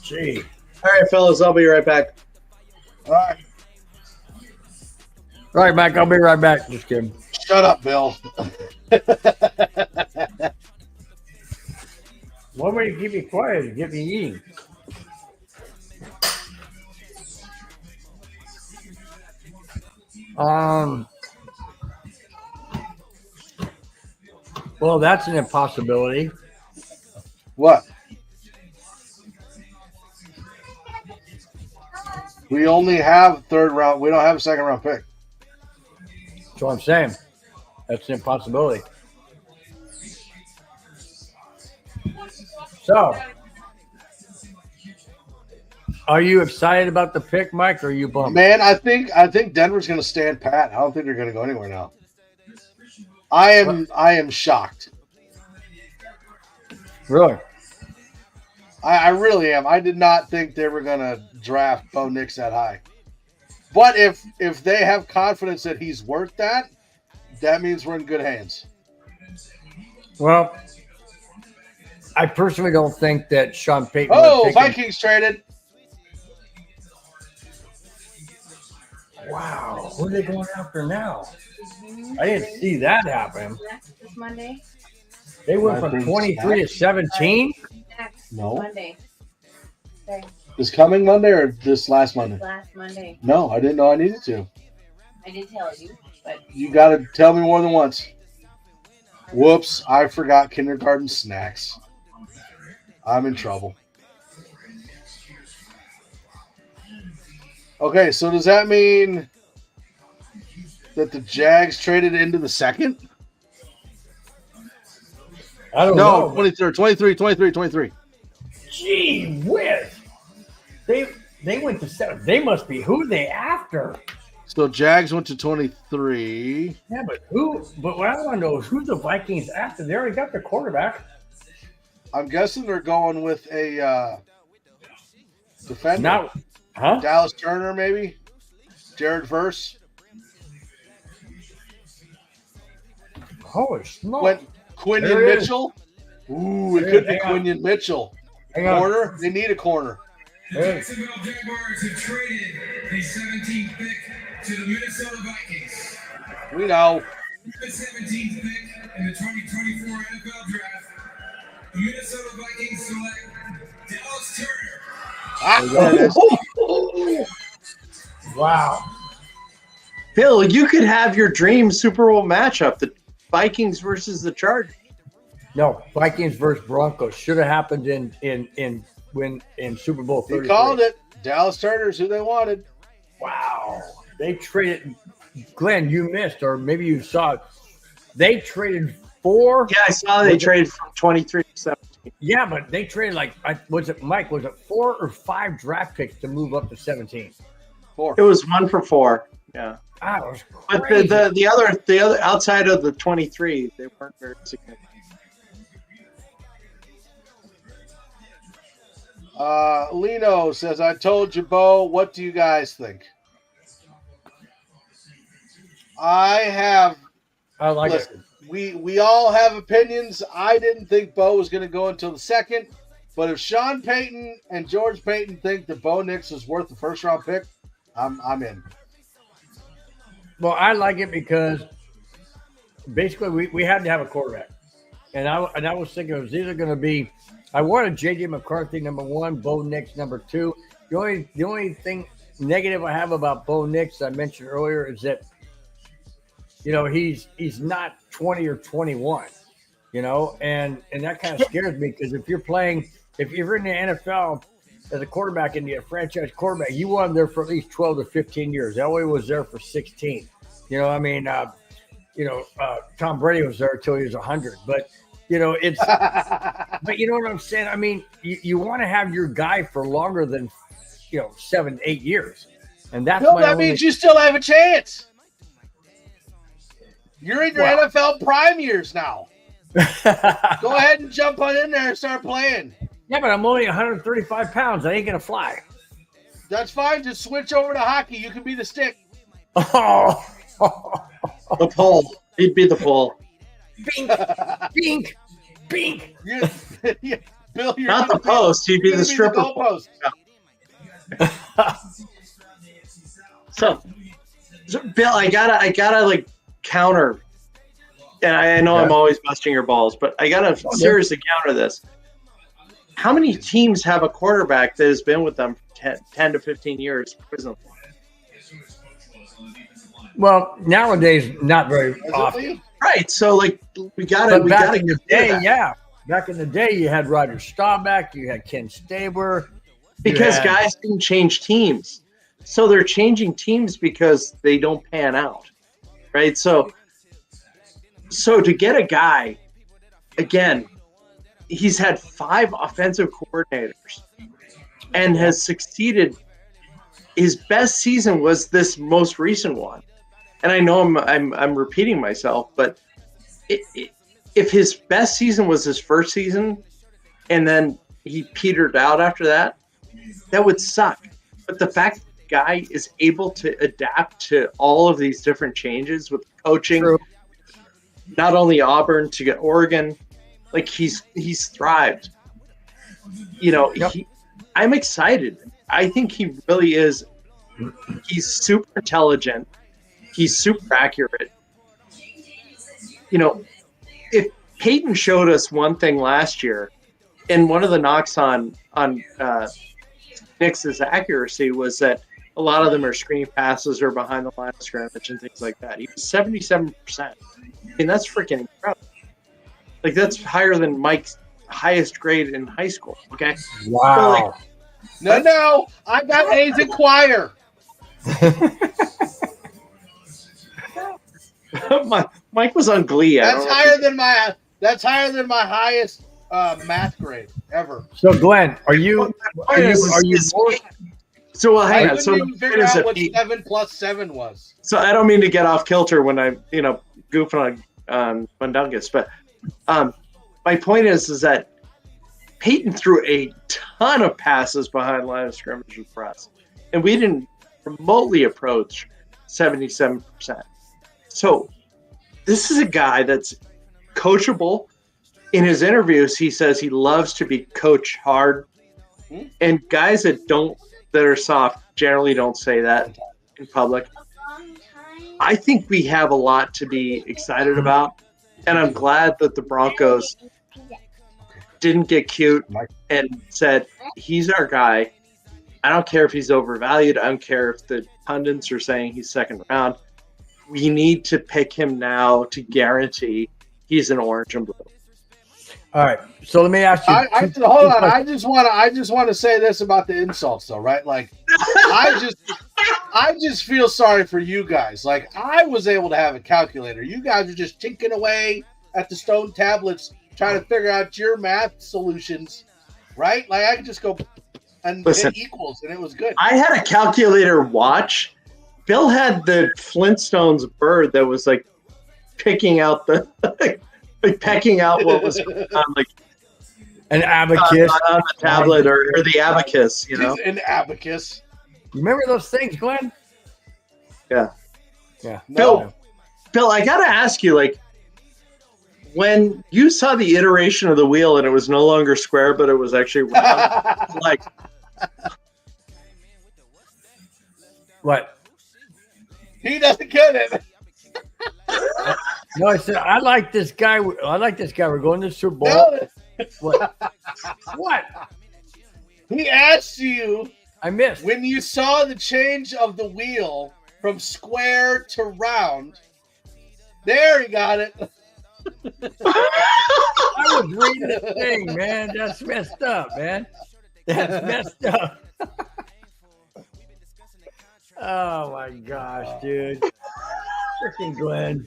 Gee. All right, fellas, I'll be right back. All right. All right, Mike, I'll be right back. Just kidding. Shut up, Bill. One way to keep me quiet is get me eating. Well, that's an impossibility. What? We only have 3rd round. We don't have a 2nd round pick. That's what I'm saying. That's an impossibility. So, are you excited about the pick, Mike, or are you bummed? Man, I think Denver's going to stand pat. I don't think they're going to go anywhere now. I am shocked. Really? I really am. I did not think they were going to draft Bo Nix that high. But if they have confidence that he's worth that, that means we're in good hands. Well, I personally don't think that Sean Payton. Oh, Vikings traded. Wow, who are they going after now? I didn't see that happen. This Monday. They went from 23 to 17. No. Monday. Okay. This coming Monday or this last Monday? Last Monday. No, I didn't know I needed to. I did tell you, but You got to tell me more than once. Whoops, I forgot kindergarten snacks. I'm in trouble. Okay, so does that mean that the Jags traded into the 2nd? I don't know. 23rd, 23. Gee whiz. They went to 7. They must be who they after. So Jags went to 23. Yeah, but who? But what I want to know is who the Vikings after. They already got their quarterback. I'm guessing they're going with a defender. Now, huh? Dallas Turner, maybe. Jared Verse. Holy smoke. Went Quinion Mitchell. Ooh, it could be Quinion Mitchell. Corner. They need a corner. The Jacksonville Jaguars have traded the 17th pick to the Minnesota Vikings. We know. The 17th pick in the 2024 NFL Draft, the Minnesota Vikings select Dallas Turner. There it is. Wow. Bill, you could have your dream Super Bowl matchup, the Vikings versus the Chargers. No, Vikings versus Broncos should have happened in Super Bowl 33. He called it. Dallas Turner's who they wanted. Wow. They traded. Glenn, you missed, or maybe you saw it. They traded 4. Yeah, I saw they traded from 23 to 17. Yeah, but they traded was it 4 or 5 draft picks to move up to 17? 4. It was 1 for 4. Yeah. That was But crazy. the other outside of the 23, they weren't very significant. Lino says, I told you, Bo. What do you guys think? I like listen, we all have opinions. I didn't think Bo was going to go until the second. But if Sean Payton and George Payton think that Bo Nix is worth the first-round pick, I'm in. Well, I like it because basically we had to have a quarterback. And I was thinking it was either going to be I wanted J.J. McCarthy number 1, Bo Nix number 2. The only thing negative I have about Bo Nix I mentioned earlier is that he's not 20 or 21, and that kind of scares me because if you're in the NFL as a quarterback and you're a franchise quarterback, you want him there for at least 12 to 15 years. Elway was there for 16. Tom Brady was there until he was 100. But it's but you know what I'm saying? I mean, you want to have your guy for longer than 7, 8 years, and that's that means you still have a chance. You're in your NFL prime years now. Go ahead and jump on in there and start playing. Yeah, but I'm only 135 pounds. I ain't gonna fly. That's fine. Just switch over to hockey. You can be the stick. Oh, the pole. He'd be the pole. Bink, bink, bink. Yeah. Bill, you're not the post. He'd be the stripper post. So, Bill, I gotta like counter. And I know I'm always busting your balls, but I gotta seriously counter this. How many teams have a quarterback that has been with them for 10 to 15 years? Well, nowadays, not very often. Right. So, like, we gotta back in the day, back in the day, you had Roger Staubach, you had Ken Stabler. Because guys didn't change teams. So they're changing teams because they don't pan out. Right. So to get a guy, again, he's had 5 offensive coordinators and has succeeded. His best season was this most recent one. And I know I'm repeating myself, but if his best season was his first season and then he petered out after that, that would suck. But the fact that the guy is able to adapt to all of these different changes with coaching, not only Auburn to get Oregon, like he's thrived. I'm excited. I think he really is. He's super intelligent. He's super accurate. If Peyton showed us one thing last year, and one of the knocks on Nix's accuracy was that a lot of them are screen passes or behind the line of scrimmage and things like that. He was 77%. I mean, that's freaking incredible. Like, that's higher than Mike's highest grade in high school. Okay. Wow. So, like, no, I got A's in choir. Mike was on Glee. That's higher than my highest math grade ever. So, Glenn, are you more? So, well, hang on. I So, couldn't even figure out what 7 plus 7 was. So, I don't mean to get off kilter when I'm, goofing on Mundungus, but my point is that Peyton threw a ton of passes behind the line of scrimmage for us, and we didn't remotely approach 77%. So, this is a guy that's coachable. In his interviews, he says he loves to be coached hard, and guys that are soft generally don't say that in public. I think we have a lot to be excited about, and I'm glad that the Broncos didn't get cute and said, he's our guy. I don't care if he's overvalued. I don't care if the pundits are saying he's second round. We need to pick him now to guarantee he's an orange and blue. All right. So let me ask you. Hold on. I just want to say this about the insults, though, right? Like, I just feel sorry for you guys. Like, I was able to have a calculator. You guys are just tinking away at the stone tablets trying to figure out your math solutions, right? Like, I could just go and hit equals, and it was good. I had a calculator watch, Bill had the Flintstones bird that was like picking out the like pecking out what was on like an abacus on the tablet or the abacus, you know. An abacus. Remember those things, Glenn? Yeah. Yeah. Bill, I gotta ask you, like, when you saw the iteration of the wheel and it was no longer square, but it was actually round, like, what? He doesn't get it. No, I said I like this guy. I like this guy. We're going to the Super Bowl. No. What? What? He asked you. I missed. When you saw the change of the wheel from square to round. There, he got it. I was reading the thing, man. That's messed up, man. That's messed up. Oh my gosh, dude. Freaking Glenn.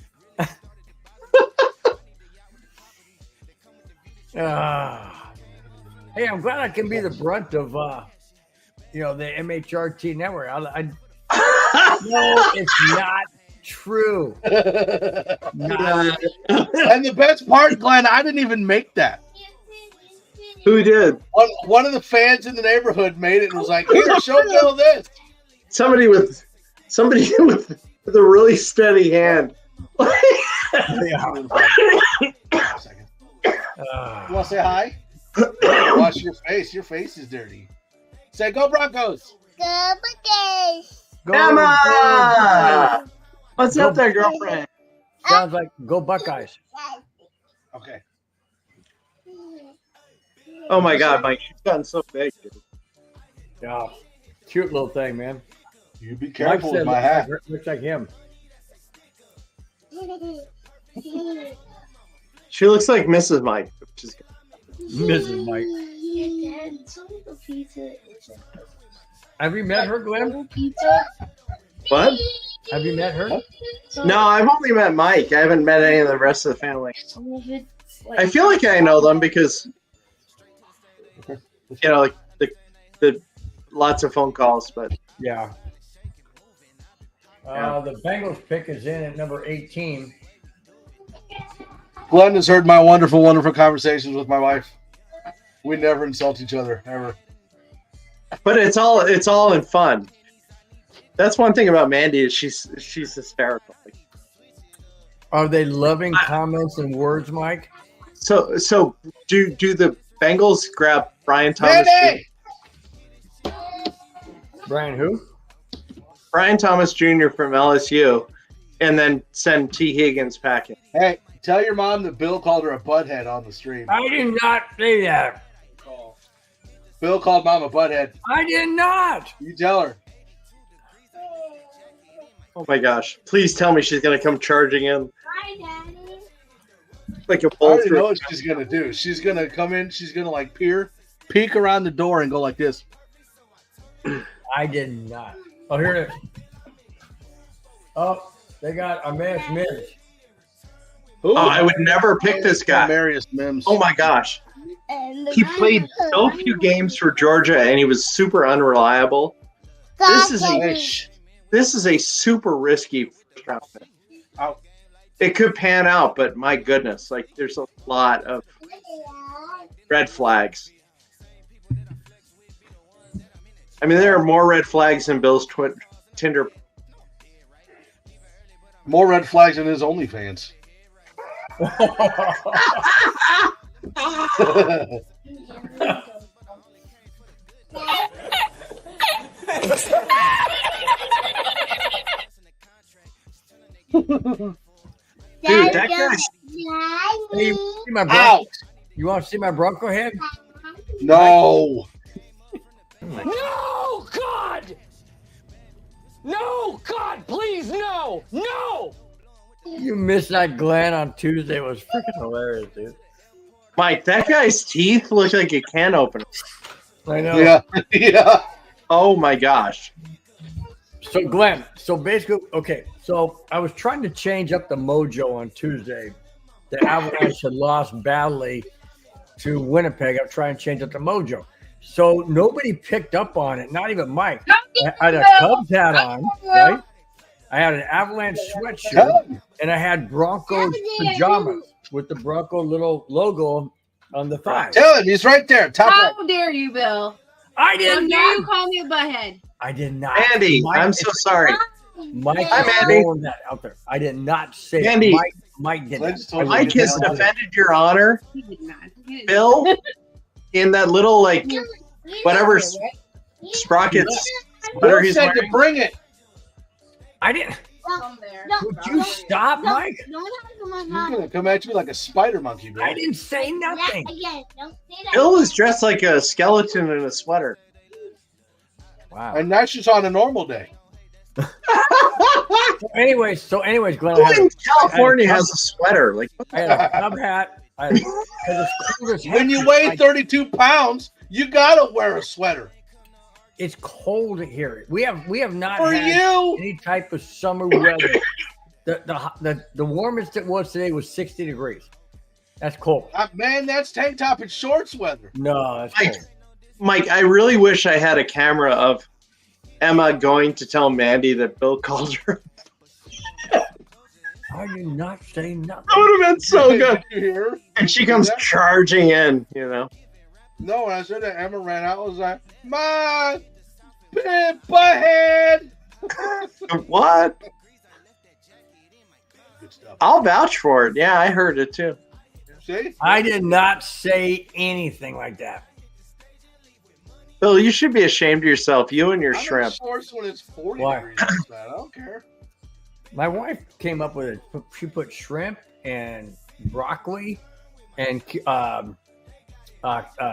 Hey, I'm glad I can be the brunt of the MHRT Network. No, it's not true. And the best part, Glenn, I didn't even make that. Who did? One of the fans in the neighborhood made it and was like, "Here, show Bill this." Somebody with a really steady hand. You want to say hi? Wash your face. Your face is dirty. Say, "Go Broncos!" Go Broncos! Emma! What's up there, girlfriend? Sounds like go Buckeyes. Okay. Oh my God, Mike, you've gotten so big, dude. Yeah, cute little thing, man. You be careful with my hat. Looks like him. She looks like Mrs. Mike. Which is Mrs. Mike. Have you met her, Glenn? What? Have you met her? No, I've only met Mike. I haven't met any of the rest of the family. I feel like I know them because, like the lots of phone calls, but yeah. The Bengals pick is in at number 18. Glenn has heard my wonderful, wonderful conversations with my wife. We never insult each other, ever. But it's all in fun. That's one thing about Mandy is she's hysterical. Are they loving comments and words, Mike? So do the Bengals grab Brian Thomas? Jr.? Brian who? Brian Thomas Jr. from LSU, and then send T. Higgins packing. Hey, tell your mom that Bill called her a butthead on the stream. I did not say that. Bill called mom a butthead. I did not. You tell her. Oh my gosh! Please tell me she's gonna come charging in. Hi, Daddy. Like a I bolt already know through. what she's gonna do. She's gonna come in. She's gonna like peek around the door and go like this. I did not. Oh, here it is. Oh, they got Amarius Mims. Oh, I would never pick this guy. Amarius Mims. Oh my gosh! He played so few games for Georgia, and he was super unreliable. This is a super risky first round pick. It could pan out, but my goodness, like there's a lot of red flags. I mean, there are more red flags than Bill's Tinder. More red flags than his OnlyFans. Dude, that guy's... Hey, you want to see my Bronco head? No. No, God! No, God, please, no! No! You missed that Glenn on Tuesday. It was freaking hilarious, dude. Mike, that guy's teeth look like a can opener. I know. Yeah. Yeah. Oh my gosh. So Glenn, so basically, okay, so I was trying to change up the mojo on Tuesday. The Avalanche had lost badly to Winnipeg. I'm trying to change up the mojo. So nobody picked up on it, not even Mike. I had a Cubs hat on, right? I had an Avalanche sweatshirt, and I had Broncos pajamas with the Bronco little logo on the thigh. Tell him he's right there. Top How right. dare you, Bill? I did How dare you not. call me a butthead? I did not. Andy, I'm so sorry. Mike Hi, is Andy. throwing that out there. I did not say Andy. it. Mike did not. Mike has defended your honor, He did not. He did Bill, in that little like whatever sprockets sweater Bill he's said wearing. to bring it. I didn't. Come there. Would you stop, Mike? He's gonna come at you like a spider monkey, Bill. I didn't say nothing. Bill is dressed like a skeleton in a sweater. Wow. And that's just on a normal day. So anyways, Glenn, Who in California has a sweater? Like, what I had a cub hat. Because it's cold as When you heck. weigh 32 pounds, you gotta wear a sweater. It's cold here. We have not For had you. any type of summer weather. The warmest it was today was 60 degrees. That's cold. Man, that's tank top and shorts weather. No, that's cold. Mike, I really wish I had a camera of Emma going to tell Mandy that Bill called her. How do you not say nothing? That would have been so good. Did you hear? And she comes charging in, you know. No, when I said that, Emma ran out. I was like, "My butthead." What? Good stuff. I'll vouch for it. Yeah, I heard it too. See? I did not say anything like that. Bill, you should be ashamed of yourself. You and your I'm shrimp. in shorts when it's 40 Why? degrees outside. I don't care. My wife came up with it. She put shrimp and broccoli and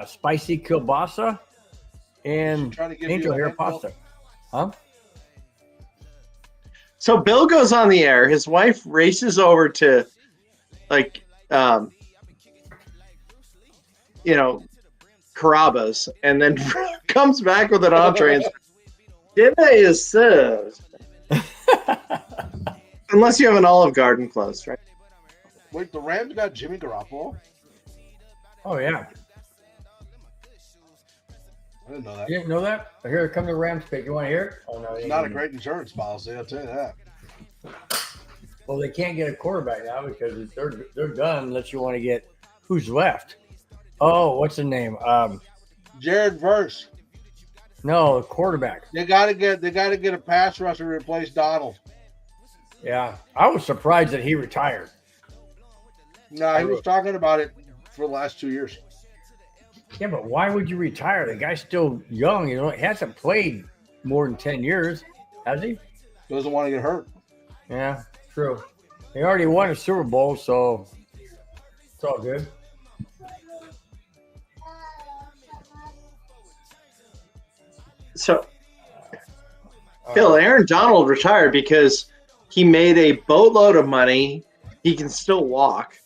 spicy kielbasa and Trying to give angel you a hair hint, Bill? pasta. Huh? So Bill goes on the air. His wife races over to, like, Carrabba's, and then comes back with an entree and says, "Dinner is served." Unless you have an Olive Garden close, right? Wait, the Rams got Jimmy Garoppolo? Oh yeah. I didn't know that. You didn't know that? Here come the Rams pick. You want to hear it? Oh no, It's not a great insurance policy, I'll tell you that. Well, they can't get a quarterback now because they're done unless you want to get who's left. Oh, what's the name? Jared Verse. No, quarterback. They gotta get a pass rusher to replace Donald. Yeah, I was surprised that he retired. No, he was talking about it for the last 2 years. Yeah, but why would you retire? The guy's still young. You know, he hasn't played more than 10 years, has he? Doesn't want to get hurt. Yeah, true. He already won a Super Bowl, so it's all good. So, Bill, Aaron Donald retired because he made a boatload of money. He can still walk.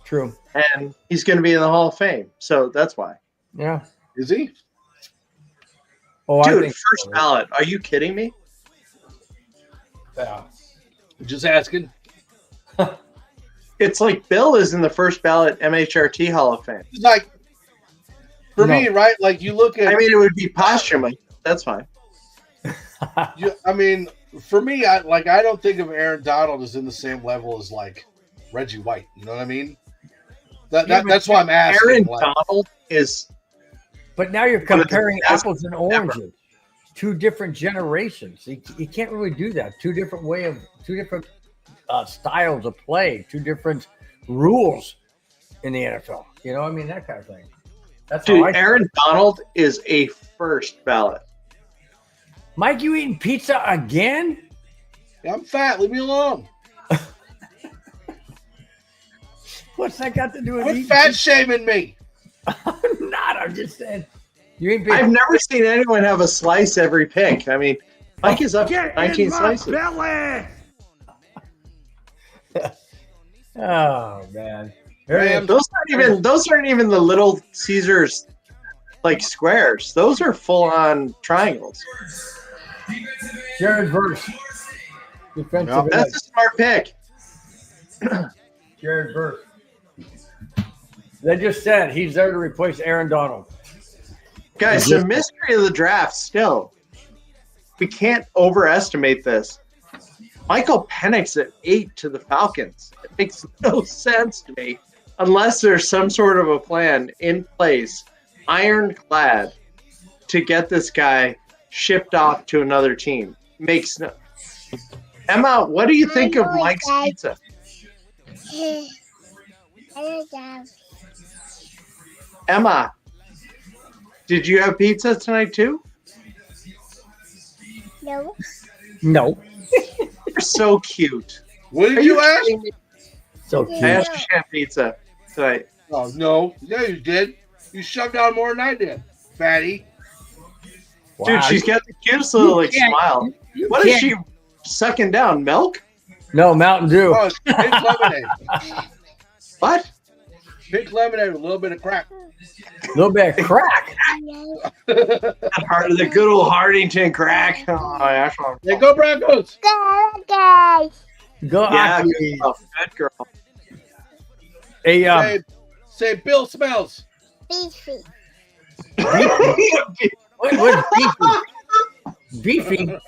True. And he's going to be in the Hall of Fame. So that's why. Yeah. Is he? Oh, I Dude, think first so. ballot. Are you kidding me? Yeah. Just asking. It's like Bill is in the first ballot MHRT Hall of Fame. It's like, for No. me, right? Like, you look at. I mean, it would be posthumous. That's fine. For me, I don't think of Aaron Donald as in the same level as like Reggie White. You know what I mean? That's why I'm asking. Aaron like, Donald is. But now you're comparing That's apples and oranges. Two different generations. You can't really do that. Two different styles of play. Two different rules in the NFL. You know, I mean, that kind of thing. That's how I Dude, Aaron Donald is a first ballot. Mike, you eating pizza again? Yeah, I'm fat. Leave me alone. What's that got to do with Quit eating fat pizza? shaming me. I'm not. I'm just saying. You ain't being. I've never seen anyone have a slice every pick. I mean, Mike is up to 19 slices. belly! Oh man. Man, Those aren't even the Little Caesars like squares. Those are full on triangles. Jared Verse. Defensive end. That's a smart pick. Jared Verse. They just said he's there to replace Aaron Donald. Guys, the mystery of the draft still. We can't overestimate this. Michael Penix at 8 to the Falcons. It makes no sense to me unless there's some sort of a plan in place, ironclad, to get this guy shipped off to another team. Makes no. Emma, what do you think of Mike's Pizza? Emma, did you have pizza tonight too? No. No. You're so cute. What did you ask? So cute. I asked you to have pizza tonight. Oh, no. Yeah, you did. You shoved down more than I did, fatty. Wow. Dude, she's got the cutest little smile. What is she sucking down? Milk? No, Mountain Dew. Oh, it's pink lemonade. What? Pink lemonade with a little bit of crack. A little bit of crack. Part of the good old Hardington crack. Oh, yeah, Hey, go Broncos! Go, guys. Go, yeah, Aki. good girl. Hey, say Bill smells. Beefy. what's beefy? Beefy.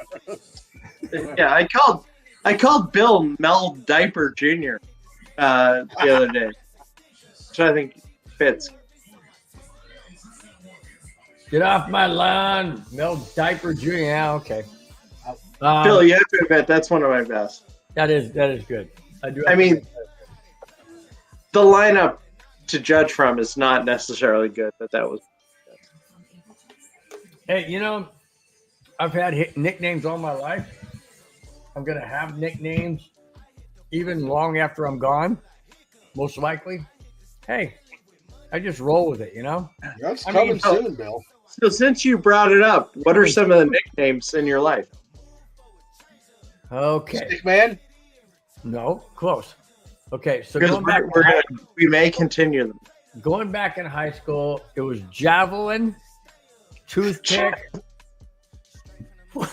Yeah, I called Bill Mel Diaper Jr. The other day, which I think fits. Get off my lawn, Mel Diaper Jr. Yeah, okay. Bill, you have to admit that's one of my best. That is good. I mean, the lineup to judge from is not necessarily good, but that was. Hey, you know, I've had nicknames all my life. I'm gonna have nicknames even long after I'm gone, most likely. Hey, I just roll with it, you know. That's coming soon, Bill. So since you brought it up, what are some of the nicknames in your life? Okay. Stick man? No, close. Okay, so Because we may continue them. Going back in high school, it was javelin, toothpick. What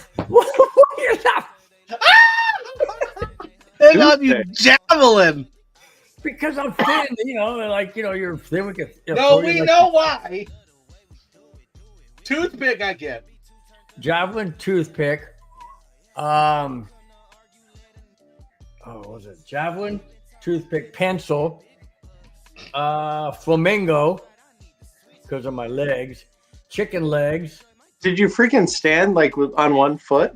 is that? They love you, javelin. Because I'm thin, you know, like, you know, you're thin. We can, No, we know why. Toothpick, I get. Javelin, toothpick. What was it? Javelin, toothpick, pencil. Flamingo, because of my legs. Chicken legs. Did you freaking stand like on one foot?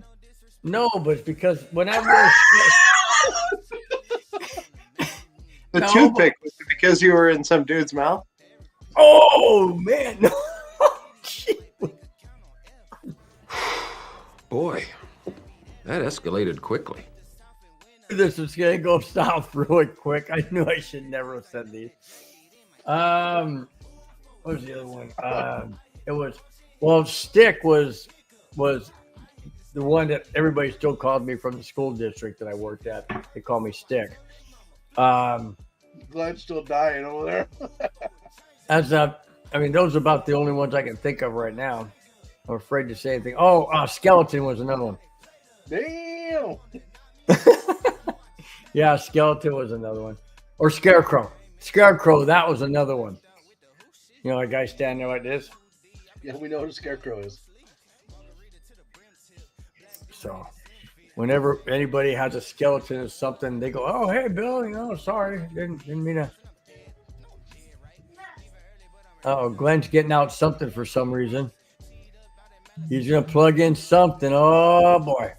No, but it's because whenever the toothpick was it because you were in some dude's mouth? Oh man! No. Boy, that escalated quickly. This is gonna go south really quick. I knew I should never have said these. What was the other one? It was Stick was the one that everybody still called me from the school district that I worked at. They call me Stick. Glenn's still dying over there. Those are about the only ones I can think of right now. I'm afraid to say anything. Oh, Skeleton was another one. Damn. Yeah, Skeleton was another one. Or Scarecrow. Scarecrow, that was another one. You know, a guy standing there like this. Yeah, we know who Scarecrow is. So, whenever anybody has a skeleton or something, they go, "Oh, hey, Bill, you know, sorry, didn't mean to." Oh, Glenn's getting out something for some reason. He's gonna plug in something. Oh boy,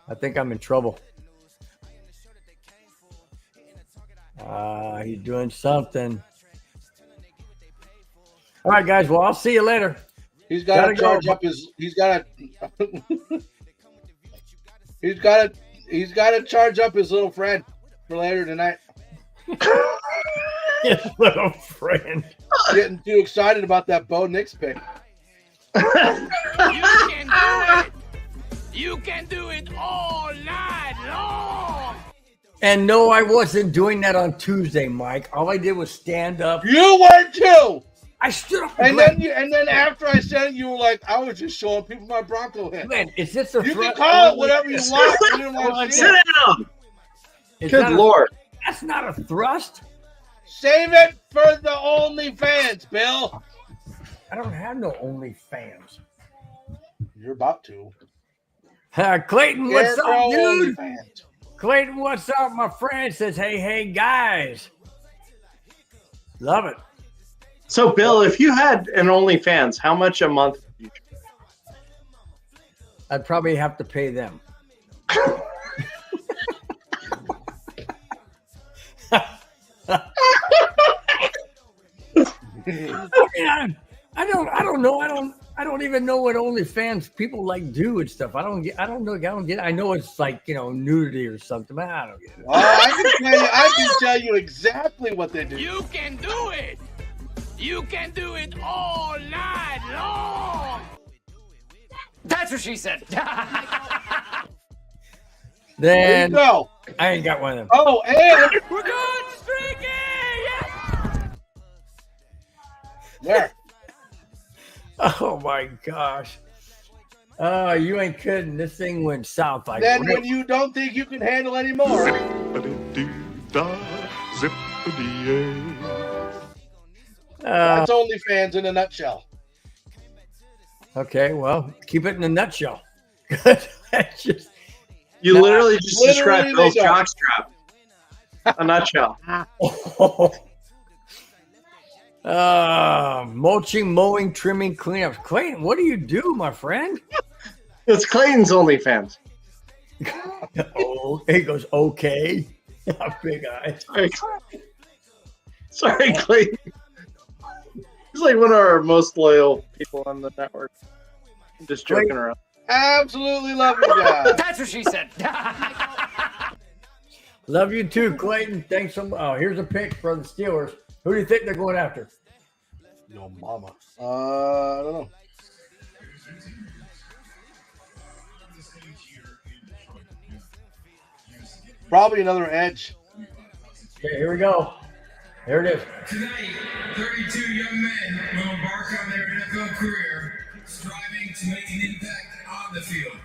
I think I'm in trouble. He's doing something. All right, guys. Well, I'll see you later. He's got to charge up his. He's got to charge up his little friend for later tonight. His little friend. Getting too excited about that Bo Nix pick. You can do it. You can do it all night long. And no, I wasn't doing that on Tuesday, Mike. All I did was stand up. You were too. I stood up. And then after I said it, you were like, I was just showing people my Bronco hit. Man, is this a You can call it whatever you want. You didn't want to see Sit it. down. It's Good not Lord. That's not a thrust. Save it for the OnlyFans, Bill. I don't have no OnlyFans. You're about to. Clayton, what's up, Scarecrow dude? OnlyFans. Clayton, what's up? My friend says, hey, guys. Love it. So, Bill, if you had an OnlyFans, how much a month would you charge? I'd probably have to pay them. I don't know. I don't even know what OnlyFans people like do and stuff. I don't get it. I know it's like, nudity or something, but I don't get it. Oh, I can tell you exactly what they do. You can do it. You can do it all night long. That's what she said. There you Then go. I ain't got one of them. Oh, and We're good streaking. Yes. there. Oh my gosh. Oh, you ain't kidding. This thing went south like Then when you don't think you can handle anymore, that's OnlyFans in a nutshell. Okay, well, keep it in a nutshell. That's just You literally just described literally Bill's they don't. jockstrap. A nutshell. Mulching, mowing, trimming, cleanup. Clayton, what do you do, my friend? It's Clayton's OnlyFans. Oh, he goes, okay. Big eyes. Sorry, Clayton. He's like one of our most loyal people on the network. I'm just joking around. Absolutely love you guys. That's what she said. Love you too, Clayton. Thanks so much. Oh, here's a pick for the Steelers. Who do you think they're going after? Yo, mama. I don't know. Probably another edge. Okay, here we go. Here it is. Tonight, 32 young men will embark on their NFL career, striving to make an impact on the field.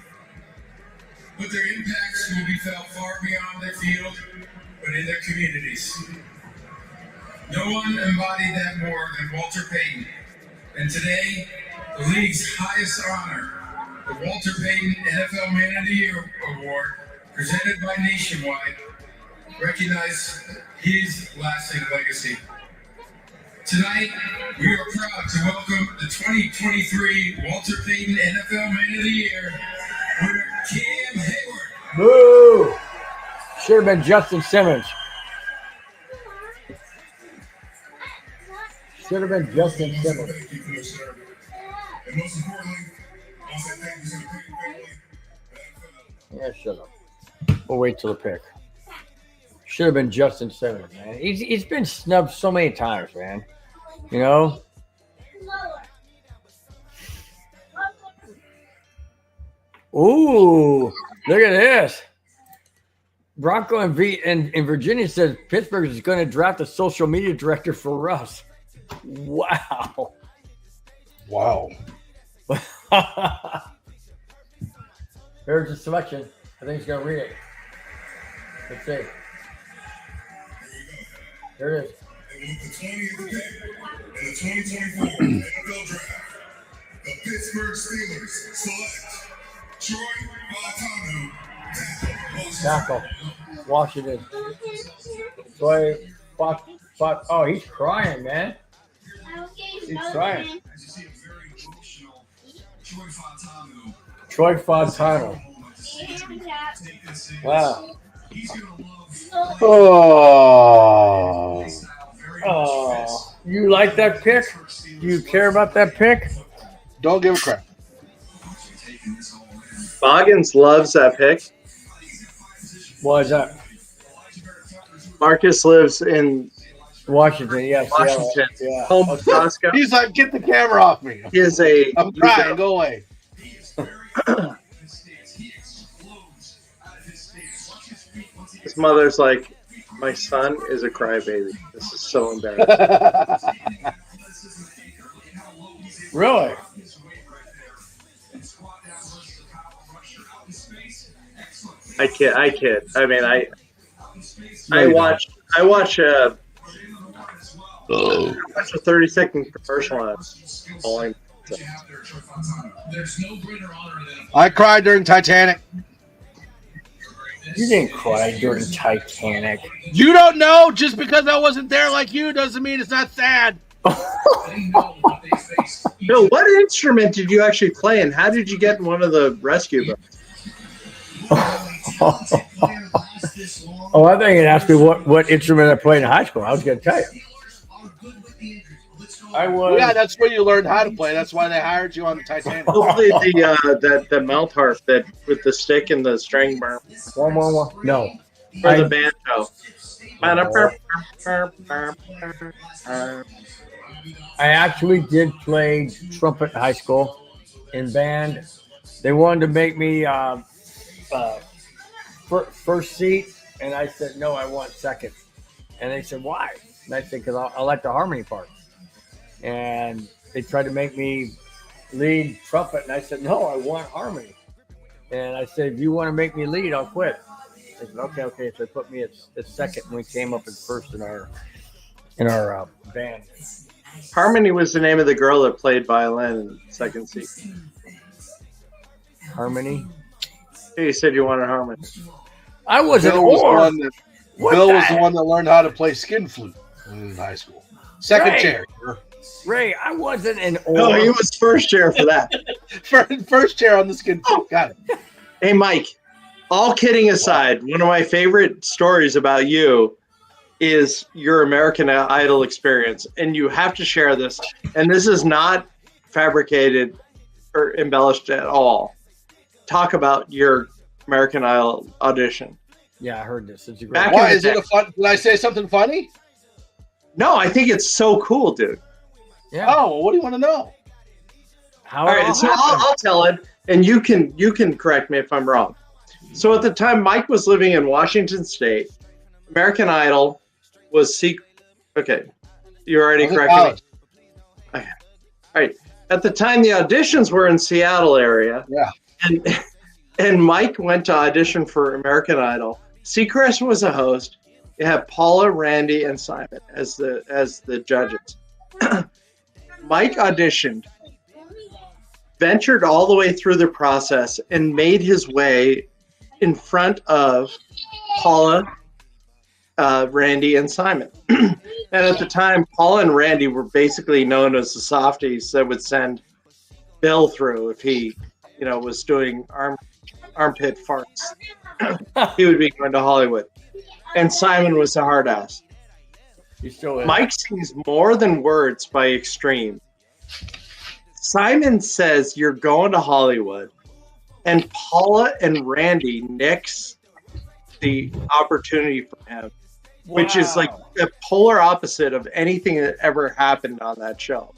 But their impacts will be felt far beyond their field, but in their communities. No one embodied that more than Walter Payton. And today, the league's highest honor, the Walter Payton NFL Man of the Year Award, presented by Nationwide, recognizes his lasting legacy. Tonight, we are proud to welcome the 2023 Walter Payton NFL Man of the Year, winner Cam Hayward. Boo! Should have been Justin Simmons. Should have been Justin Simmons. Thank you, Commissioner. And most importantly, I'll say thank you to the Payton family. Yeah, shut up. We'll wait till the pick. Should have been Justin Simmons, man. He's been snubbed so many times, man. You know? Ooh, look at this. Bronco in Virginia says Pittsburgh is going to draft a social media director for Russ. Wow. Wow. Here's the selection. I think he's going to read it. Let's see. Here it is. And with the 20th pick in the 2024 NFL Draft, the Pittsburgh Steelers select Troy Fautanu, Tackle. Washington. Troy Fott. Oh, he's crying, man. He's crying. Troy Fautanu. Wow. Oh, you like that pick? Do you care about that pick? Don't give a crap. Boggins loves that pick. Why is that? Marcus lives in Washington, yes. Washington, Yeah. home of Costco. He's like, get the camera off me. He is a. I'm trying. Go away. His mother's like, my son is a crybaby. This is so embarrassing. Really? I kid. I mean, I watch a 30-second commercial on bowling There's no greater honor than I cried during Titanic. You didn't cry during Titanic. You don't know. Just because I wasn't there like you doesn't mean it's not sad. No, what instrument did you actually play, and how did you get in one of the rescue boats? Oh, I think it asked me what instrument I played in high school. I was going to tell you. I was. Yeah, that's where you learned how to play. That's why they hired you on the Titanic. Hopefully the mouth harp that with the stick and the string bar. No. For the banjo. I actually did play trumpet in high school in band. They wanted to make me first seat, and I said, no, I want second. And they said, why? And I said, because I like the harmony part. And they tried to make me lead trumpet, and I said, no, I want harmony. And I said, if you want to make me lead, I'll quit. They said, okay. So they put me at second, and we came up at first in our band. Harmony was the name of the girl that played violin in second seat. Harmony? Hey, you said you wanted harmony. I wasn't. Bill was the one that learned how to play skin flute in high school. Second chair. Ray, I wasn't an or. No, he was first chair for that. First chair on the skin flute. Got it. Hey, Mike, all kidding aside, one of my favorite stories about you is your American Idol experience. And you have to share this. And this is not fabricated or embellished at all. Talk about your American Idol audition. Yeah, I heard this. It's a great. Why is it a fun? Did I say something funny? No, I think it's so cool, dude. Yeah. Oh, well, what do you want to know? How? All right, so I'll tell it, and you can correct me if I'm wrong. So at the time, Mike was living in Washington State. American Idol was secret. Okay, you already corrected me. Okay. All right. At the time, the auditions were in Seattle area. Yeah. And Mike went to audition for American Idol. Seacrest was a host. You have Paula, Randy, and Simon as the judges. Mike auditioned, ventured all the way through the process, and made his way in front of Paula, Randy, and Simon. And at the time, Paula and Randy were basically known as the softies that would send Bill through if he, was doing armpit farts. He would be going to Hollywood. And Simon was the hard ass. Mike sings more than words by Extreme. Simon says you're going to Hollywood, and Paula and Randy nix the opportunity for him, which is like the polar opposite of anything that ever happened on that show.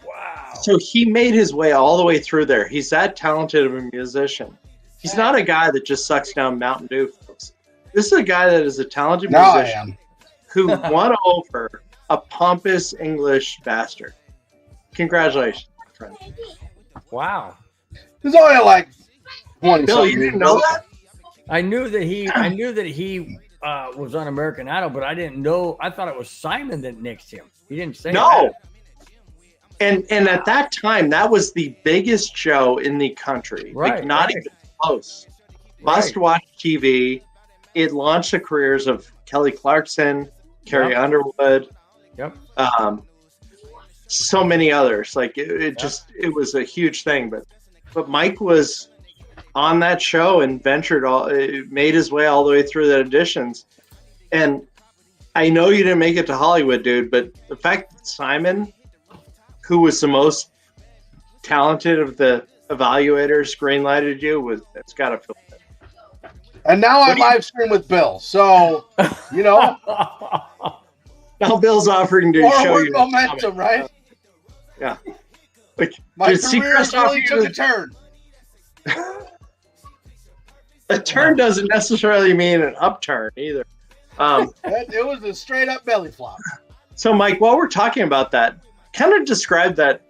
Wow. So he made his way all the way through there. He's that talented of a musician. He's not a guy that just sucks down Mountain Dew, folks. This is a guy that is a talented musician who won over a pompous English bastard. Congratulations, friend. Wow. There's only like 20. Bill, you didn't know that? I knew that he was on American Idol, but I didn't know. I thought it was Simon that nixed him. He didn't say no. that. And at that time, that was the biggest show in the country. Right, not even close. Must-watch TV. It launched the careers of Kelly Clarkson, Carrie Underwood. Yep. So many others. Like it was a huge thing. But Mike was on that show and made his way all the way through the auditions. And I know you didn't make it to Hollywood, dude, but the fact that Simon, who was the most talented of the evaluators, greenlighted you, it's got to feel good. And now I live stream with Bill, so now Bill's offering to show you momentum, right? Yeah. My career really took a turn. A turn doesn't necessarily mean an upturn either. It was a straight up belly flop. So, Mike, while we're talking about that, kind of describe that,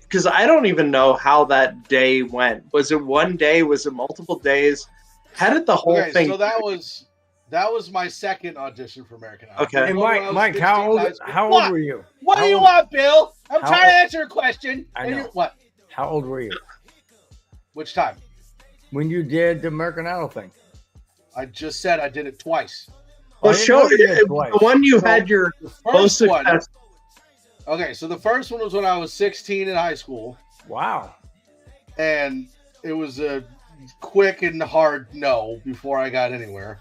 because I don't even know how that day went. Was it one day? Was it multiple days? How did the whole thing? So that was my second audition for American Idol. Okay. And Mike, how old were you? What do you want, Bill? I'm trying to answer a question. What? How old were you? Which time? When you did the American Idol thing. I just said I did it twice. Well, I didn't show know you did it. twice. The one you So, had your the most first one. success. Okay, so the first one was when I was 16 in high school, Wow. and it was a quick and hard no before I got anywhere.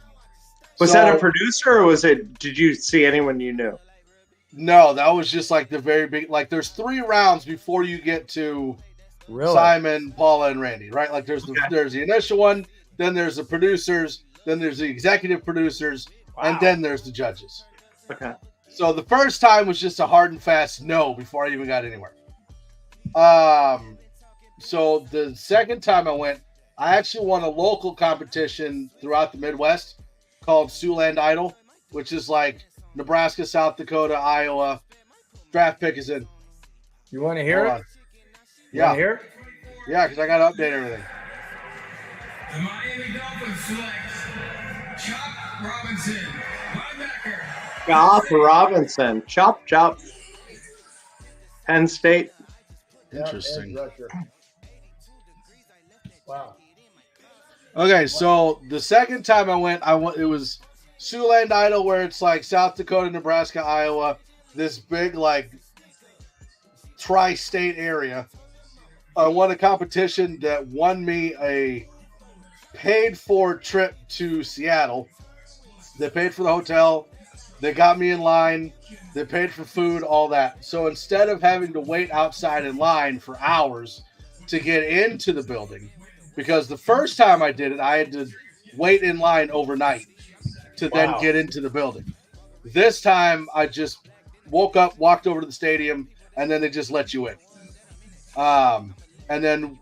Was So- that a producer, or was it? Did you see anyone you knew? No, that was just like the very big. Like, there's 3 rounds before you get to Really? Simon, Paula, and Randy. Right? Like, there's Okay. there's the initial one, then there's the producers, then there's the executive producers, and then there's the judges. Okay. So the first time was just a hard and fast no before I even got anywhere. So the second time I went, I actually won a local competition throughout the Midwest called Siouxland Idol, which is like Nebraska, South Dakota, Iowa. Draft pick is in. You want to hear Hold it? on. You wanna Yeah. hear it? Yeah, because I got to update everything. The Miami Dolphins select Chop Robinson, linebacker. Chop Robinson. Chop, chop. Penn State. Interesting. Yeah, Rusher. Wow. Okay, so the second time I went, it was Siouxland Idol, where it's like South Dakota, Nebraska, Iowa, this big like tri-state area. I won a competition that won me a paid-for trip to Seattle. They paid for the hotel. They got me in line. They paid for food, all that. So instead of having to wait outside in line for hours to get into the building, because the first time I did it, I had to wait in line overnight to then get into the building. This time, I just woke up, walked over to the stadium, and then they just let you in. And then,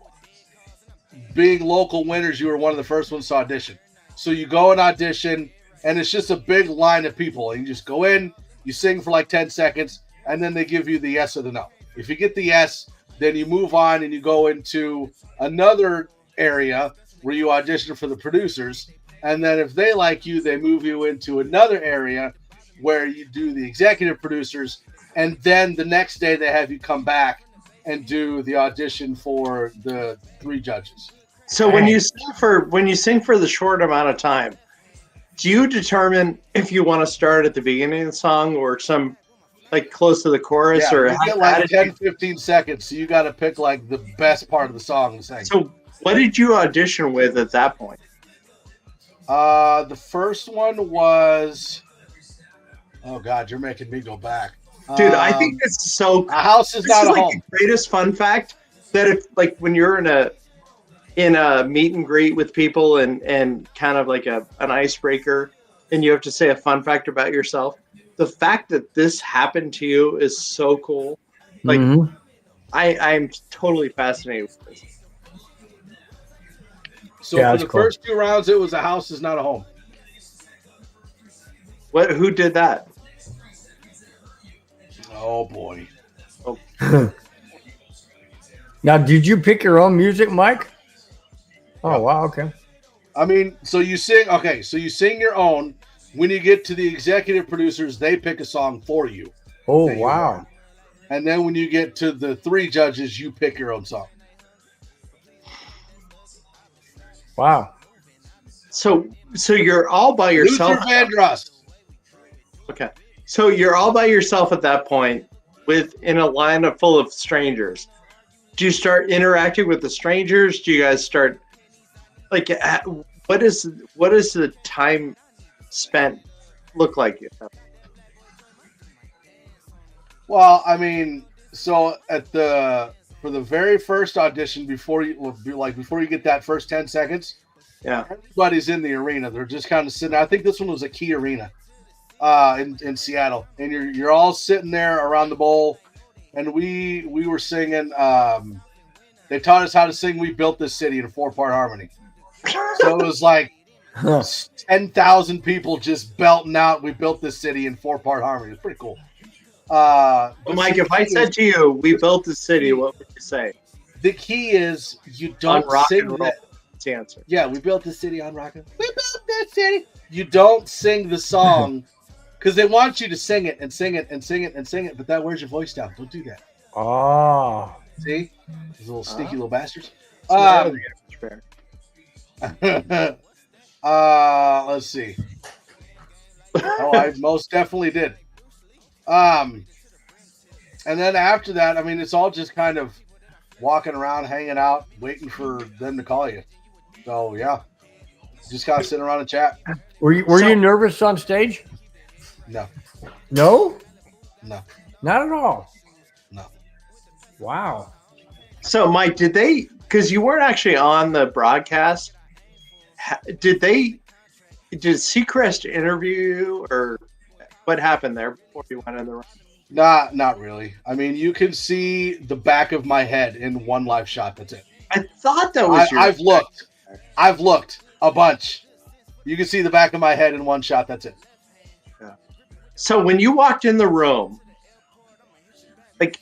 being local winners, you were one of the first ones to audition. So you go and audition, and it's just a big line of people. And you just go in, you sing for like 10 seconds, and then they give you the yes or the no. If you get the yes, then you move on and you go into another area where you audition for the producers. And then if they like you, they move you into another area where you do the executive producers. And then the next day they have you come back and do the audition for the 3 judges. So when you sing for the short amount of time, do you determine if you want to start at the beginning of the song or some like close to the chorus? Yeah, or you get like 10, 15 seconds, so you got to pick like the best part of the song to sing. So what did you audition with at that point? The first one was, oh God, you're making me go back. Dude, I think this is so. A house is not a like home. The greatest fun fact that if like when you're in a meet and greet with people and kind of like an icebreaker, and you have to say a fun fact about yourself. The fact that this happened to you is so cool. Like I'm totally fascinated with this. So for the first 2 rounds, it was a house is not a home. Who did that? Oh boy. Oh. Now, did you pick your own music, Mike? Oh, wow. Okay. I mean, so you sing. Okay, so you sing your own. When you get to the executive producers, they pick a song for you. Oh, wow. And then when you get to the 3 judges, you pick your own song. Wow. So you're all by yourself. Luther Vandross. Okay. So you're all by yourself at that point in a lineup full of strangers. Do you start interacting with the strangers? Do you guys start like what is the time spent look like? Well, I mean, so for the very first audition before you get that first 10 seconds, yeah, everybody's in the arena. They're just kind of sitting there. I think this one was a Key Arena in Seattle, and you're all sitting there around the bowl, and we were singing. They taught us how to sing "We Built This City" in a 4-part harmony. So it was like 10,000 people just belting out "We Built This City" in 4-part harmony. It's pretty cool. Mike, if I said to you, "We built the city," what would you say? The key is you don't sing that. The answer. Yeah, we built the city on rock. We built this city. You don't sing the song because they want you to sing it and sing it and sing it and sing it, but that wears your voice down. Don't do that. Oh, See? These little sneaky little bastards. Fair. Let's see. Oh, I most definitely did. And then after that, I mean, it's all just kind of walking around, hanging out, waiting for them to call you. So yeah, just kind of sit around and chat. Were you nervous on stage? No. No? No. Not at all. No. Wow. So, Mike, did they? Because you weren't actually on the broadcast. Did Seacrest interview you, or what happened there before you went in the room? Not really. I mean, you can see the back of my head in one live shot. That's it. I thought that was your. I've looked a bunch. You can see the back of my head in one shot. That's it. Yeah. So when you walked in the room, like,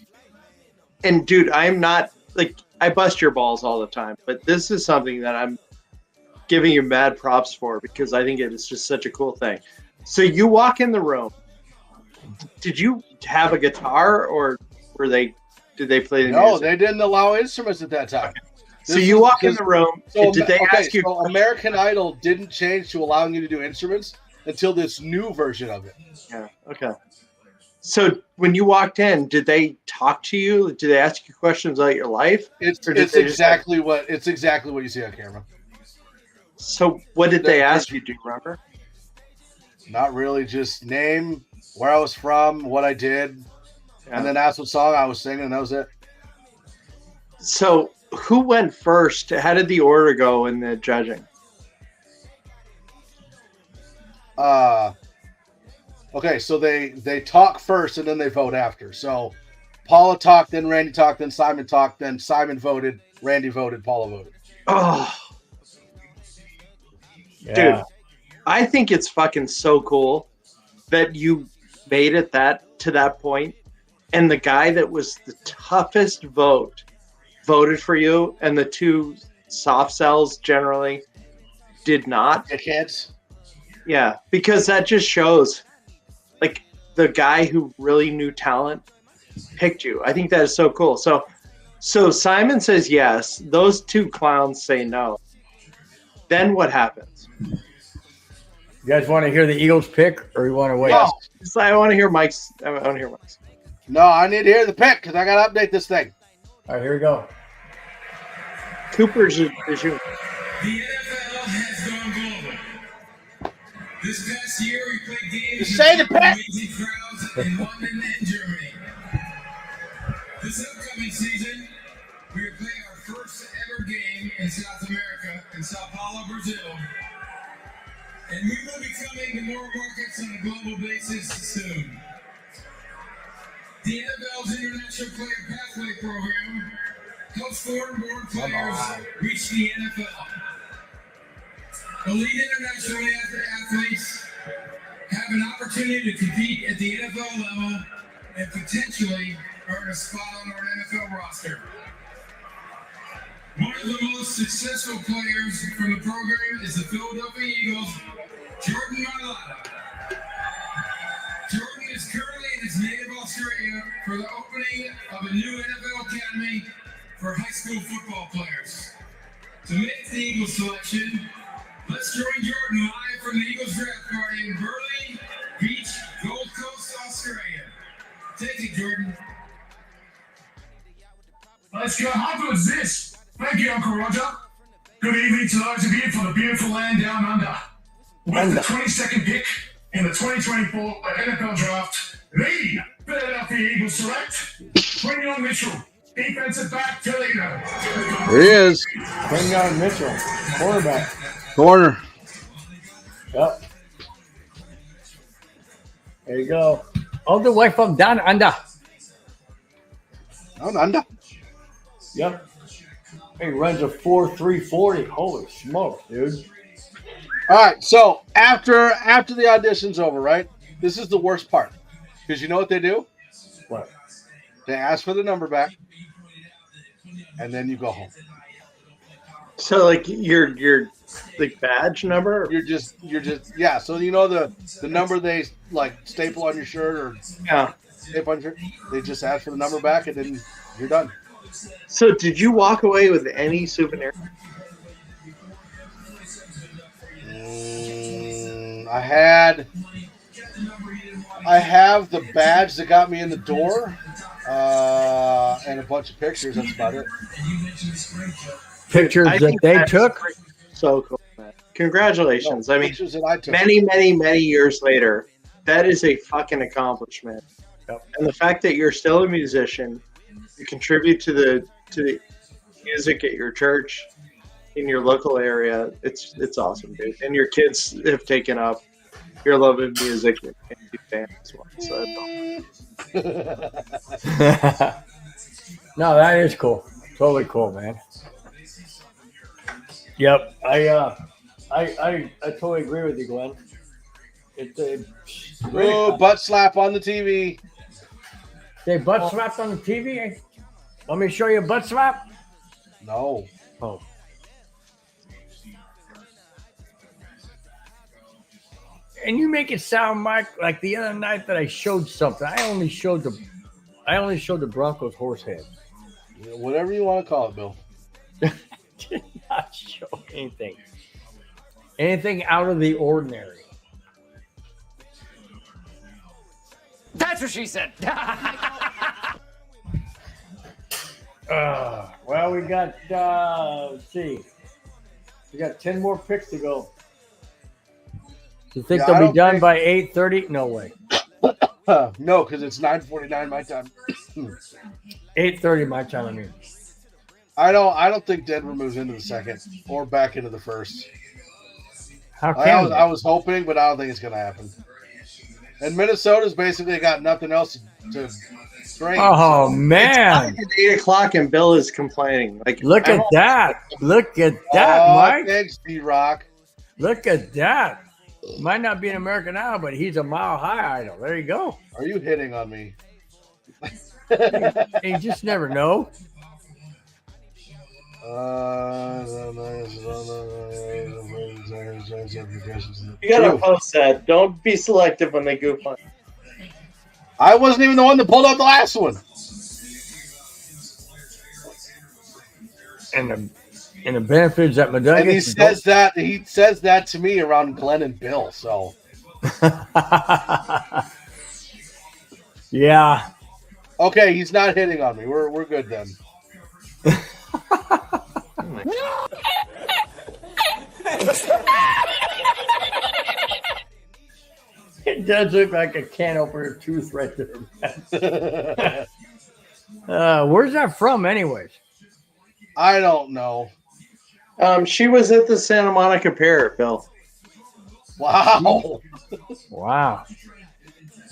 and dude, I'm not like I bust your balls all the time, but this is something that I'm giving you mad props for because I think it is just such a cool thing. So you walk in the room. Did you have a guitar, or did they play the music? No, they didn't allow instruments at that time. So you walk in the room. So, did they ask you? So American Idol didn't change to allowing you to do instruments until this new version of it. Yeah. Okay. So when you walked in, did they talk to you? Did they ask you questions about your life? It's exactly what you see on camera. So what did they ask you? Do you remember? Not really. Just name, where I was from, what I did, and then ask what song I was singing, and that was it. So who went first? How did the order go in the judging? Okay, so they talk first and then they vote after. So Paula talked, then Randy talked, then Simon talked, then Simon voted, Randy voted, Paula voted. Oh, yeah. Dude, I think it's fucking so cool that you made it to that point, and the guy that was the toughest voted for you, and the two soft cells generally did not. Dickheads. Yeah, because that just shows, like, the guy who really knew talent picked you. I think that is so cool. So Simon says yes. Those two clowns say no. Then what happens? You guys want to hear the Eagles pick, or you want to wait? No, I want to hear Mike's. I want to hear Mike's. No, I need to hear the pick because I got to update this thing. All right, here we go. Cooper's is you. The NFL has gone global. This past year, we played games with amazing crowds in London and Germany. This upcoming season, we are playing our first ever game in South America, in Sao Paulo, Brazil. And we will be coming to more markets on a global basis soon. The NFL's International Player Pathway Program helps foreign-born players reach the NFL. Elite international athletes have an opportunity to compete at the NFL level and potentially earn a spot on our NFL roster. One of the most successful players from the program is the Philadelphia Eagles, Jordan Mailata. Jordan is currently in his native Australia for the opening of a new NFL academy for high school football players. To make the Eagles selection, let's join Jordan live from the Eagles draft party in Burleigh Beach, Gold Coast, Australia. Take it, Jordan. Let's go. How good is this? Thank you, Uncle Roger. Good evening to those of you from the beautiful land down under. With the 22nd pick in the 2024 NFL Draft, the Philadelphia Eagles select Quinyon Mitchell, defensive back, Toledo. There he is. Quinyon Mitchell, quarterback. Corner. Yep. There you go. All the way from down under. Down under? Yep. He runs a 4.340. Holy smokes, dude. All right, so after the audition's over, right? This is the worst part. Because you know what they do? What? They ask for the number back, and then you go home. So, like, your like badge number? You're just yeah. So you know the number they like staple on your shirt or yeah, tape on your shirt. They just ask for the number back, and then you're done. So, did you walk away with any souvenir? I have the badge that got me in the door, and a bunch of pictures. That's about it. Pictures I that think they that's took. So cool. Man. Congratulations. No, I mean, pictures that I took. many years later, that is a fucking accomplishment. Yep. And the fact that you're still a musician, you contribute to the music at your church, in your local area, it's awesome, dude. And your kids have taken up your love of music and you fan as well. So that's awesome. No, that is cool. Totally cool, man. Yep, I totally agree with you, Glenn. It's a butt slap on the TV. They butt slapped on the TV. Want me to show you a butt slap? No. Oh. And you make it sound, Mike, like the other night that I showed something. I only showed the Broncos horse head. Whatever you want to call it, Bill. Did not show anything out of the ordinary. That's what she said. Well, we got, let's see. We got 10 more picks to go. You think they'll be done by 8:30? No way. No, because it's 9:49 my time. 8:30 my time, I mean. I don't think Denver moves into the second or back into the first. How can I was hoping, but I don't think it's going to happen. And Minnesota's basically got nothing else to bring. Oh, man. It's 8 o'clock and Bill is complaining. Like, Look at that. Look at that, Mike. Thanks, D-Rock. Look at that. Might not be an American Idol, but he's a Mile High Idol. There you go. Are you hitting on me? You just never know. You gotta post that. Don't be selective when they goof on. I wasn't even the one that pulled out the last one. And the benefits that Mundungus. And he says that to me around Glenn and Bill. So yeah. Okay, he's not hitting on me. We're good then. It does look like a can opener tooth right there. Where's that from, anyways? I don't know. She was at the Santa Monica Pier, Bill. Wow. Wow.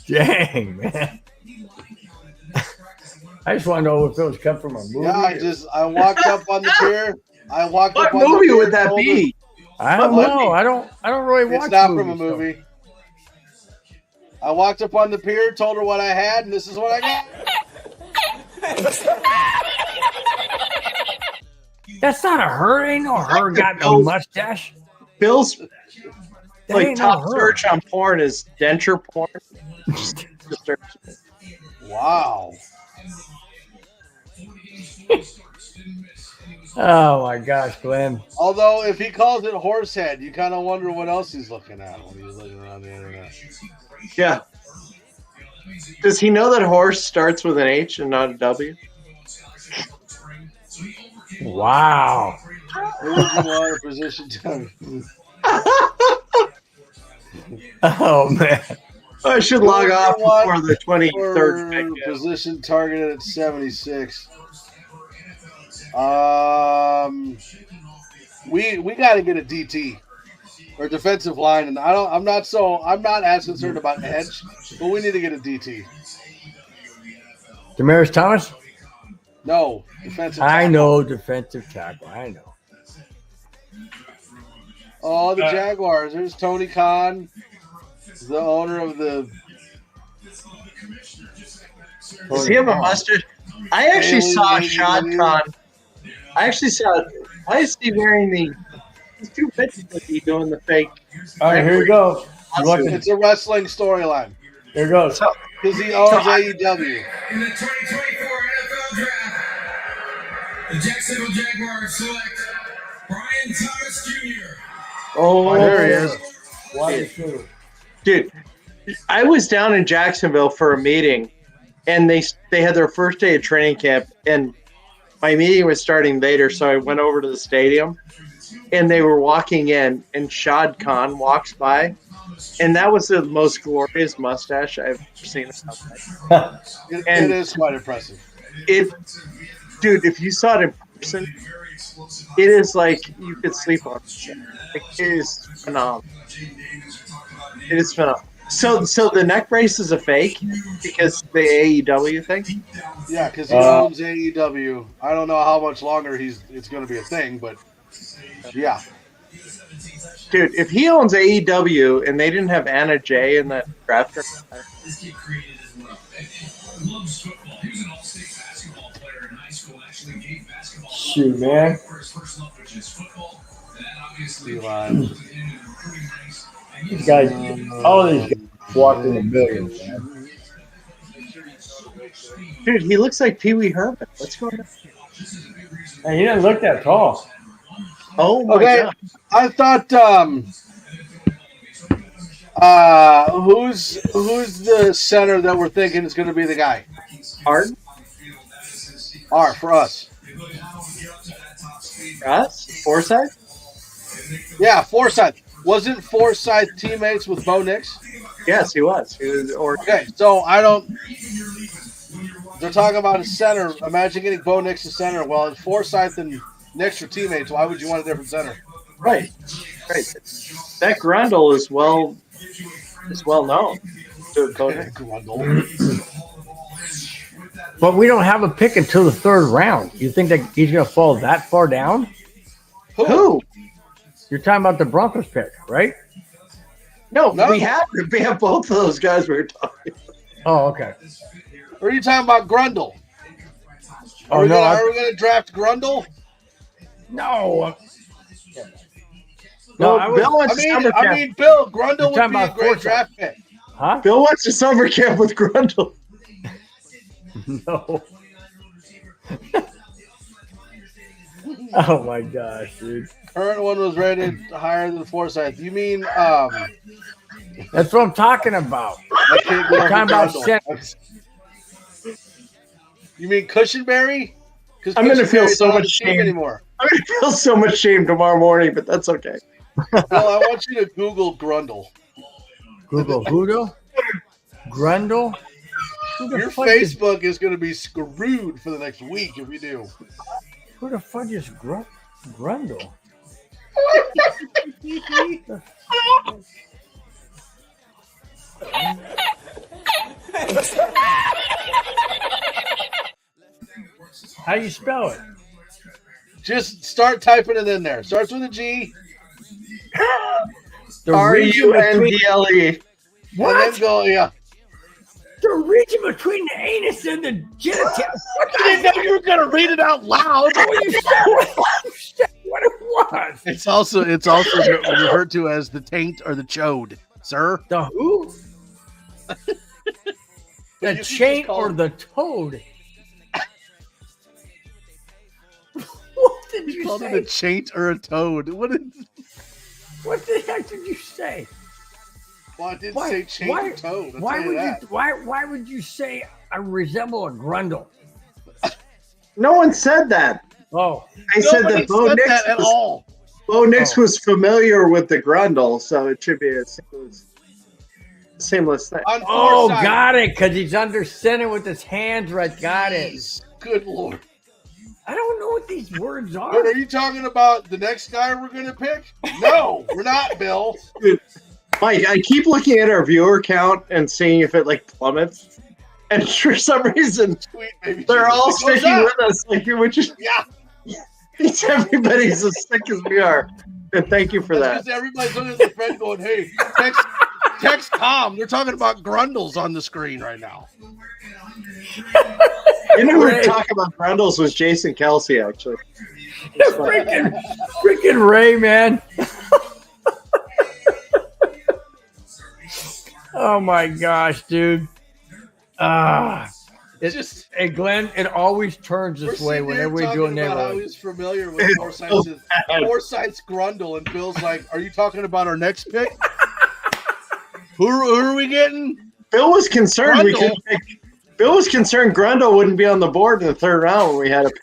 Dang, man. I just want to know if it was come from a movie. Yeah, I walked up on the pier. What movie would that be? I don't know. I don't really watch. It's not from a movie. I walked up on the pier, told her what I had, and this is what I got. That's not a her. Ain't no her got no mustache. Bill's That like ain't top no her. search on porn is denture porn. Wow. Oh my gosh, Glenn. Although if he calls it horsehead, you kind of wonder what else he's looking at when he's looking around the internet. Yeah. Does he know that horse starts with an H and not a W? Wow. Who would you want a position to? Oh man. I should log off before the 23rd pick. Position targeted at 76. We got to get a DT or defensive line, and I'm not as concerned about edge, but we need to get a DT. Demaryius Thomas? No, defensive. I know defensive tackle. I know. Oh, the Jaguars. There's Tony Khan, the owner of the. Does he have a mustache? I actually saw Shad Khan. Why is he wearing he's too busy to be doing the fake. All right, here you go. It's a wrestling storyline. Here goes. Because he owns AEW. In the 2024 NFL Draft, The Jacksonville Jaguars select Brian Thomas Jr. Oh, there he is. Wide receiver. Dude, I was down in Jacksonville for a meeting, and they had their first day of training camp, and my meeting was starting later, so I went over to the stadium, and they were walking in, and Shad Khan walks by, and that was the most glorious mustache I've ever seen. It is quite impressive. Dude, if you saw it in person, it is like you could sleep on it. It is phenomenal. It is phenomenal. So the neck brace is a fake because the AEW thing? Yeah, because he owns AEW. I don't know how much longer it's going to be a thing, but yeah. Dude, if he owns AEW and they didn't have Anna Jay in that draft, This kid created as well. And loves football. He was an all-state basketball player in high school. Actually gave basketball Shoot, man. for his first love, which is football. That obviously Eli. resulted in him in the recruiting ranks. And These guys, all of these guys walked in the millions, man. dude, he looks like Pee Wee Herman. What's going on? Hey, he doesn't look that tall. Oh my Okay, god! I thought who's the center that we're thinking is going to be the guy? Art For us. for us? Forsyth? Yeah, Forsyth. Wasn't Forsyth teammates with Bo Nix? Yes, he was. He was. Or Okay, so I don't. They're talking about a center. Imagine getting Bo Nix a center. Well, if Forsyth and Nix are teammates, why would you want a different center? right. That Grundle is well known. To But we don't have a pick until the third round. You think that he's going to fall that far down? Who? You're talking about the Broncos pick, right? No, we have both of those guys we were talking about. Oh, okay. Or are you talking about Grundle? Oh, Are we no. going to draft Grundle? No. No, I Bill wants summer camp. I mean, Bill, Grundle would talking be a about great Forsyth. draft pick. Huh? Bill wants a summer camp with Grundle. No. Oh my gosh, dude. Current one was rated higher than Forsyth. You mean That's what I'm talking about. I can't go I'm talking about Grundle. You mean Cushenberry? Because I'm gonna feel so much shame anymore. I'm going to feel so much shame tomorrow morning, but that's okay. Well, I want you to Google Grundle. Google Grundle. Who the Your fuck is- Facebook is going to be screwed for the next week if you do. Who the fuck is Grundle? How do you spell it? Just start typing it in there. Starts with a G. RUNDLE. What? And then go, yeah. The region between the anus and the genitalia. I didn't know you were going to read it out loud. You said what it was. It's also referred to as the taint or the chode, sir. The who? The You chain just call or it- the toad? What did you Called say? it a chaint or a toad. What the heck did you say? Well, I didn't say chaint or toad. Why would you say I resemble a Grundle? No one said that. Oh, I said Nobody that Bo said Nix that at all. Bo Nix was familiar with the Grundle, so it should be a seamless thing. On oh, Forsyth. got it. Because he's under center with his hands right. Got it. Good Lord. I don't know what these words are. But are you talking about the next guy we're going to pick? No, we're not, Bill. Dude, Mike, I keep looking at our viewer count and seeing if it like plummets. And for some reason, Sweet baby they're Jesus. all It goes sticking up. with us. Like, which is, Yeah. everybody's as sick as we are. And thank you for that. Because everybody's looking at the friend going, hey, text Tom. They're talking about Grundles on the screen right now. You know who we're talking about Grundles was Jason Kelsey, actually. freaking Ray, man. Oh my gosh, dude. It's Hey, Glenn, it always turns this way whenever we do a about how neighborhood. he's familiar with Forsyth's Grundle, and Bill's like, "Are you talking about our next pick? who are we getting?" Bill was concerned we couldn't pick. Bill was concerned Grundle wouldn't be on the board in the third round when we had a pick.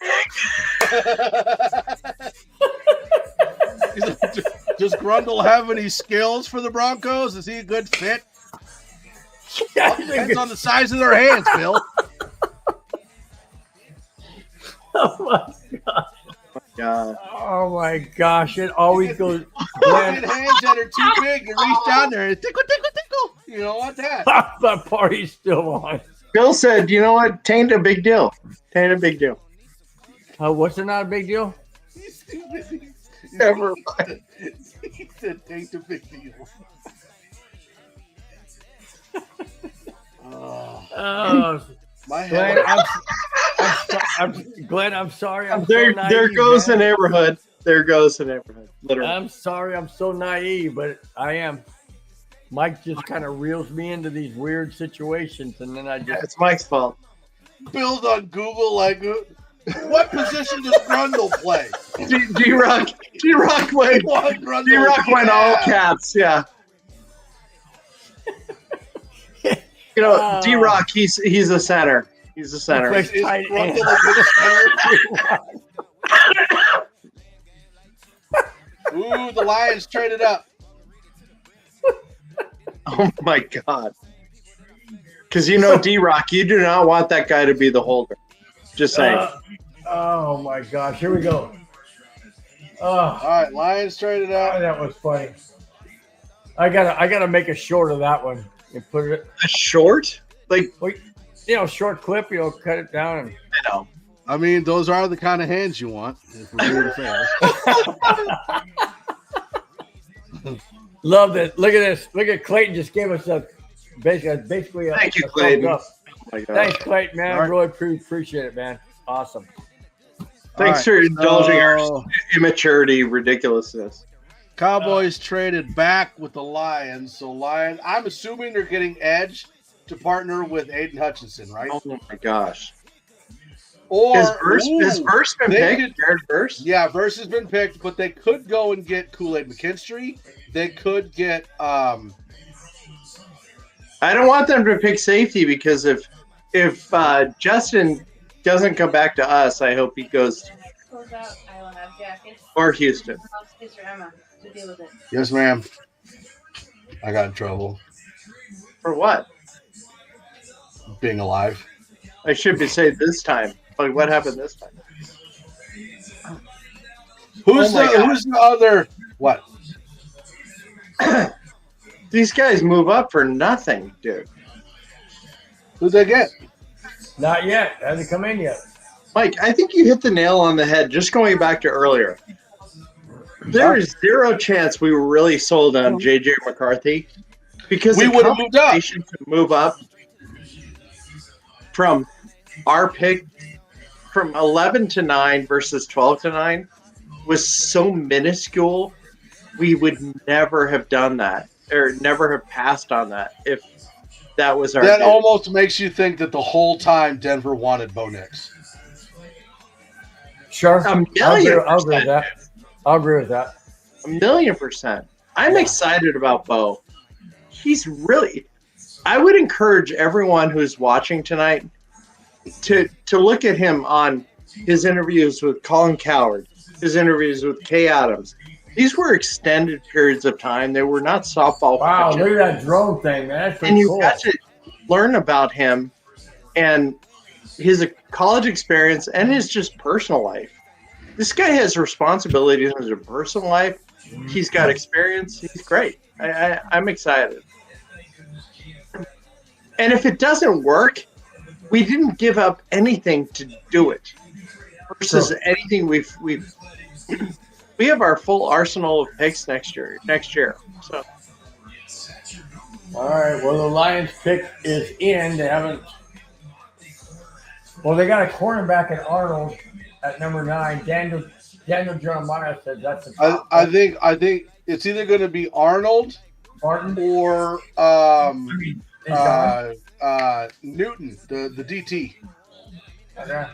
Does Grundle have any skills for the Broncos? Is he a good fit? All depends on the size of their hands, Bill. Oh my God. Oh my gosh! It always goes. Glenn, Get hands that are too big. You reach down there and tickle, tickle, tickle. You don't want that. that party's still on. Bill said, "You know what? Tain't a big deal. Tain't a big deal." What's it not a big deal? Never mind. He said, "Tain't a big deal." My Glenn, head. Glenn, I'm sorry. I'm There, so naive, there goes man. the neighborhood. There goes the neighborhood. Literally. I'm sorry. I'm so naive, but I am. Mike just kind of reels me into these weird situations, and then I just. It's Mike's fault. Bill's on Google like, what position does Grundle play? D-Rock went. D-Rock went all caps. Yeah. You know, D-Rock, he's a center. He's a center. Is Grundle a good center? Ooh, the Lions traded up. Oh my God. Because you know, D-Rock, you do not want that guy to be the holder. Just saying. Oh my gosh! Here we go. All right, Lions traded up. That was funny. I gotta make a short of that one and put it. A short? Like, short clip. Cut it down. And, I know. I mean, those are the kind of hands you want. If we're being fair. Love this. Look at this. Look at Clayton. Just gave us basically a. Thank you, a Clayton. thumbs up. Oh my God. Thanks, Clayton, man. All right. Really appreciate it, man. Awesome. Thanks for indulging our immaturity ridiculousness. Cowboys traded back with the Lions. So Lions, I'm assuming they're getting Edge to partner with Aiden Hutchinson, right? Oh my gosh. Or Has Verse been picked? Jared Verse? Yeah, Verse has been picked, but they could go and get Kool-Aid McKinstry. They could get I don't want them to pick safety because if Justin doesn't come back to us, I hope he goes Close out. I will have jackets. or Houston. I'll kiss your Emma to deal with it. Yes, ma'am. I got in trouble. For what? Being alive. I should be saying this time. Like, what happened this time? Who's the other? What? These guys move up for nothing, dude. Who'd they get? Not yet. Hasn't come in yet. Mike, I think you hit the nail on the head just going back to earlier. There is zero chance we were really sold on J.J. McCarthy because we would have moved up. To move up from our pick from 11 to 9 versus 12 to 9 was so minuscule. We would never have done that or never have passed on that if that was our. That bid. almost makes you think that the whole time Denver wanted Bo Nix. Sure. A million I'll agree with that. I'll agree with that. 1,000,000%. I'm excited about Bo. He's really. I would encourage everyone who's watching tonight to look at him on his interviews with Colin Cowherd, his interviews with Kay Adams. These were extended periods of time. They were not softball. Wow, pitches. look at that drone thing, man. That's pretty And you cool. got to learn about him and his college experience and his just personal life. This guy has responsibilities in his personal life. He's got experience. He's great. I'm excited. And if it doesn't work, we didn't give up anything to do it. Versus anything we have our full arsenal of picks next year. So. All right. Well, the Lions pick is in. They haven't. Well, they got a cornerback at Arnold at number 9. Daniel Jeremiah said that's the top. I think it's either going to be Arnold Martin or Newton, the DT. Okay.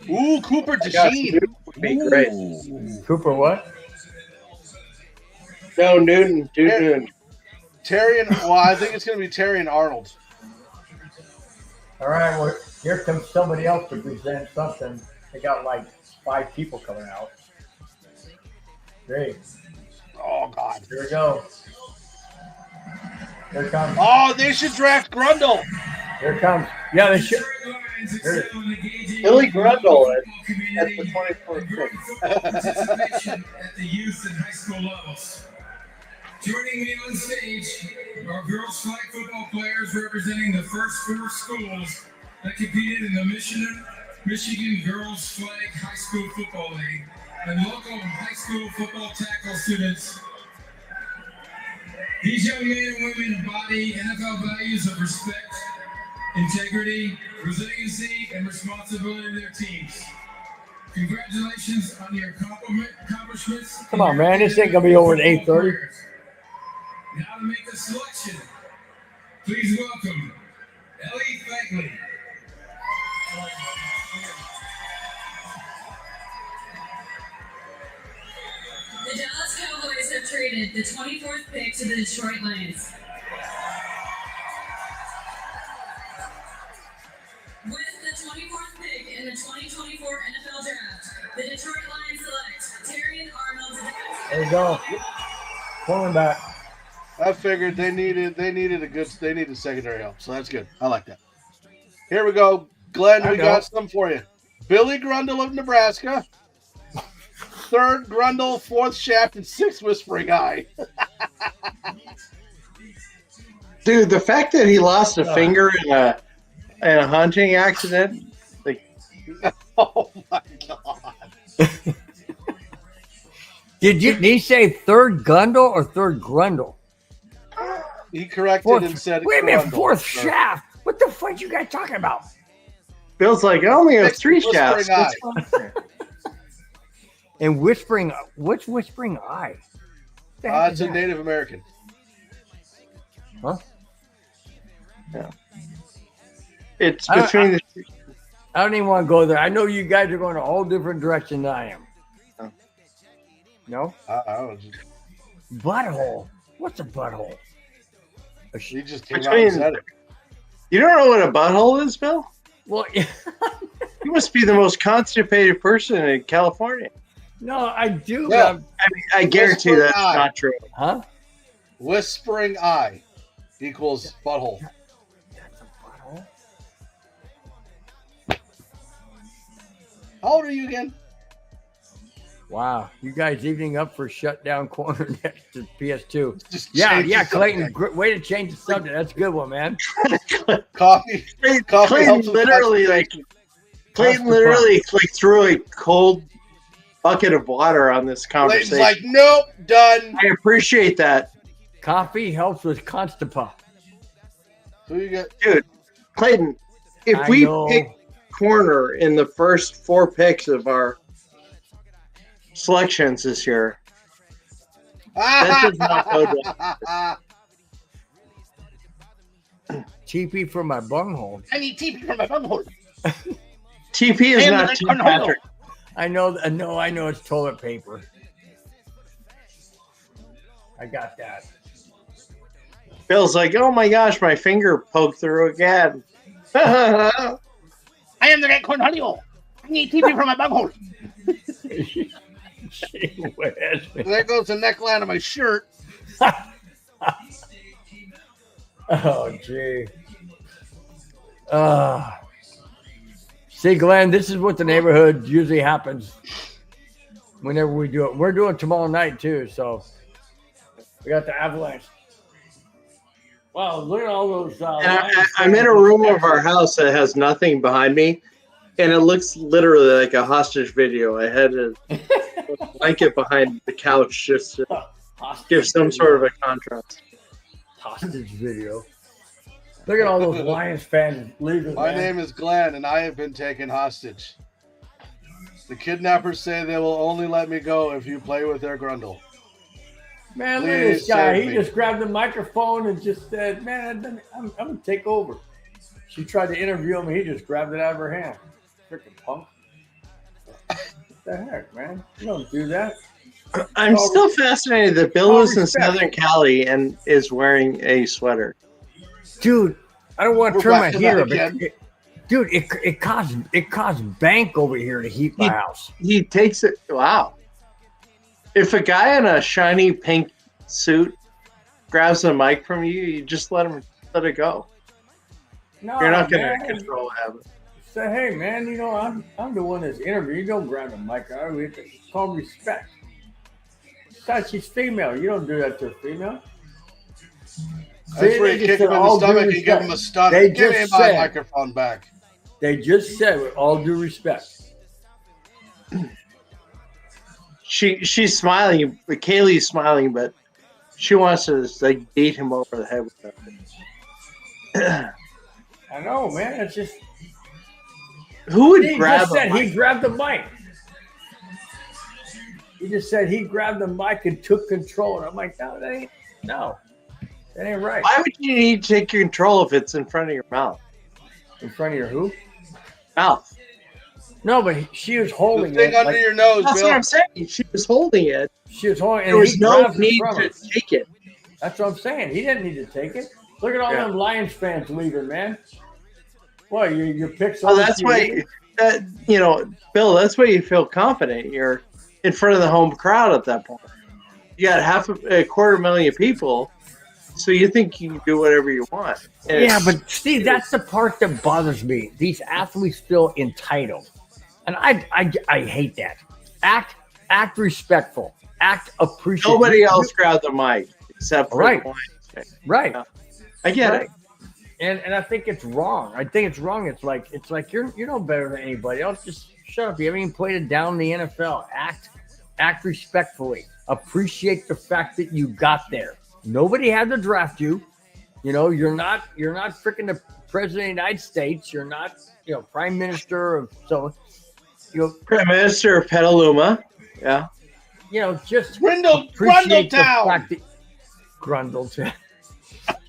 Ooh, Cooper Gosh, DeSheen. Newton would be great. Cooper what? No, Newton. Newton. I think it's going to be Terry and Arnold. All right, well, here comes somebody else to present something. They got like 5 people coming out. Great. Oh, God. Here we go. Here it comes. Oh, they should draft Grundle. Here it comes. Yeah, they should. Billy Grundle at the 24th Participation at the youth and high school levels. Joining me on stage are girls flag football players representing the first 4 schools that competed in the Michigan Girls Flag High School Football League and local high school football tackle students. These young men and women embody NFL values of respect, integrity, resiliency, and responsibility to their teams. Congratulations on your accomplishments. Come on, man. This ain't going to be over at 8:30. Now to make the selection, please welcome Ellie Fagley. The Dallas Cowboys have traded the 24th pick to the Detroit Lions. With the 24th pick in the 2024 NFL Draft, the Detroit Lions select Terrion Arnold. There you go. Pulling back. I figured they needed secondary help, so that's good. I like that. Here we go, Glenn. We got some for you. Billy Grundle of Nebraska. 3rd Grundle, 4th Shaft, and 6th Whispering Eye. Dude, the fact that he lost a finger in a hunting accident, like, oh my God. Did he say 3rd Gundle or 3rd Grundle? He corrected and said, wait a minute, Grundle. 4th Shaft. What the fuck you guys talking about? Bill's like, I only have 3 shafts. That's fine. And Whispering, what's Whispering Eye? It's a Native American. Huh? Yeah. It's between the. I don't even want to go there. I know you guys are going a whole different direction than I am. Oh. No? Butthole. What's a butthole? He just came out and said it. You don't know what a butthole is, Bill? Well, you must be the most constipated person in California. No, I do. Yeah. I mean, I guarantee Whispering that's Eye. not true. Huh? Whispering Eye equals butthole. That's a butthole. How old are you again? Wow, you guys evening up for shutdown corner next to PS2. Just Yeah, change the Clayton. subject. Way to change the subject. That's a good one, man. Coffee. Coffee helps with Clayton literally threw a cold bucket of water on this conversation. Clayton's like, nope, done. I appreciate that. Coffee helps with constipa. Who you got? Dude, Clayton, if I we know. pick corner in the first 4 picks of our selections this year, that does not go well. TP for my bunghole. I need TP for my bunghole. TP is not Tim Patrick. I know it's toilet paper. I got that. Bill's like, oh my gosh, my finger poked through again. I am the red cornholio. I need TP for my bunghole. There goes the neckline of my shirt. Oh, gee. See, Glenn, this is what the neighborhood usually happens whenever we do it. We're doing tomorrow night, too, so we got the Avalanche. Wow, look at all those. I'm in a room of our house that has nothing behind me, and it looks literally like a hostage video. I had a blanket behind the couch just to give some sort of a contrast. Hostage video. Look at all those Lions fans leaving. My name is Glenn, and I have been taken hostage. The kidnappers say they will only let me go if you play with their Grundle. Man, look at this guy. He just grabbed the microphone and just said, man, I'm going to take over. She tried to interview him, and he just grabbed it out of her hand. Freaking punk. What the heck, man? You don't do that. I'm still fascinated that Bill is in Southern Cali and is wearing a sweater. Dude, I don't want to turn my heater up. Dude, it costs bank over here to heat my house. He takes it. Wow. If a guy in a shiny pink suit grabs a mic from you, you just let it go. No, you're not going to control what happens. Say, hey, man, you know, I'm the one that's interviewing. You don't grab the mic. It's called respect. Besides, she's female. You don't do that to a female. That's where you kick him in the stomach and give him a stunner. Give me my microphone back. They just said, with all due respect. She's smiling. Kaylee's smiling, but she wants to like beat him over the head with that. I know, man. It's just. Who would he grab just said a mic? he grabbed the mic. He just said he grabbed the mic and took control. And I'm like, no, that ain't right. Why would you need to take control if it's in front of your mouth? In front of your who? Mouth. No, but she was holding the thing it. under your nose, That's Bill. what I'm saying. She was holding it. She was holding it. There was no need to take it. That's what I'm saying. He didn't need to take it. Look at all them Lions fans leaving, man. Well, your picks. Oh, that's why, Bill. That's why you feel confident. You're in front of the home crowd at that point. You got a 250,000 people, so you think you can do whatever you want. And but Steve, that's the part that bothers me. These athletes feel entitled, and I hate that. Act respectful. Act appreciative. Nobody else grabbed the mic except for the Lions. Right. I get it. And I think it's wrong. It's like you're no better than anybody else. Just shut up. You haven't even played it down in the NFL. Act respectfully. Appreciate the fact that you got there. Nobody had to draft you. You know, you're not freaking the president of the United States. You're not, prime minister of Prime Minister of Petaluma. Yeah. Just Grundletown. Grundletown.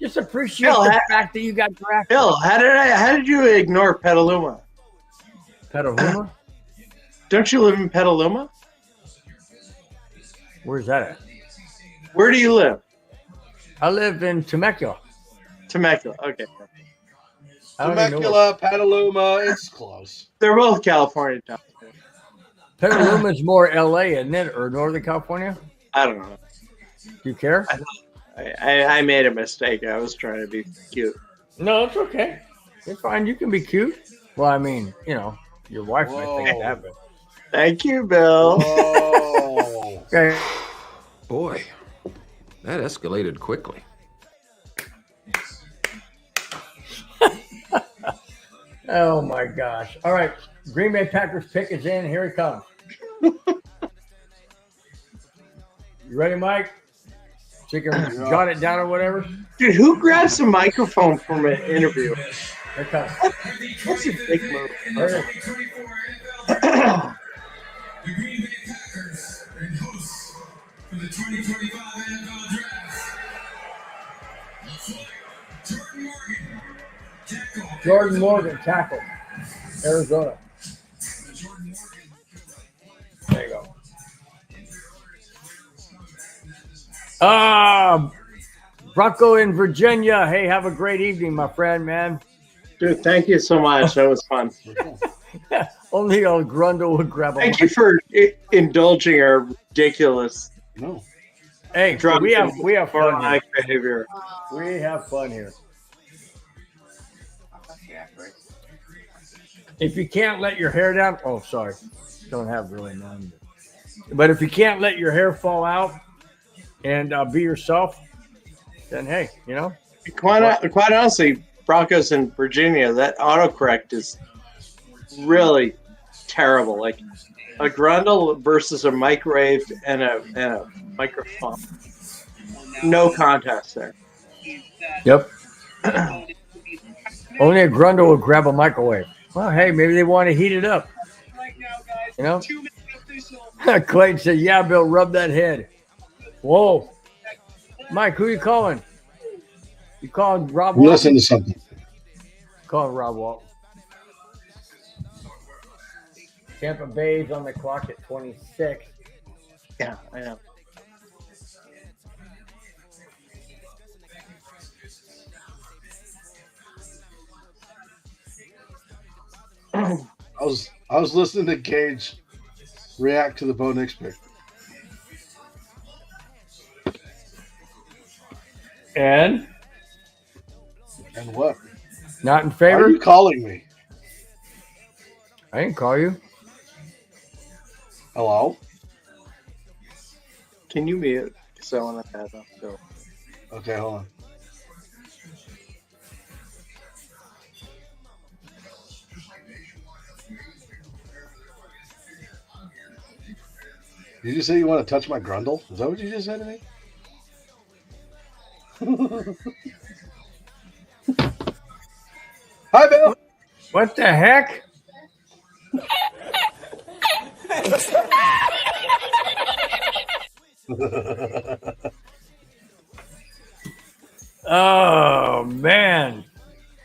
Just appreciate the fact that you got drafted. Bill, how did you ignore Petaluma? Petaluma? Don't you live in Petaluma? Where's that at? Where do you live? I live in Temecula. Temecula, okay. Temecula, Petaluma, it's close. They're both California towns. Petaluma is more LA, isn't it? Or Northern California? I don't know. Do you care? I made a mistake. I was trying to be cute. No, it's okay. It's fine. You can be cute. Well, I mean, your wife might think that, but. Thank you, Bill. Okay. Boy, that escalated quickly. Oh, my gosh. All right. Green Bay Packers pick is in. Here it comes. You ready, Mike? So you can jot it down or whatever? Dude, who grabs a microphone from an interview? Here it comes. That's a big move. The Green Bay Packers and hosts for the 2025 NFL Draft. Jordan Morgan, tackle. Arizona. There you go. Bronco in Virginia. Hey, have a great evening, my friend, man. Dude, thank you so much. That was fun. Only old Grundle would grab a Thank you for indulging our ridiculous. No. Hey, we have fun here. Behavior. We have fun here. If you can't let your hair down, sorry, don't have really none. But if you can't let your hair fall out and be yourself, then hey, Quite honestly, Broncos in Virginia, that autocorrect is really terrible. Like a grundle versus a microwave and a microphone. No contest there. Yep. Only a grundle will grab a microwave. Well, hey, maybe they want to heat it up. Clayton said, "Yeah, Bill, rub that head." Whoa, Mike, who you calling? You calling Rob You Walton? listen to something. Calling Rob Walton. Tampa Bay's on the clock at 26. Yeah, I know. I was listening to Gage react to the Bo Nix pick. And what? Not in Why favor? are you calling me? I didn't call you. Hello? Can you mute? So I want to have that go. Okay, hold on. Did you say you want to touch my grundle? Is that what you just said to me? Hi, Bill. What the heck? Oh, man.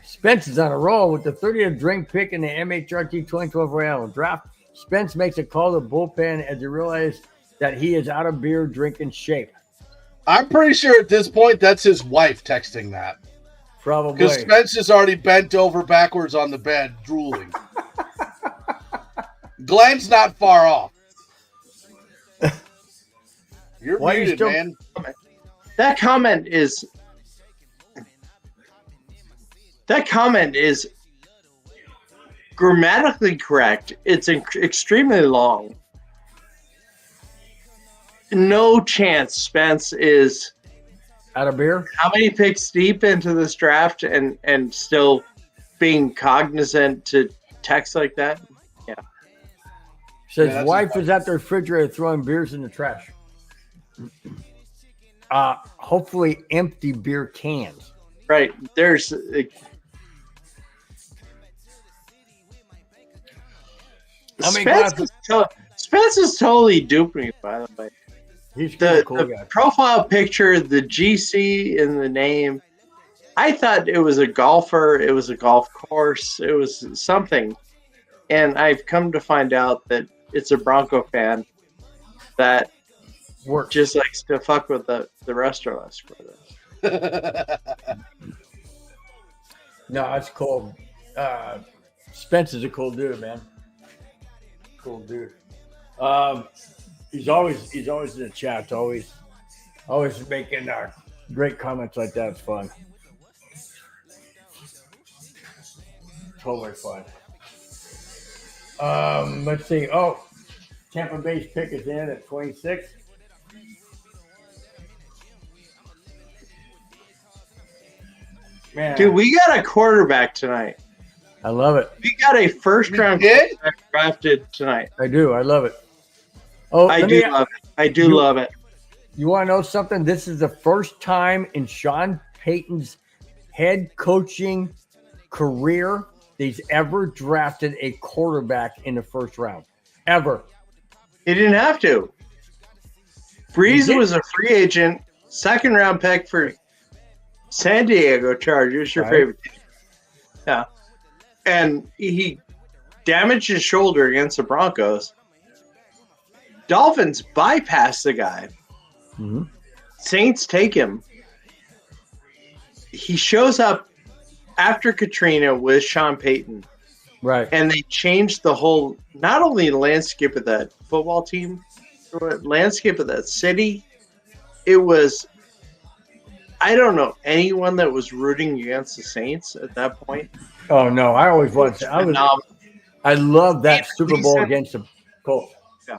Spence is on a roll with the 30th drink pick in the MHRT 2012 Royal Draft. Spence makes a call to the bullpen as he realizes that he is out of beer drinking shape. I'm pretty sure at this point that's his wife texting that. Probably. Because Spence is already bent over backwards on the bed, drooling. Glenn's not far off. You're Why are you muted, still- man. That comment is grammatically correct. It's extremely long. No chance Spence is out of beer. How many picks deep into this draft and still being cognizant to text like that? Yeah. Says Yeah, wife is at the refrigerator throwing beers in the trash. Hopefully empty beer cans. Right. There's Spence is totally duping me, by the way. He's the cool guy. profile picture, the GC in the name. I thought it was a golfer. It was a golf course. It was something. And I've come to find out that it's a Bronco fan that just likes to fuck with the rest of us. No, it's cool. Spence is a cool dude, man. Cool dude. He's always in the chat. Always making great comments like that. It's fun. Totally fun. Let's see. Oh, Tampa Bay's pick is in at 26. Man, Dude, we got a quarterback tonight. I love it. We got a first round quarterback drafted tonight. I do. I love it. Oh, I do love it. I do love it. You want to know something? This is the first time in Sean Payton's head coaching career that he's ever drafted a quarterback in the first round. Ever. He didn't have to. Breeze was a free agent, second round pick for San Diego Chargers, your favorite team. Yeah. And he damaged his shoulder against the Broncos. Dolphins bypass the guy. Mm-hmm. Saints take him. He shows up after Katrina with Sean Payton. Right. And they changed the whole, not only the landscape of that football team, but landscape of that city. It was, I don't know anyone that was rooting against the Saints at that point. Oh no, I always was. I love that Super Bowl against the Colts. Yeah.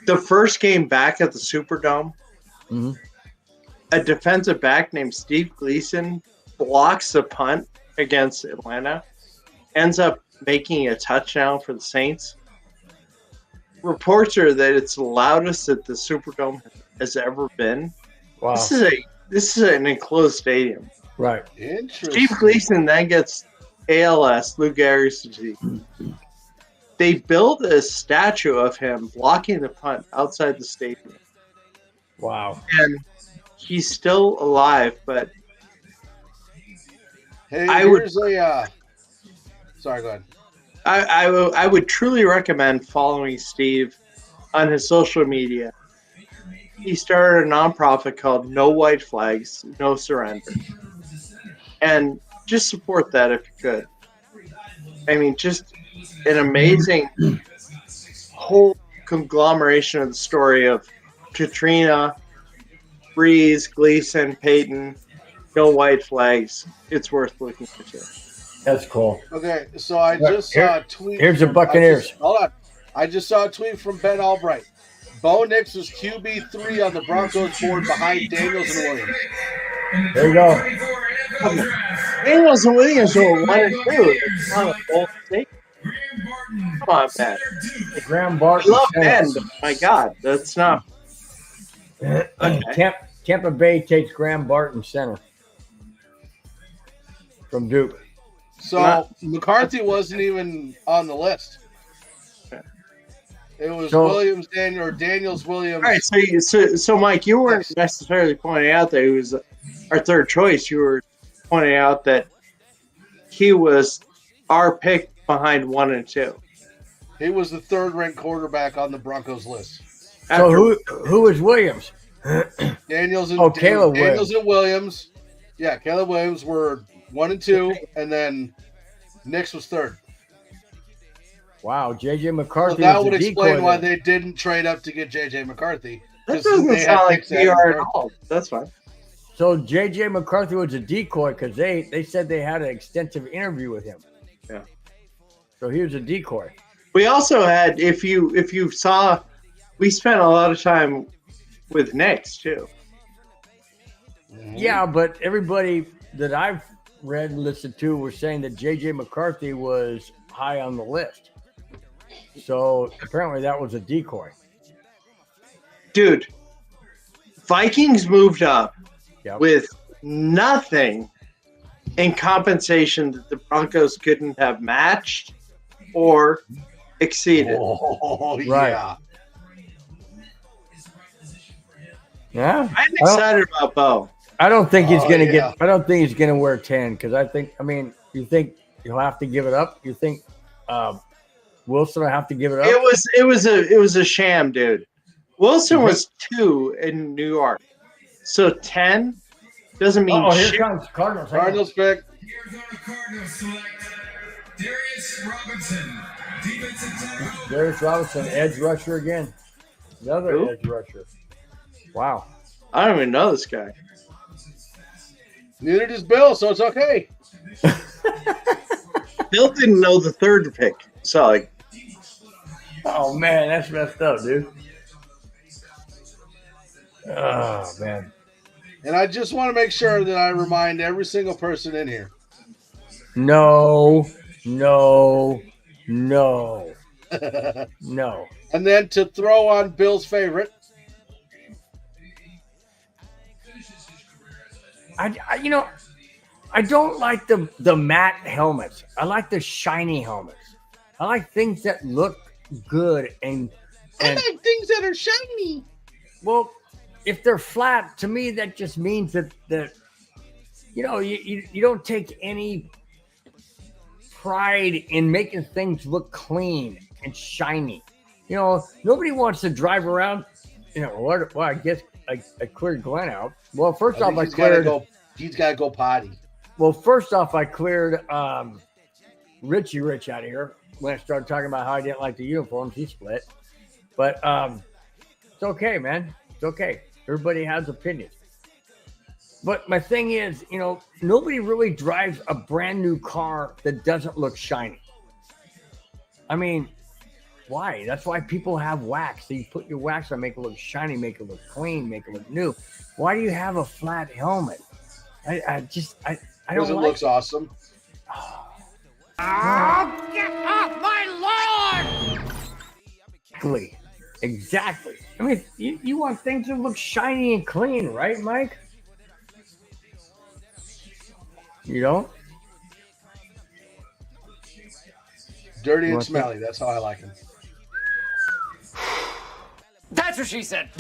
The first game back at the Superdome, a defensive back named Steve Gleason blocks a punt against Atlanta, ends up making a touchdown for the Saints. Reports are that it's the loudest that the Superdome has ever been. Wow. This is an enclosed stadium. Right. Interesting. Steve Gleason then gets ALS, Lou Gehrig's disease. They built a statue of him blocking the punt outside the stadium. Wow. And he's still alive, but Hey, sorry, go ahead. I would truly recommend following Steve on his social media. He started a nonprofit called No White Flags, No Surrender. And just support that if you could. I mean, just an amazing whole conglomeration of the story of Katrina, Breeze, Gleason, Peyton, No White Flags. It's worth looking into. That's cool. Okay, so I just saw a tweet. Here's the Buccaneers. Hold on. I just saw a tweet from Ben Albright. Bo Nix was QB3 on the Broncos board behind Daniels and Williams. There you go. Daniels and Williams were 1 and 2. It's not a bold statement. Come on, Ben. Graham Barton. I love Ben, but my God, that's not. Okay. Tampa Bay takes Graham Barton center from Duke. So McCarthy wasn't even on the list. It was Daniels, Williams. All right, so Mike, you weren't necessarily pointing out that he was our third choice. You were pointing out that he was our pick behind 1 and 2. He was the third-ranked quarterback on the Broncos list. So who is Williams? Daniels and Caleb Daniels and Williams. Yeah, Caleb Williams were 1 and 2, and then Nix was third. Wow, J.J. McCarthy. So that would explain why they didn't trade up to get J.J. McCarthy. That doesn't sound like PR at all. That's fine. So J.J. McCarthy was a decoy because they said they had an extensive interview with him. Yeah. So he was a decoy. We also had, if you saw, we spent a lot of time with Nix too. Yeah, but everybody that I've read and listened to were saying that J.J. McCarthy was high on the list. So apparently that was a decoy. Dude, Vikings moved up Yep. with nothing in compensation that the Broncos couldn't have matched or exceeded. Oh, Right. yeah. Yeah, I'm excited about Bo. I don't think he's going to yeah. I don't think he's going to wear 10 because you think he'll have to give it up? You think Wilson will have to give it up? It was a sham, dude. Wilson was 2 in New York, so 10 doesn't mean Oh, here shit. comes Cardinals. Cardinals pick. Arizona Cardinals select Darius Robinson, defensive tackle. Darius Robinson, edge rusher again. Another Who? edge rusher. Wow. I don't even know this guy. Neither does Bill, so it's okay. Bill didn't know the third pick, so like, Oh, man, that's messed up, dude. Oh, man. And I just want to make sure that I remind every single person in here. No. No. And then to throw on Bill's favorite. I don't like the matte helmets. I like the shiny helmets. I like things that look good and I like things that are shiny. well, if they're flat, to me that just means that you don't take any pride in making things look clean and shiny. Nobody wants to drive around. Well, I guess I cleared Glenn out. Well, first off, He's got to go potty. Well, first off, I cleared Richie Rich out of here when I started talking about how I didn't like the uniforms. He split. But it's okay, man. It's okay. Everybody has opinions. But my thing is, nobody really drives a brand new car that doesn't look shiny. I mean, why? That's why people have wax. So you put your wax on, make it look shiny, make it look clean, make it look new. Why do you have a flat helmet? I don't Because it like looks awesome. Oh, get off my lawn! Exactly. I mean, you want things to look shiny and clean, right, Mike? You don't? Dirty and smelly. That's how I like him. That's what she said.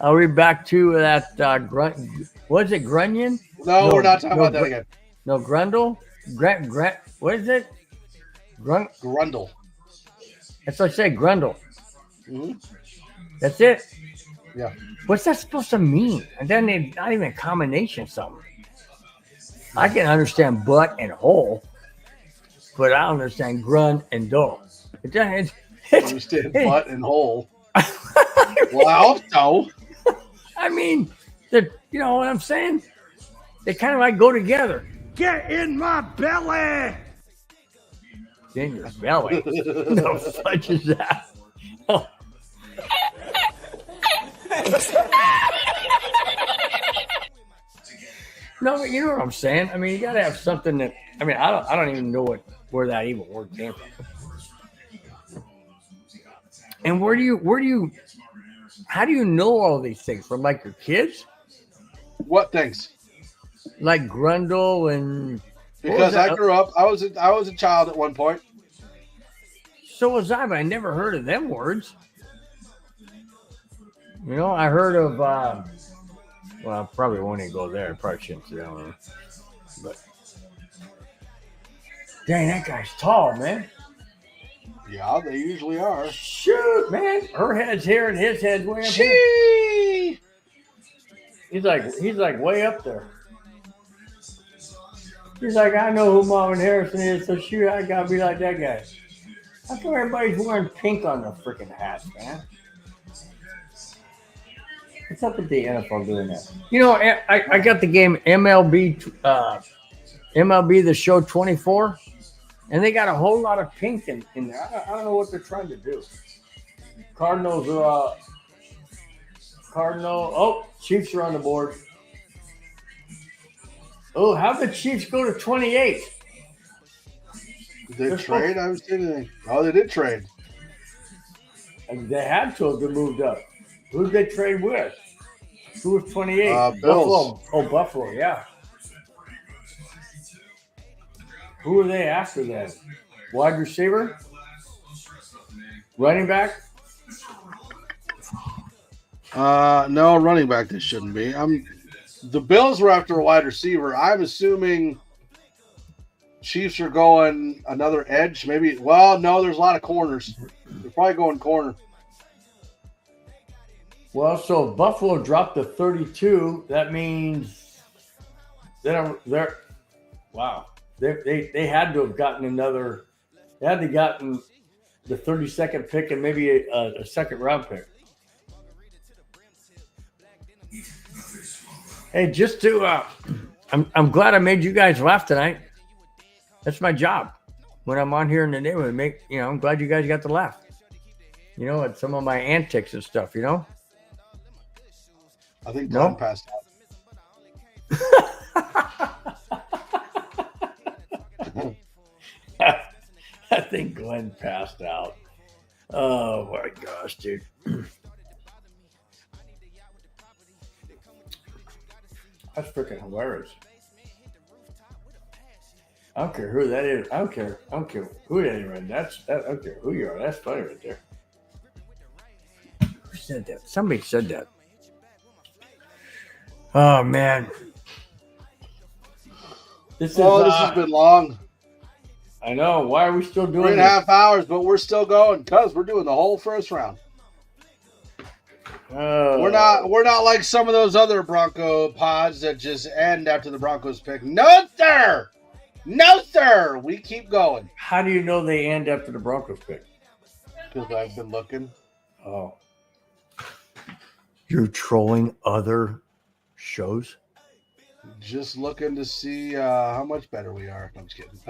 Are we back to that grunt? Was it Grunion? No, we're not talking about that again. No, Grundle? What is it? Grundle. That's what I say, Grundle. Mm-hmm. That's it? Yeah. What's that supposed to mean? And then they not even a combination of something. I can understand butt and hole, but I don't understand grunt and dull. I understand butt and hole. Well, I hope so. I mean, you know what I'm saying? They kind of like go together. Get in my belly. In your belly? No such as that. Oh. No, you know what I'm saying? I mean, you got to have something that. I mean, I don't even know where that even word came from. And where do you? How do you know all these things from? Like your kids? What things? Like Grundle and. Because I grew up, I was a child at one point. So was I, but I never heard of them words. You know, I heard of. Well, I probably won't even go there. I probably shouldn't sit down there. But dang, that guy's tall, man. Yeah, they usually are. Shoot, man. Her head's here and his head's way up here. He's like way up there. He's like, I know who Marvin Harrison is, so shoot, I gotta be like that guy. How come everybody's wearing pink on their freaking hats, man? What's up with the NFL doing that? You know, I got the game MLB The Show 24, and they got a whole lot of pink in there. I don't know what they're trying to do. Cardinals are Chiefs are on the board. Oh, how'd the Chiefs go to 28? Did they trade? I was thinking. Oh, they did trade. They had to have been moved up. Who did they trade with? Who was 28? Bills. Buffalo. Oh, Buffalo, yeah. Who were they after that? Wide receiver? Running back? No, running back this shouldn't be. The Bills were after a wide receiver. I'm assuming Chiefs are going another edge. Maybe. Well, no, there's a lot of corners. They're probably going corner. Well, so if Buffalo dropped to 32, that means they're wow. They had to have gotten another. They had to have gotten the 32nd pick and maybe a second round pick. Hey, just to, I'm glad I made you guys laugh tonight. That's my job. When I'm on here in the neighborhood, I'm glad you guys got to laugh. You know, at some of my antics and stuff, you know? I think Glenn passed out. I think Glenn passed out. Oh, my gosh, dude. That's freaking hilarious. I don't care who that is. I don't care who that is. I don't care who you are. That's funny right there. Who said that? Somebody said that. Oh, man. This has been long. I know. Why are we still doing 3.5 hours, but we're still going because we're doing the whole first round. We're not like some of those other Bronco pods that just end after the Broncos pick. No, sir. No, sir. We keep going. How do you know they end after the Broncos pick? Because I've been looking. Oh. You're trolling other shows? Just looking to see how much better we are. I'm just kidding.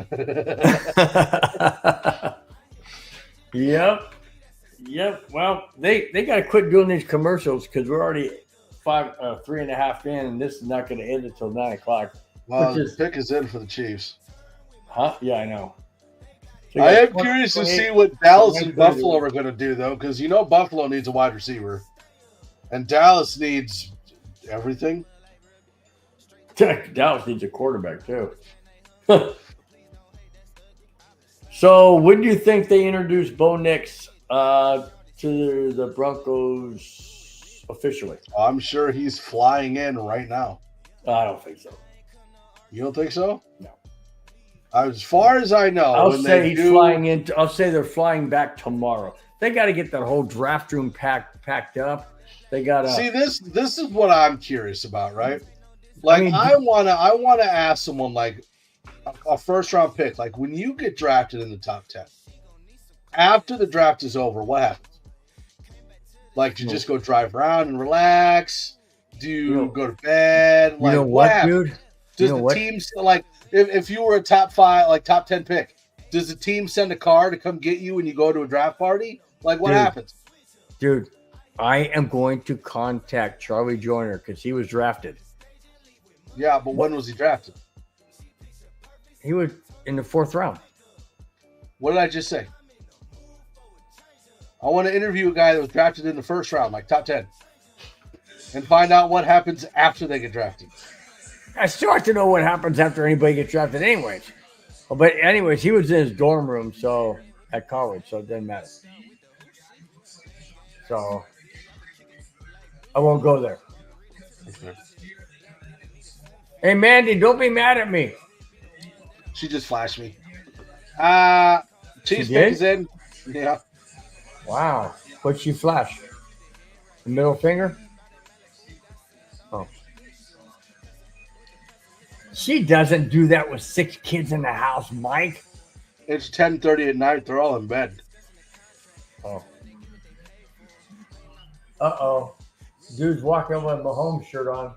Yep. Well, they got to quit doing these commercials because we're already 3.5 in, and this is not going to end until 9 o'clock. Well, the pick is in for the Chiefs. Huh? Yeah, I know. So I am curious to see what Dallas and Buffalo are going to do, though, because you know Buffalo needs a wide receiver, and Dallas needs everything. Dallas needs a quarterback, too. So, when do you think they introduced Bo Nix to the Broncos officially. I'm sure he's flying in right now. I don't think so. You don't think so? No. As far as I know, I'll when say they he's do, flying in. I'll say they're flying back tomorrow. They got to get that whole draft room packed up. They got to see this. This is what I'm curious about, right? Like I wanna ask someone like a first round pick. Like when you get drafted in the top 10, after the draft is over, what happens? Like you just go drive around and relax. Do you go to bed? Like, you know what, happens? dude? Does the team like if you were a top 5, like top 10 pick? Does the team send a car to come get you when you go to a draft party? Like what happens? Dude, I am going to contact Charlie Joyner because he was drafted. Yeah, but when was he drafted? He was in the 4th round. What did I just say? I want to interview a guy that was drafted in the 1st round, like top 10, and find out what happens after they get drafted. I still have to know what happens after anybody gets drafted anyways. But anyways, he was in his dorm room at college, so it doesn't matter. So I won't go there. Okay. Hey, Mandy, don't be mad at me. She just flashed me. Chiefs She pick did? is in. Yeah. Wow. What'd she flash? The middle finger? Oh. She doesn't do that with 6 kids in the house, Mike. It's 10:30 at night. They're all in bed. Oh. Uh-oh. Dude's walking with a Mahomes shirt on.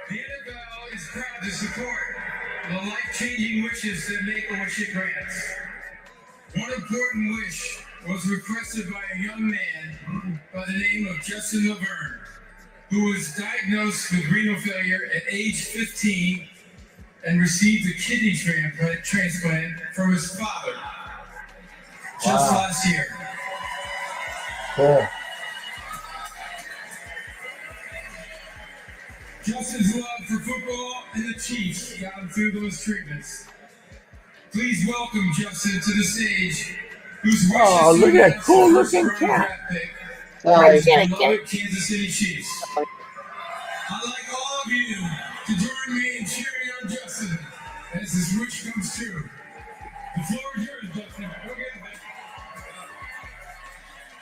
The NFL is proud to support the life-changing wishes that Make-A-Wish grants. One important wish was requested by a young man by the name of Justin Laverne, who was diagnosed with renal failure at age 15 and received a kidney transplant from his father just last year. Cool. Justin's love for football and the Chiefs got him through those treatments. Please welcome Justin to the stage, whose Oh, look at that cool looking cat. Kansas City Chiefs. I'd like all of you to join me in cheering on Justin as his wish comes true. The floor is yours, Justin. Go get it.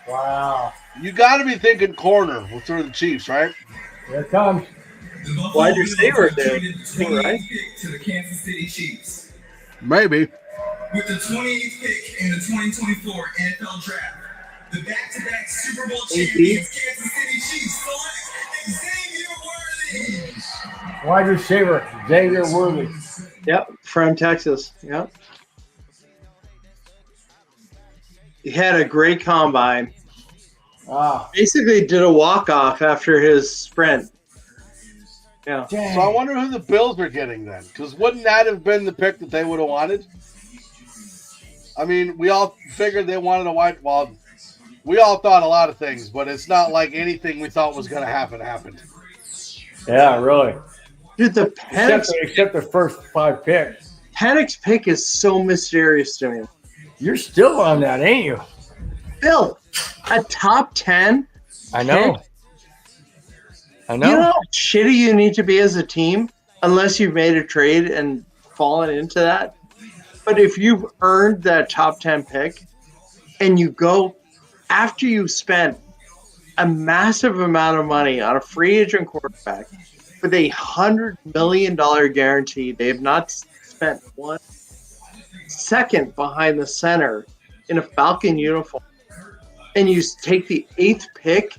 Wow. You got to be thinking corner through the Chiefs, right? Here it comes. Wide receiver there, right? To the Kansas City Chiefs. Maybe. With the 28th pick in the 2024 NFL Draft, the back-to-back Super Bowl champions Kansas City Chiefs select Xavier Worthy. Wide receiver, Xavier Worthy. Yep, from Texas. Yep. He had a great combine. Basically did a walk-off after his sprint. Yeah. So I wonder who the Bills are getting then, because wouldn't that have been the pick that they would have wanted? I mean, we all figured they wanted a wide. Well, we all thought a lot of things, but it's not like anything we thought was going to happen happened. Yeah, really. Dude, the Penix, except the first 5 picks. Penix pick is so mysterious to me. You're still on that, ain't you? Bill, a top 10? I know. Pick? I know. You know how shitty you need to be as a team unless you've made a trade and fallen into that? But if you've earned that top 10 pick and you go after you've spent a massive amount of money on a free agent quarterback with $100 million guarantee, they have not spent 1 second behind the center in a Falcon uniform, and you take the 8th pick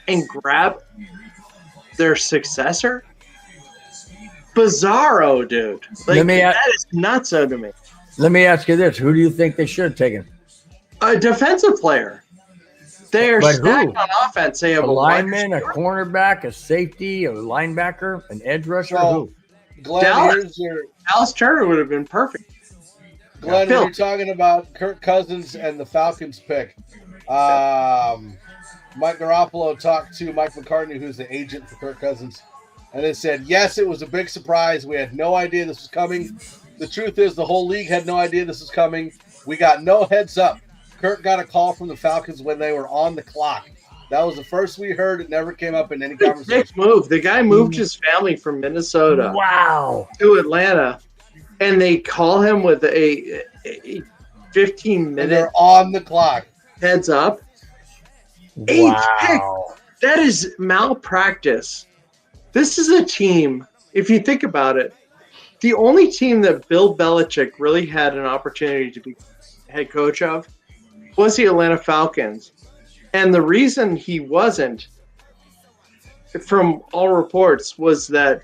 and grab their successor? Bizarro, dude. Like, that is nutso to me. Let me ask you this. Who do you think they should have taken? A defensive player. They are But stacked who? on offense. They have A a wide lineman, a receiver. cornerback, a safety, a linebacker, an edge rusher? So, Who? Glenn, Dallas. here's Dallas Turner would have been perfect. Glenn, Phil. when you're talking about Kirk Cousins and the Falcons pick, Mike Garoppolo talked to Mike McCartney, who's the agent for Kirk Cousins, and they said, yes, it was a big surprise. We had no idea this was coming. The truth is the whole league had no idea this was coming. We got no heads up. Kirk got a call from the Falcons when they were on the clock. That was the first we heard. It never came up in any Big conversation. move. The guy moved his family from Minnesota Wow. to Atlanta, and they call him with a And 15-minute they're on the clock. heads up. 8 picks. Wow. That is malpractice. This is a team, if you think about it, the only team that Bill Belichick really had an opportunity to be head coach of was the Atlanta Falcons. And the reason he wasn't, from all reports, was that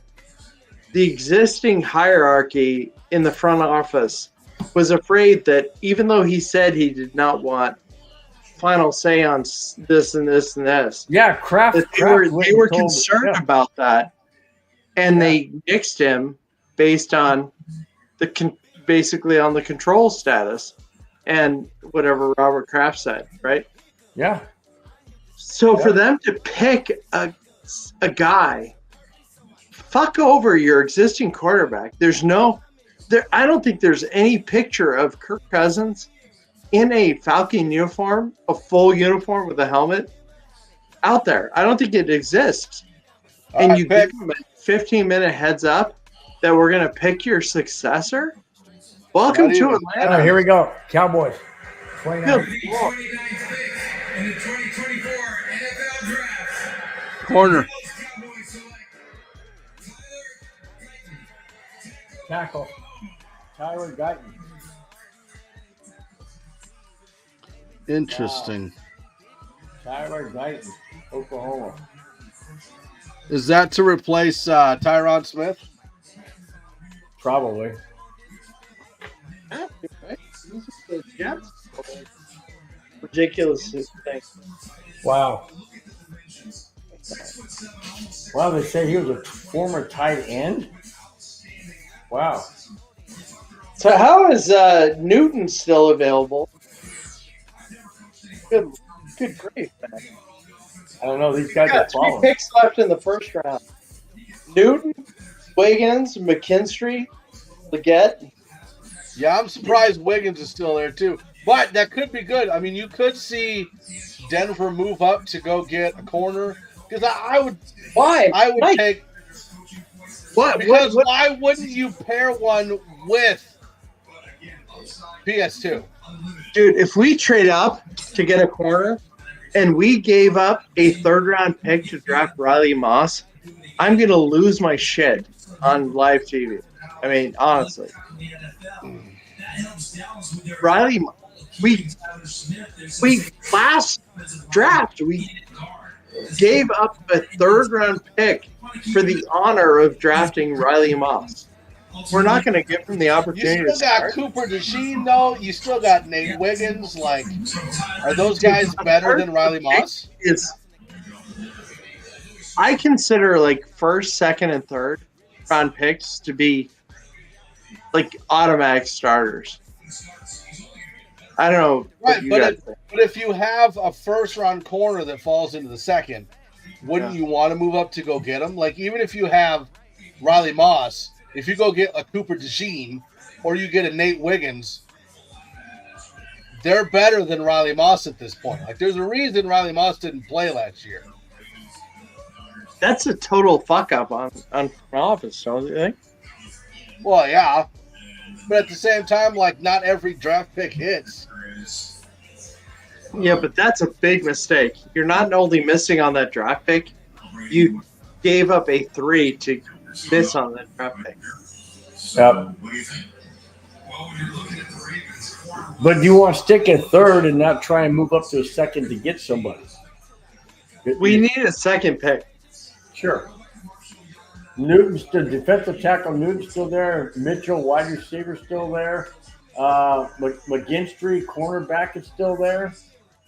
the existing hierarchy in the front office was afraid that even though he said he did not want final say on this and this and this, Yeah, Kraft. that they were concerned about that, and they nixed him based on basically on the control status and whatever Robert Kraft said, right? Yeah. So for them to pick a guy, fuck over your existing quarterback. I don't think there's any picture of Kirk Cousins in a Falcon uniform, a full uniform with a helmet, out there. I don't think it exists. And you give them a 15-minute heads up that we're going to pick your successor? Welcome to Atlanta. Oh, here we go. Cowboys. 29. The 29th pick in the 2024 NFL Draft. Corner. Cowboys select Tackle. Tyler Guyton. Interesting. Tyler Guyton, Oklahoma. Is that to replace Tyron Smith? Probably. The Jets. Ridiculous thing. Wow. Wow, they say he was a former tight end? Wow. So how is Newton still available? Good grief, man. I don't know. These guys are Got 3 following. picks left in the first round. Newton, Wiggins, McKinstry, Leggett. Yeah, I'm surprised Wiggins is still there too. But that could be good. I mean, you could see Denver move up to go get a corner. Because I would. Why? I would take. What? Because why wouldn't you pair one with PS2? Dude, if we trade up to get a corner and we gave up a 3rd-round pick to draft Riley Moss, I'm going to lose my shit on live TV. I mean, honestly. Riley, we last draft, we gave up a 3rd-round pick for the honor of drafting Riley Moss. We're not going to give him the opportunity You still got Cooper DeJean, though. You still got Nate Wiggins. Like, are those guys better than Riley Moss? I consider like 1st, 2nd, and 3rd round picks to be like automatic starters. I don't know. Right, but if you have a 1st-round corner that falls into the 2nd, wouldn't you want to move up to go get him? Like, even if you have Riley Moss, if you go get a Cooper DeJean or you get a Nate Wiggins, they're better than Riley Moss at this point. Like, there's a reason Riley Moss didn't play last year. That's a total fuck up on front office, don't you think? Well, yeah. But at the same time, like, not every draft pick hits. Yeah, but that's a big mistake. You're not only missing on that draft pick, you gave up a 3 to miss on that draft pick. Yep. But do you want to stick at 3rd and not try and move up to a 2nd to get somebody? We need a 2nd pick. Sure. Newton's the defensive tackle. Newton's still there. Mitchell, wide receiver, still there. McGinstry, cornerback, is still there.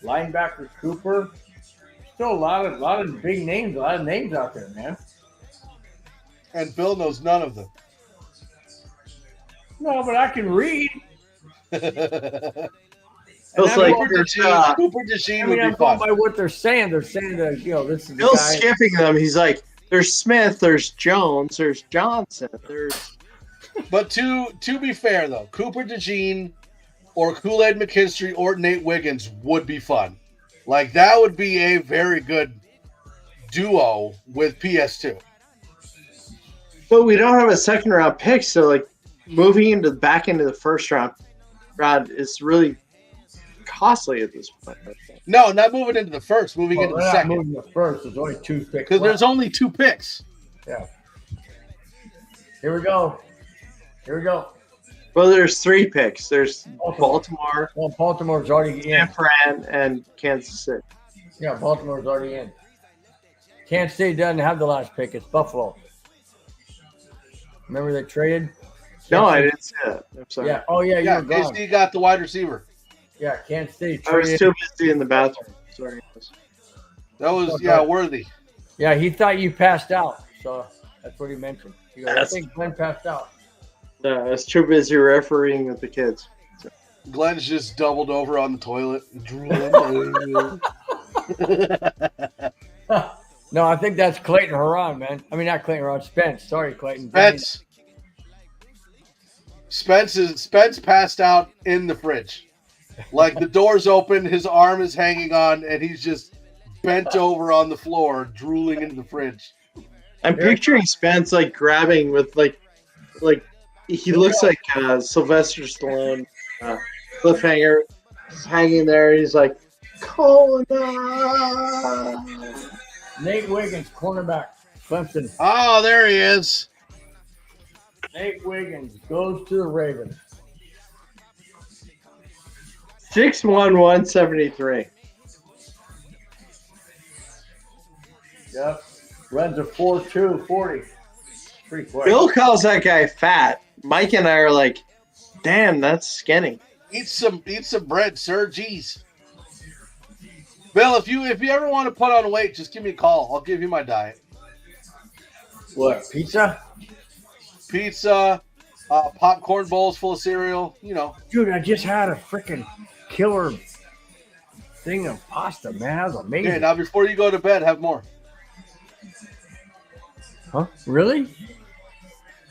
Linebacker Cooper. Still a lot of big names. A lot of names out there, man. And Bill knows none of them. No, but I can read. It's like Cooper DeJean would be I'm fun. going by what they're saying. They're saying that this is the Bill's guy. skipping them. He's like, there's Smith, there's Jones, there's Johnson, there's. But to be fair though, Cooper DeJean or Kool-Aid McKinstry or Nate Wiggins would be fun. Like that would be a very good duo with PS2. But we don't have a second round pick, so like moving into the back into the first round is really costly at this point. No, not moving into the first, moving into the second. Moving the first, there's only 2 picks. Because there's only 2 picks. Yeah. Here we go. Well, there's 3 picks. There's Baltimore. Well, Baltimore's already in. San Fran and Kansas City. Yeah, Baltimore's already in. Kansas City doesn't have the last pick. It's Buffalo. Remember they traded? No, I didn't see that. I'm sorry. Yeah. Oh, yeah, Yeah, you're gone. KC got the wide receiver. Yeah, Kansas City I was traded. too busy in the bathroom. Sorry. That was, worthy. Yeah, he thought you passed out. So that's what he mentioned. He goes, I think Glenn passed out. No, I was too busy refereeing with the kids. Glenn's just doubled over on the toilet. No, I think that's Clayton Haran, man. I mean, not Clayton Haran, Spence. Sorry, Clayton. Spence passed out in the fridge. Like the door's open, his arm is hanging on, and he's just bent over on the floor, drooling into the fridge. I'm picturing Spence like grabbing with like he looks like Sylvester Stallone cliffhanger hanging there. He's like, Kona. Nate Wiggins, cornerback, Clemson. Oh, there he is. Nate Wiggins goes to the Ravens. 6'1", 173. Yep. Runs a 4.2 40. Pretty quick. Bill calls that guy fat. Mike and I are like, damn, that's skinny. Eat some bread, sir. Jeez. Bill, if you ever want to put on weight, just give me a call. I'll give you my diet. What, pizza? Pizza, popcorn bowls full of cereal, you know. Dude, I just had a freaking killer thing of pasta, man. That was amazing. Okay, now before you go to bed, have more. Huh? Really?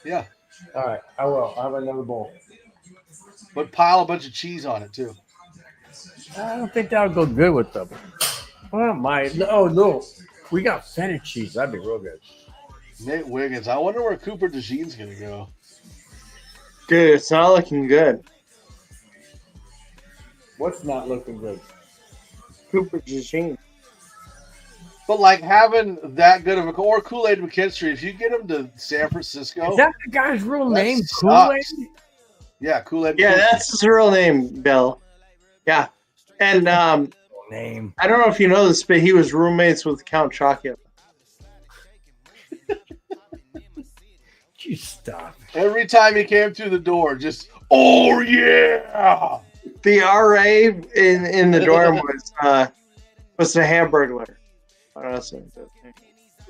Yeah. All right, I will. I'll have another bowl. But pile a bunch of cheese on it, too. I don't think that would go good with them. Oh, no. We got feta cheese. That'd be real good. Nate Wiggins. I wonder where Cooper DeJean's going to go. Dude, it's not looking good. What's not looking good? Cooper DeJean. But, like, having that good of a... Or Kool-Aid McKinstry, if you get him to San Francisco... Is that the guy's real name, sucks. Kool-Aid? Yeah, Kool-Aid Yeah, McKinstry. that's his real name, Bill. Yeah. And name. I don't know if you know this, but he was roommates with Count Chocula. You stop. Every time he came through the door, just, oh, yeah! The RA in the dorm was the Hamburglar.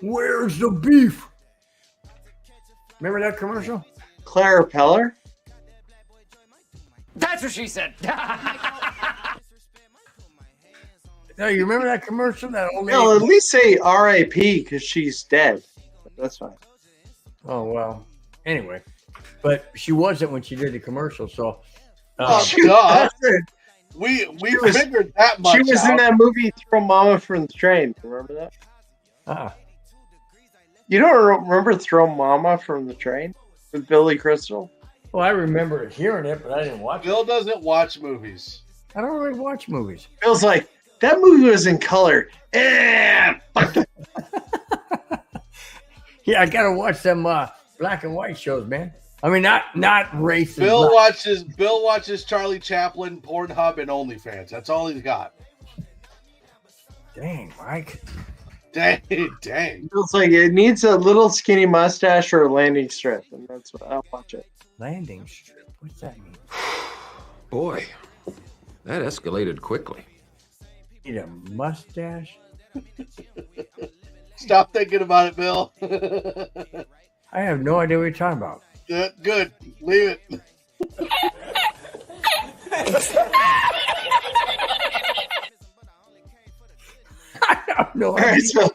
Where's the beef? Remember that commercial? Clara Peller? That's what she said. No, you remember that commercial? That old lady? No, at least say R.I.P. because she's dead. That's fine. Oh, well. Anyway. But she wasn't when she did the commercial, so. God. We figured that much She was out. in that movie Throw Mama from the Train. Remember that? You don't remember Throw Mama from the Train with Billy Crystal? Well, I remember hearing it, but I didn't watch Bill doesn't watch movies. I don't really watch movies. Bill's like, that movie was in color. Yeah, I gotta watch some black and white shows, man. I mean, not racist. Bill watches Charlie Chaplin, Pornhub, and OnlyFans. That's all he's got. Dang, Mike. Dang. Bill's like, it needs a little skinny mustache or a landing strip, and that's what I'll watch it. Landing strip? What's that mean? Boy, that escalated quickly. Need a mustache? Stop thinking about it, Bill. I have no idea what you're talking about. Good. Leave it. I have no All right, idea.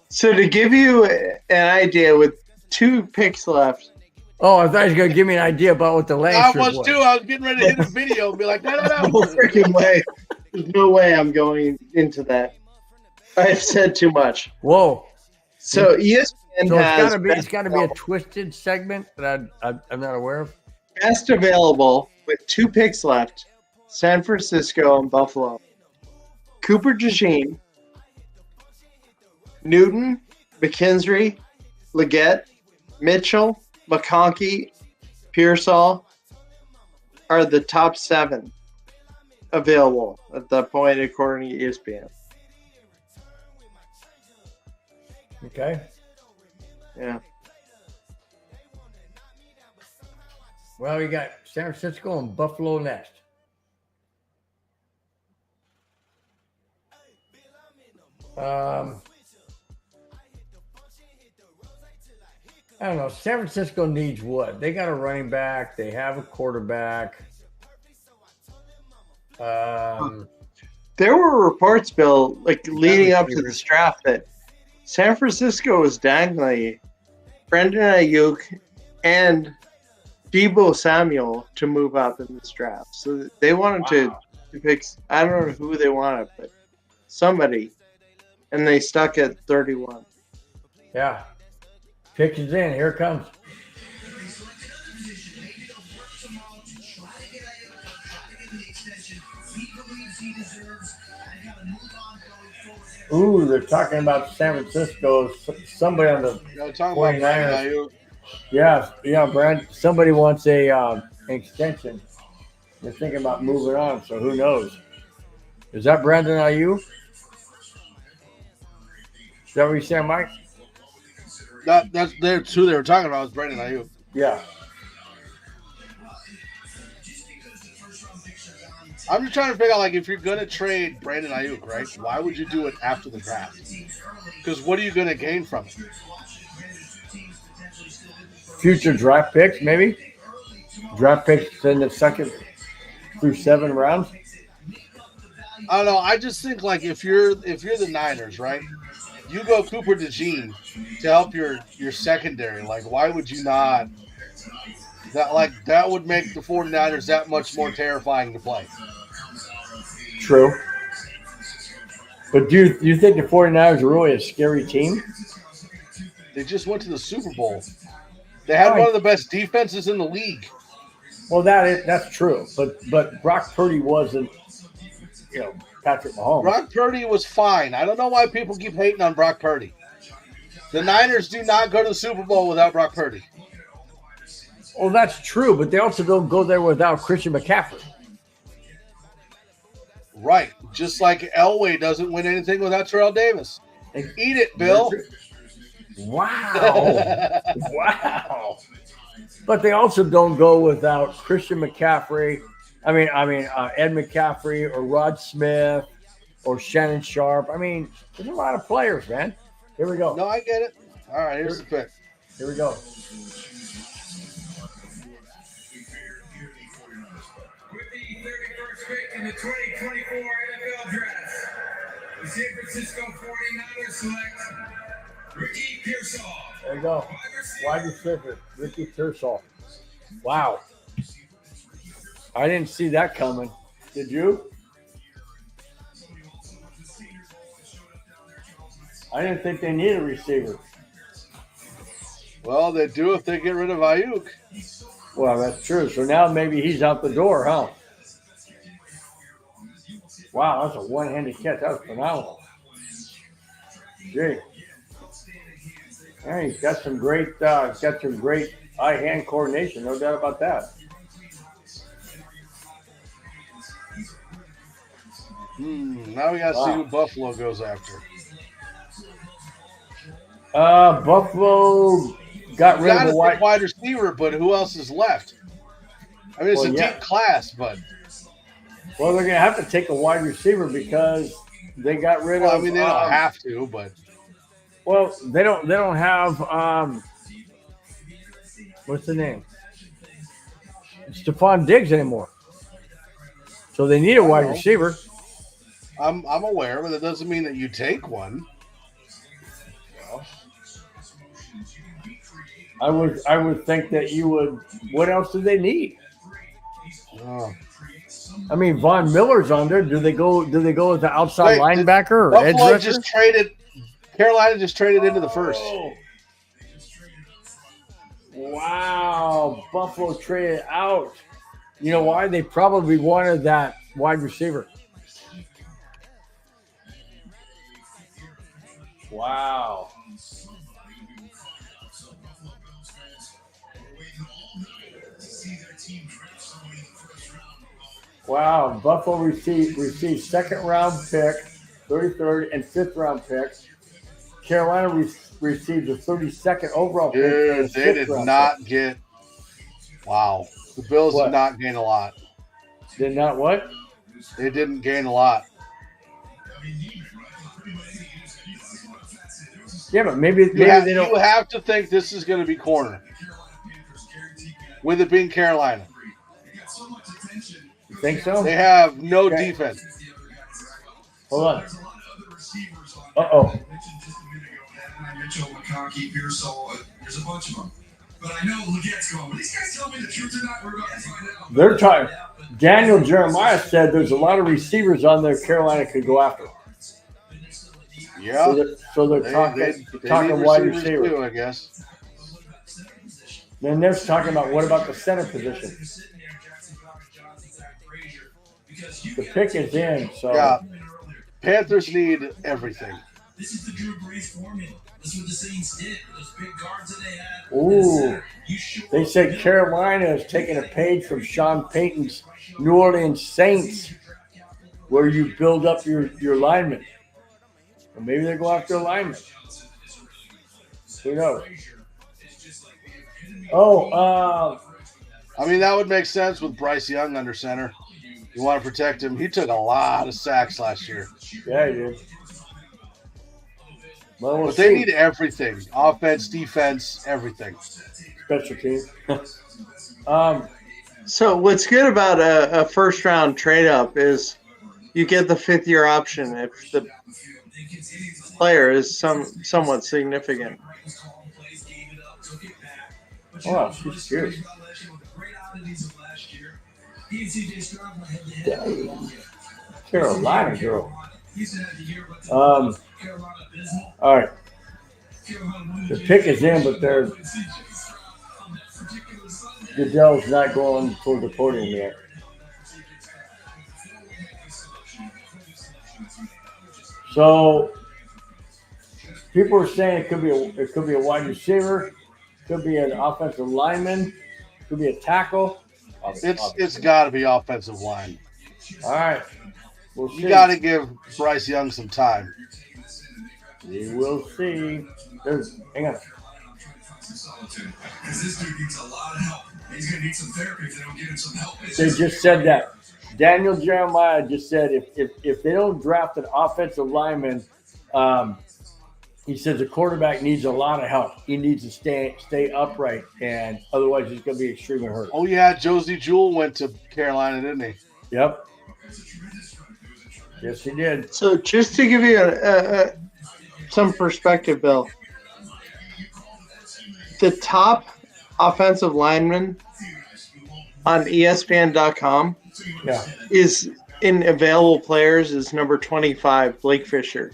so to give you an idea, with 2 picks left. Oh, I thought you were going to give me an idea about what the land I strip was too. I was getting ready to hit a video and be like, no. No freaking way. There's no way I'm going into that. I've said too much. Whoa. So ESPN So has it's gotta be a twisted segment that I'm not aware of. best available with 2 picks left: San Francisco and Buffalo. Cooper DeJean, Newton, McKinstry, Leggett, Mitchell, McConkey, Pearsall are the top 7 available at that point, according to ESPN. Okay. Yeah. Well, you got San Francisco and Buffalo next. I don't know. San Francisco needs what? They got a running back. They have a quarterback. There were reports, Bill, like leading up to this draft, that San Francisco was dangling Brendan Ayuk and Deebo Samuel to move up in this draft. So they wanted to pick, I don't know who they wanted, but somebody. And they stuck at 31. Yeah. Pick is in. Here it comes. Ooh, they're talking about San Francisco. Somebody on the 49ers. Yeah, Brad. Somebody wants an extension. They're thinking about moving on, so who knows? Is that Brandon Ayuk? Is that what you said, Mike? That's who they were talking about was Brandon Ayuk. Yeah. I'm just trying to figure out, like, if you're going to trade Brandon Ayuk, right, why would you do it after the draft? Because what are you going to gain from it? Future draft picks, maybe? Draft picks in the 2nd through 7 rounds? I don't know. I just think, like, if you're the Niners, right, you go Cooper DeJean to help your secondary. Like, why would you not? That would make the 49ers that much more terrifying to play. True. But do you think the 49ers are really a scary team? They just went to the Super Bowl. They had one of the best defenses in the league. Well, that's true. But Brock Purdy wasn't, Patrick Mahomes. Brock Purdy was fine. I don't know why people keep hating on Brock Purdy. The Niners do not go to the Super Bowl without Brock Purdy. Well, that's true, but they also don't go there without Christian McCaffrey. Right. Just like Elway doesn't win anything without Terrell Davis. Eat it, Bill. Wow. Wow. But they also don't go without Christian McCaffrey. I mean, Ed McCaffrey or Rod Smith or Shannon Sharp. I mean, there's a lot of players, man. Here we go. No, I get it. All right, here's the pick. Here we go. With the 31st pick in the 2024 NFL Draft, the San Francisco 49ers select Ricky Pearsall. There you go. Wide receiver, Ricky Pearsall. Wow. I didn't see that coming. Did you? I didn't think they need a receiver. Well, they do if they get rid of Ayuk. Well, that's true. So now maybe he's out the door, huh? Wow, that's a one-handed catch. That was phenomenal. Gee. Yeah, he's got some great eye-hand coordination. No doubt about that. Now we got to see who Buffalo goes after. Buffalo got rid of a wide receiver, but who else is left? I mean, it's a deep class, but they're going to have to take a wide receiver because they got rid of. I mean, they don't have to, but they don't have what's the name? Stephon Diggs anymore. So they need a wide receiver. I'm aware, but that doesn't mean that you take one. I would think that you would. What else do they need? I mean, Von Miller's on there. Do they go as the outside Wait, linebacker or edge Buffalo rusher? just traded. Carolina just traded into the first. Wow, Buffalo traded out. You know why? They probably wanted that wide receiver. Wow. Wow, Buffalo received second round pick, 33rd and 5th round pick. Carolina received the 32nd overall pick. Dude, they did not get. Wow, the Bills did not gain a lot. Did not what? They didn't gain a lot. Yeah, but maybe You they don't. you have to think this is going to be corner. With it being Carolina. You think so? They have no defense. Hold on. Uh-oh. Mitchell, McConkey, Pearsall, there's a bunch of them. But I know Legette's going, will these guys tell me the truth or not? We're about to find out. They're talking. Daniel Jeremiah said there's a lot of receivers on there Carolina could go after. Yeah. So they're talking wide receiver. Too, I guess. Then they're talking about what about the center position? The pick is in, so yeah. Panthers need everything. This is the Drew Brees formula. This is what the Saints did. Those big guards that they had. ooh. They said Carolina is taking a page from Sean Payton's New Orleans Saints, where you build up your linemen. Or maybe they go after a lineman. Who knows? I mean, that would make sense with Bryce Young under center. You want to protect him. He took a lot of sacks last year. Yeah, he did. Well, but they need everything. Offense, defense, everything. Special team. So what's good about a first-round trade-up is you get the fifth-year option if the player is somewhat significant. Oh, she's good. Carolina girl. All right. The pick is in, but Goodell's not going for the podium yet. So people are saying it could be a wide receiver, could be an offensive lineman, could be a tackle. It's got to be offensive line. All right. We'll see. You got to give Bryce Young some time. We will see. Hang on. Because this dude needs a lot of help. He's going to need some therapy if they don't get him some help. They just said that. Daniel Jeremiah just said if they don't draft an offensive lineman, he says the quarterback needs a lot of help. He needs to stay upright, and otherwise he's going to be extremely hurt. Oh, yeah, Josie Jewell went to Carolina, didn't he? Yep. Yes, he did. So just to give you some perspective, Bill, the top offensive lineman on ESPN.com is in available players is number 25, Blake Fisher.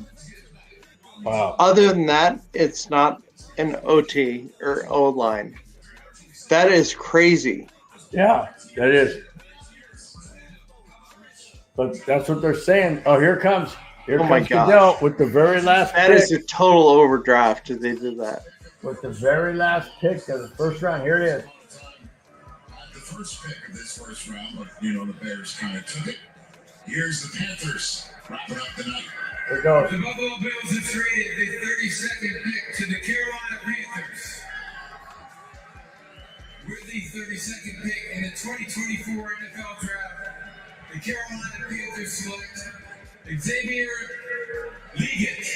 Wow. Other than that, it's not an OT or O line. That is crazy. Yeah, that is. But that's what they're saying. Oh, here comes. Here comes Goodell with the very last pick. That is a total overdraft if they did that. With the very last pick of the first round. Here it is. The first pick of this first round, but the Bears kind of took it. Here's the Panthers wrapping up the night. Here it goes. The Buffalo Bills have traded the 32nd pick to the Carolina Panthers. With the 32nd pick in the 2024 NFL Draft, the Carolina Panthers select Xavier Legette,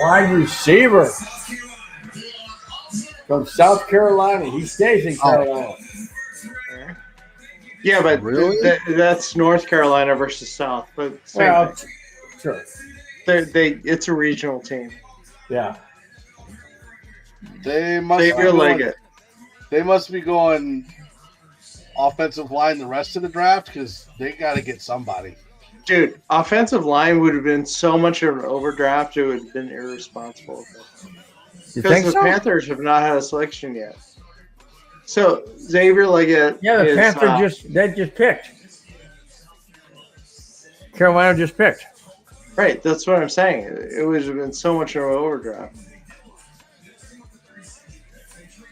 Wide receiver from South Carolina. He stays in Carolina. Yeah, but that's North Carolina versus South. But same thing. Sure. It's a regional team. Yeah. They must Xavier Legette. They must be going offensive line the rest of the draft because they got to get somebody. Dude, offensive line would have been so much of an overdraft, it would have been irresponsible. Because the Panthers have not had a selection yet. So Xavier Leggett. Yeah, the Panthers just picked. Carolina just picked. Right, that's what I'm saying. It would have been so much of an overdraft.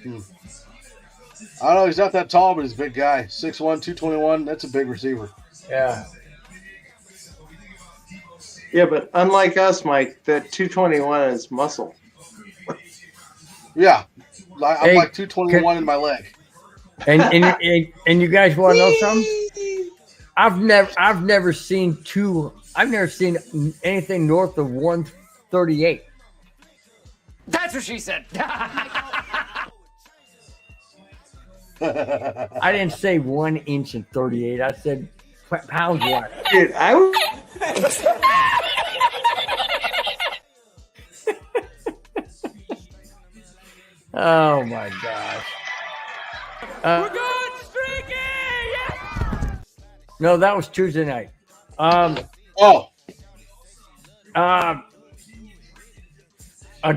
I don't know. He's not that tall, but he's a big guy. 6'1", 221. That's a big receiver. Yeah. Yeah, but unlike us, Mike, that 221 is muscle. Yeah. I'm like 221 in my leg. And you guys want to know something? I've never seen anything north of 138. That's what she said. I didn't say 1 inch and 38. I said pounds wide. Dude, Oh my gosh. We're going streaky! Yeah! No, that was Tuesday night.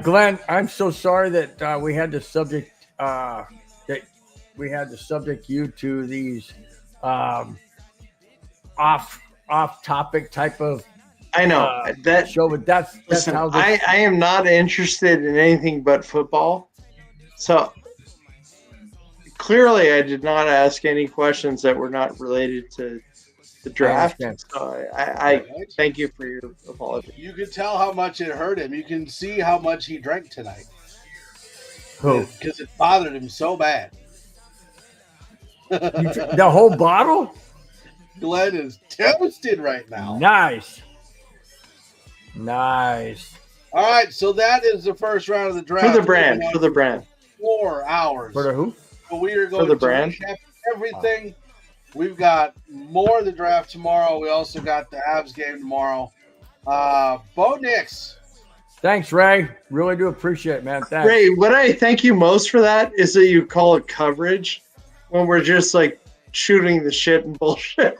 Glenn, I'm so sorry that we had to subject you to these off topic type of I know that show, but that's listen, how I am not interested in anything but football. So clearly I did not ask any questions that were not related to the draft. So I thank you for your apology. You can tell how much it hurt him. You can see how much he drank tonight. Who? Because it bothered him so bad. The whole bottle? Glenn is toasted right now. Nice. All right, so that is the first round of the draft. For the brand. 4 hours. For the who? So we are going For the to brand. recap everything. We've got more of the draft tomorrow. We also got the Avs game tomorrow. Bo Nix. Thanks, Ray. Really do appreciate it, man. Thanks. Ray, what I thank you most for that is that you call it coverage when we're just like shooting the shit and bullshit.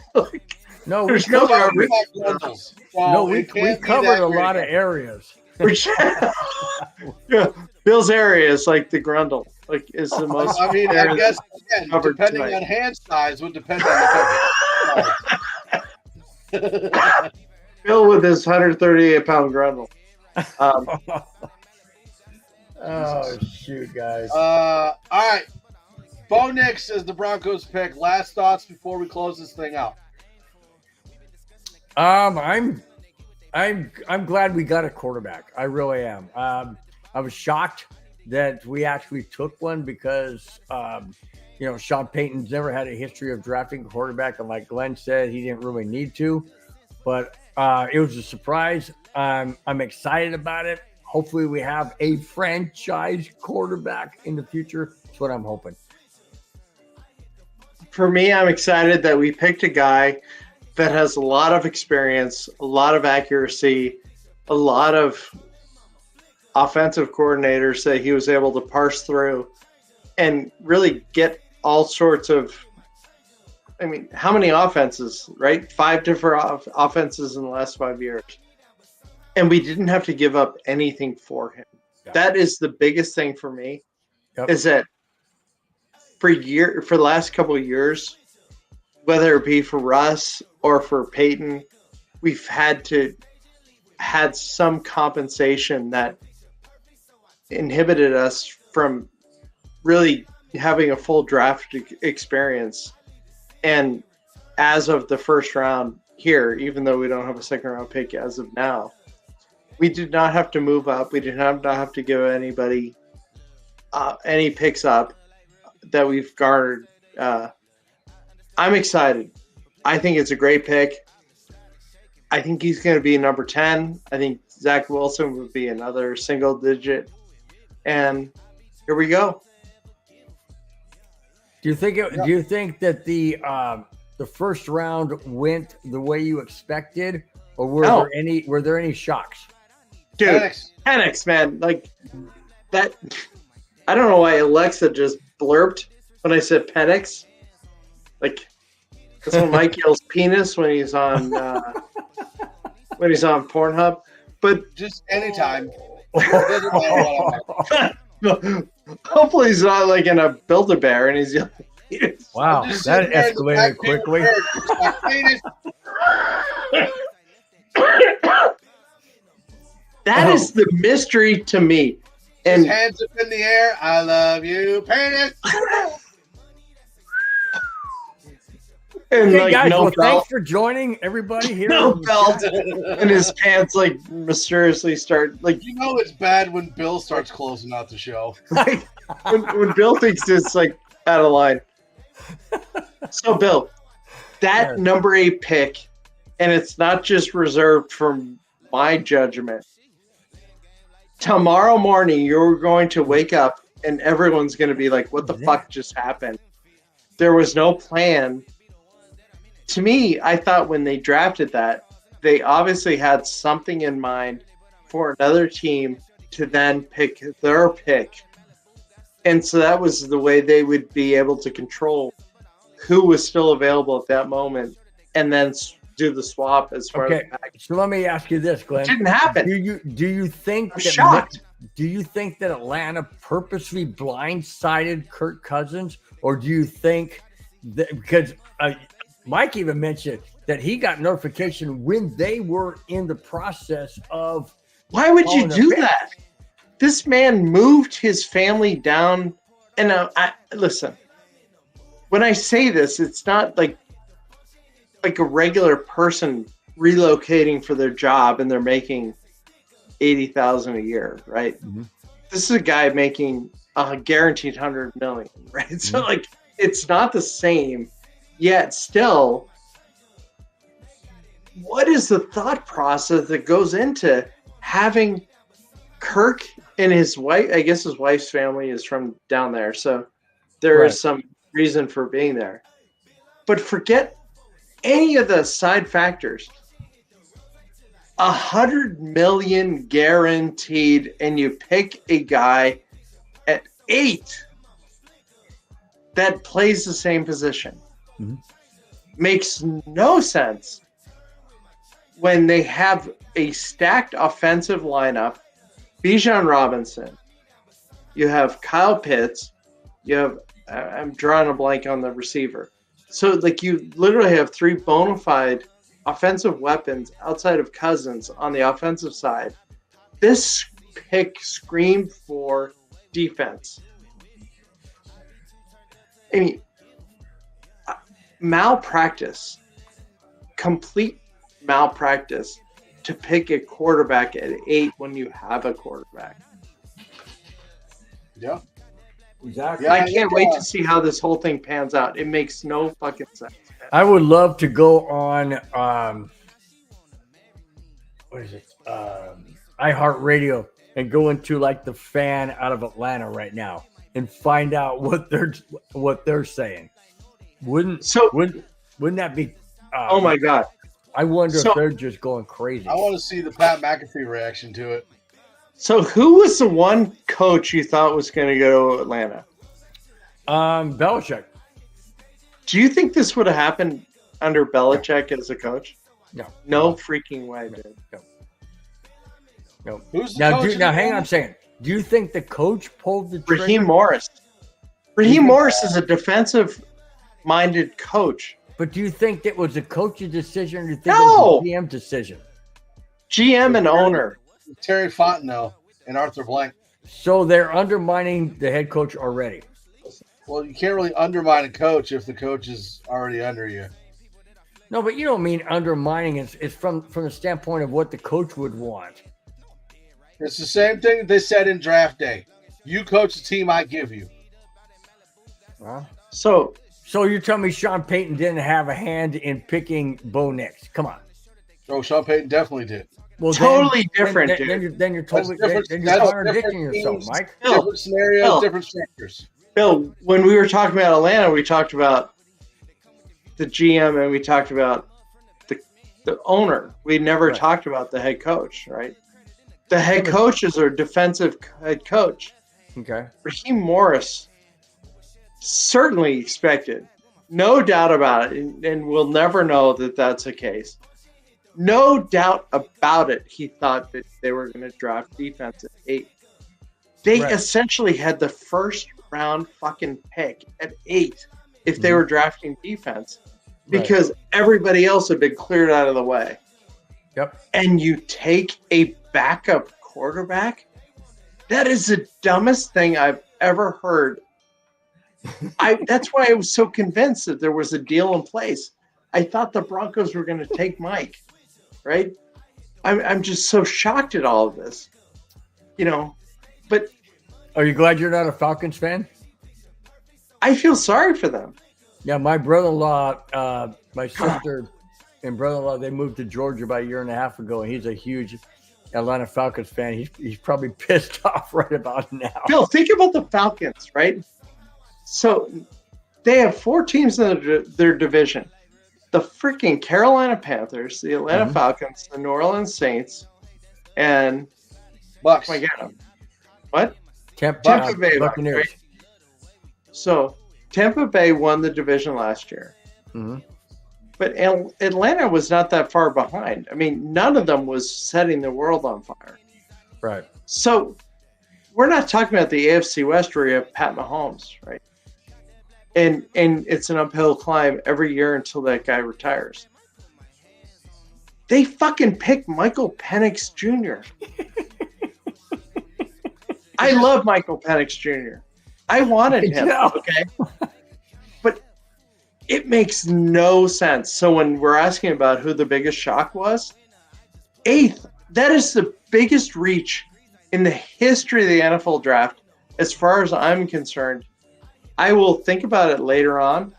No, we there's no covered, coverage. we covered a lot of areas. Yeah, Bill's area is like the Grundle, like is the most. I mean, I guess again, covered depending tonight. on hand size would depend on the coverage. Bill with his 138-pound Grundle. Oh shoot, guys. All right. Bo Nix is the Broncos pick. Last thoughts before we close this thing out. I'm glad we got a quarterback. I really am. I was shocked that we actually took one because Sean Payton's never had a history of drafting a quarterback, and like Glenn said, he didn't really need to. But it was a surprise. I'm excited about it. Hopefully, we have a franchise quarterback in the future. That's what I'm hoping. For me, I'm excited that we picked a guy that has a lot of experience, a lot of accuracy, a lot of offensive coordinators that he was able to parse through and really get all sorts of, I mean, how many offenses, right? 5 different offenses in the last 5 years. And we didn't have to give up anything for him. Yeah. That is the biggest thing for me, Yep. is that for the last couple of years, whether it be for Russ or for Peyton, we've had some compensation that inhibited us from really having a full draft experience. And as of the first round here, even though we don't have a second round pick as of now, we did not have to move up. We did not have to give anybody any picks up that we've garnered. I'm excited. I think it's a great pick. I think he's going to be number 10. I think Zach Wilson would be another single digit. And here we go. Do you think that the first round went the way you expected, or were there any shocks? Dude, Penix, man, like that. I don't know why Alexa just blurped when I said Penix. Like that's when Mike yells penis when he's on Pornhub. But just anytime. Doesn't matter what hopefully he's not like in a Build-A-Bear and he's yelling penis. Wow, that escalated quickly. That is the mystery to me. And his hands up in the air. I love you, penis. And okay, like guys, no well, belt. thanks for joining everybody here. No belt, and his pants like mysteriously start like. You know it's bad when Bill starts closing out the show. when Bill thinks it's like out of line. So Bill, that number 8 pick, and it's not just reserved for my judgment. Tomorrow morning, you're going to wake up and everyone's going to be like, what the fuck just happened? There was no plan. To me, I thought when they drafted that, they obviously had something in mind for another team to then pick their pick. And so that was the way they would be able to control who was still available at that moment and then do the swap as far as back. So let me ask you this, Glenn. It didn't happen. Do you think I'm shocked. Do you think that Atlanta purposely blindsided Kirk Cousins, or do you think that because Mike even mentioned that he got notification when they were in the process of? Why would you do that? This man moved his family down, and listen. When I say this, it's not like a regular person relocating for their job and they're making $80,000 a year, right? Mm-hmm. This is a guy making a guaranteed $100 million, right? Mm-hmm. So like, it's not the same. Yet still, what is the thought process that goes into having Kirk and his wife? I guess his wife's family is from down there, so there is some reason for being there. But forget any of the side factors. $100 million guaranteed, and you pick a guy at 8 that plays the same position. Mm-hmm. Makes no sense when they have a stacked offensive lineup. Bijan Robinson, you have Kyle Pitts, you have I'm drawing a blank on the receiver. So like you literally have 3 bona fide offensive weapons outside of Cousins on the offensive side. This pick screamed for defense. I mean, malpractice, complete malpractice to pick a quarterback at 8 when you have a quarterback. Yeah. Exactly. I can't wait to see how this whole thing pans out. It makes no fucking sense. I would love to go on what is it? iHeartRadio and go into like the fan out of Atlanta right now and find out what they're saying. Wouldn't that be oh my God. I wonder if they're just going crazy. I want to see the Pat McAfee reaction to it. So who was the one coach you thought was going to go to Atlanta? Belichick. Do you think this would have happened under Belichick as a coach? No. No freaking way, dude. No. Who's now, hang on a second. Do you think the coach pulled the trigger? Raheem Morris. Raheem Morris is a defensive-minded coach. But do you think it was a coach's decision, or do you think No. it was a GM decision? GM and owner. Terry Fontenot and Arthur Blank. So they're undermining the head coach already. Well, you can't really undermine a coach if the coach is already under you. No, but you don't mean undermining. It's from the standpoint of what the coach would want. It's the same thing that they said in draft day. You coach the team I give you. Well, so you're telling me Sean Payton didn't have a hand in picking Bo Nix? Come on. Oh, Sean Payton definitely did. Well, totally different, dude. Then you're totally contradicting yourself, Mike. Different scenarios, different structures. Bill, when we were talking about Atlanta, we talked about the GM and we talked about the owner. We never talked about the head coach, right? The head coach is our defensive head coach. Okay. Raheem Morris certainly expected No doubt about it, and we'll never know that that's the case. No doubt about it. He thought that they were going to draft defense at 8. They essentially had the first round fucking pick at 8 if they were drafting defense because everybody else had been cleared out of the way. Yep. And you take a backup quarterback? That is the dumbest thing I've ever heard. That's why I was so convinced that there was a deal in place. I thought the Broncos were going to take Mike, right? I'm just so shocked at all of this, but are you glad you're not a Falcons fan? I feel sorry for them. Yeah, my brother-in-law, my sister and brother-in-law, they moved to Georgia about a year and a half ago, and he's a huge Atlanta Falcons fan. He's probably pissed off right about now. Bill, think about the Falcons, right? So they have 4 teams in their division. The freaking Carolina Panthers, the Atlanta Falcons, the New Orleans Saints, and Bucks. What? Tampa Bay Buccaneers. Right? So Tampa Bay won the division last year. But Atlanta was not that far behind. I mean, none of them was setting the world on fire. Right. So we're not talking about the AFC West where you have Pat Mahomes, right? And it's an uphill climb every year until that guy retires. They fucking picked Michael Penix Jr. I love Michael Penix Jr. I wanted him, okay? But it makes no sense. So when we're asking about who the biggest shock was, 8th, that is the biggest reach in the history of the NFL draft. As far as I'm concerned, I will think about it later on,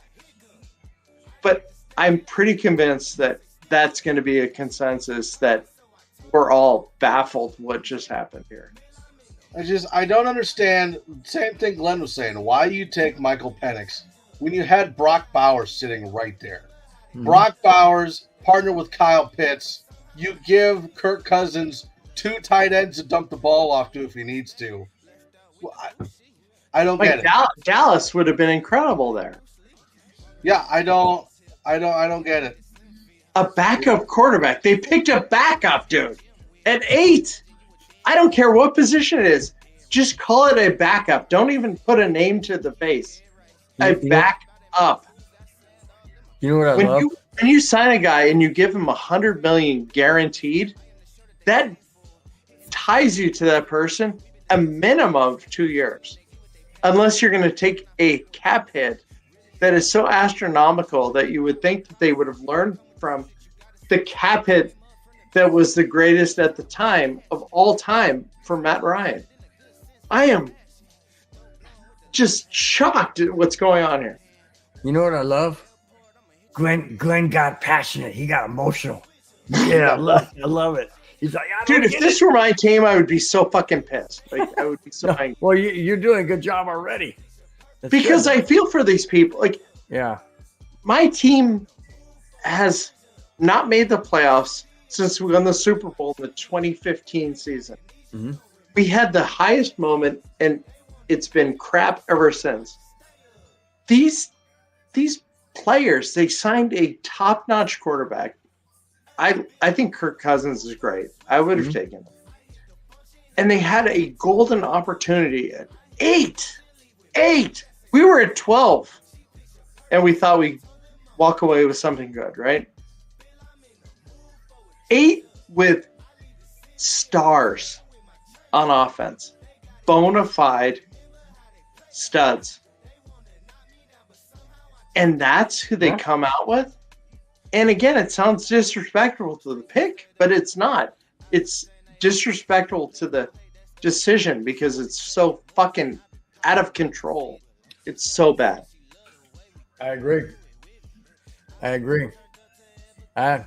but I'm pretty convinced that that's going to be a consensus that we're all baffled what just happened here. I don't understand. Same thing Glenn was saying. Why you take Michael Penix when you had Brock Bowers sitting right there? Brock Bowers partnered with Kyle Pitts. You give Kirk Cousins 2 tight ends to dump the ball off to if he needs to. I don't get it. Dallas would have been incredible there. Yeah, I don't get it. A backup quarterback. They picked a backup, dude, at 8. I don't care what position it is. Just call it a backup. Don't even put a name to the face. A backup. You know what I love? When you sign a guy and you give him $100 million guaranteed, that ties you to that person a minimum of 2 years. Unless you're going to take a cap hit that is so astronomical that you would think that they would have learned from the cap hit that was the greatest at the time of all time for Matt Ryan. I am just shocked at what's going on here. You know what I love? Glenn got passionate. He got emotional. Yeah, I love it. He's like, dude, if this were my team, I would be so fucking pissed. Like, I would be so angry. Well, you're doing a good job already. Because I feel for these people. Like, yeah, my team has not made the playoffs since we won the Super Bowl in the 2015 season. We had the highest moment, and it's been crap ever since. These players, they signed a top-notch quarterback. I think Kirk Cousins is great. I would have taken him. And they had a golden opportunity at 8. We were at 12, and we thought we'd walk away with something good, right? 8 with stars on offense, bona fide studs. And that's who they come out with? And again, it sounds disrespectful to the pick, but it's not. It's disrespectful to the decision because it's so fucking out of control. It's so bad. I agree. I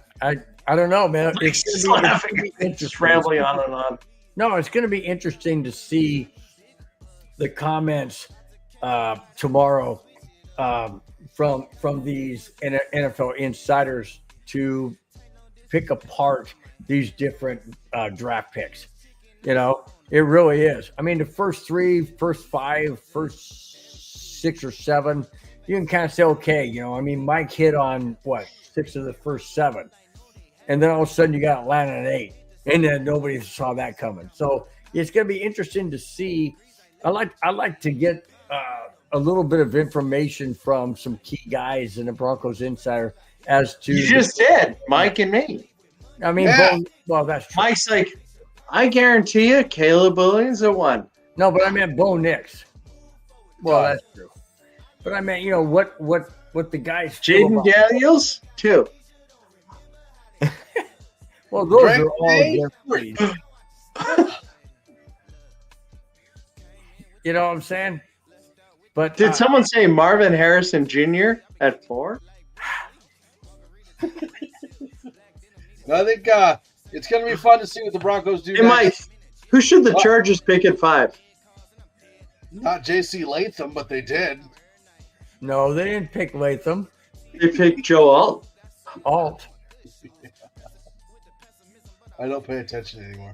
don't know, man. It's laughing. Just rambling on and on. No, it's going to be interesting to see the comments tomorrow from these NFL insiders to pick apart these different draft picks. You know, it really is. I mean, the first 3, first 5, first 6 or 7, you can kind of say, okay, you know, I mean, Mike hit on what 6 of the first 7, and then all of a sudden you got Atlanta at 8, and then nobody saw that coming. So it's going to be interesting to see. I like to get a little bit of information from some key guys in the Broncos Insider as to. You just did, Mike and me. I mean, well, that's true. Mike's like, I guarantee you, Caleb Williams at 1. No, but I meant Bo Nix. Well, that's true. But I meant, you know, what the guys. Jaden Daniels 2. Well, those are all different. You know what I'm saying? But did someone say Marvin Harrison Jr. at 4? I think it's going to be fun to see what the Broncos do. Hey, Mike, who should the Chargers pick at 5? Not J.C. Latham, but they did. No, they didn't pick Latham. They picked Joe Alt. Alt. I don't pay attention anymore.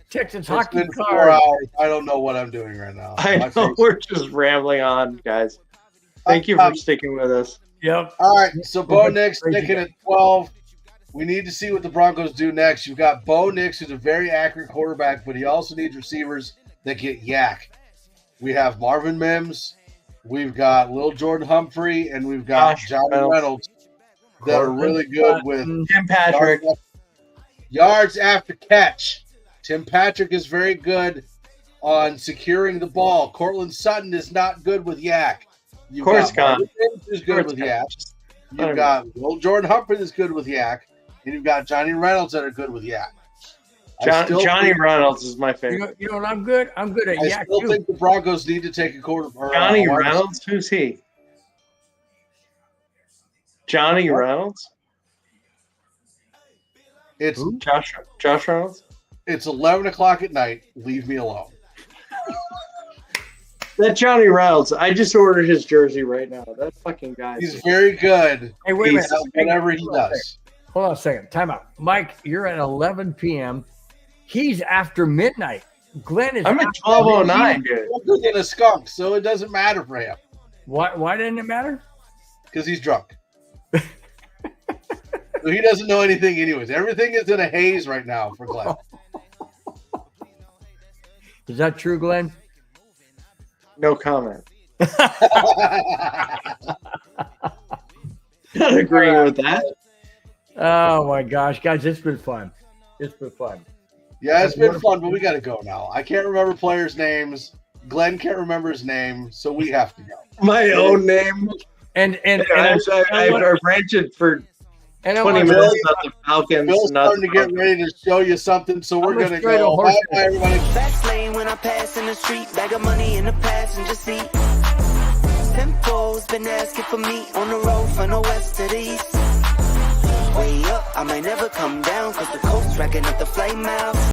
Texas It's hockey been 4 card. hours. I don't know what I'm doing right now. I know we're just rambling on, guys. Thank you for sticking with us. Yep. All right, so Bo Nix picking at 12. We need to see what the Broncos do next. You've got Bo Nix, who's a very accurate quarterback, but he also needs receivers that get yak. We have Marvin Mims, we've got Lil Jordan Humphrey, and we've got Johnny Reynolds that are really good with Tim Patrick. Yards after catch. Tim Patrick is very good on securing the ball. Cortland Sutton is not good with yak. You've got Marvin Mims who's good with yak. You've got Lil Jordan Humphrey that's good with yak. And you've got Johnny Reynolds that are good with yak. Johnny Reynolds is my favorite. You know what? I'm good. I'm good at yak. I still think the Broncos need to take a quarter. Johnny Reynolds? Who's he? Johnny Reynolds? It's Josh Reynolds? It's 11 o'clock at night. Leave me alone. That Johnny Reynolds, I just ordered his jersey right now. That fucking guy. He's very good. Hey, wait a minute. Whatever he does. Hold on a second. Time out. Mike, you're at 11 p.m. He's after midnight. Glenn is. I'm at 12:09, dude. He's in a skunk, so it doesn't matter for him. Why didn't it matter? Because he's drunk. So he doesn't know anything anyways. Everything is in a haze right now for Glenn. Is that true, Glenn? No comment. Not agreeing with that. Oh my gosh, guys, it's been fun. It's been fun. Yeah, it's been fun, but we got to go now. I can't remember players' names. Glenn can't remember his name, so we have to go. My own name. And I've ranted for 20 minutes about the Falcons. Bill's starting to get ready to show you something, so we're going to go. Bye, everybody. Fast lane when I pass in the street, bag of money in the passenger seat. Tempo's been asking for me on the road from the west to the east. Way up, I might never come down, cause the coast's racking up the flame mouth.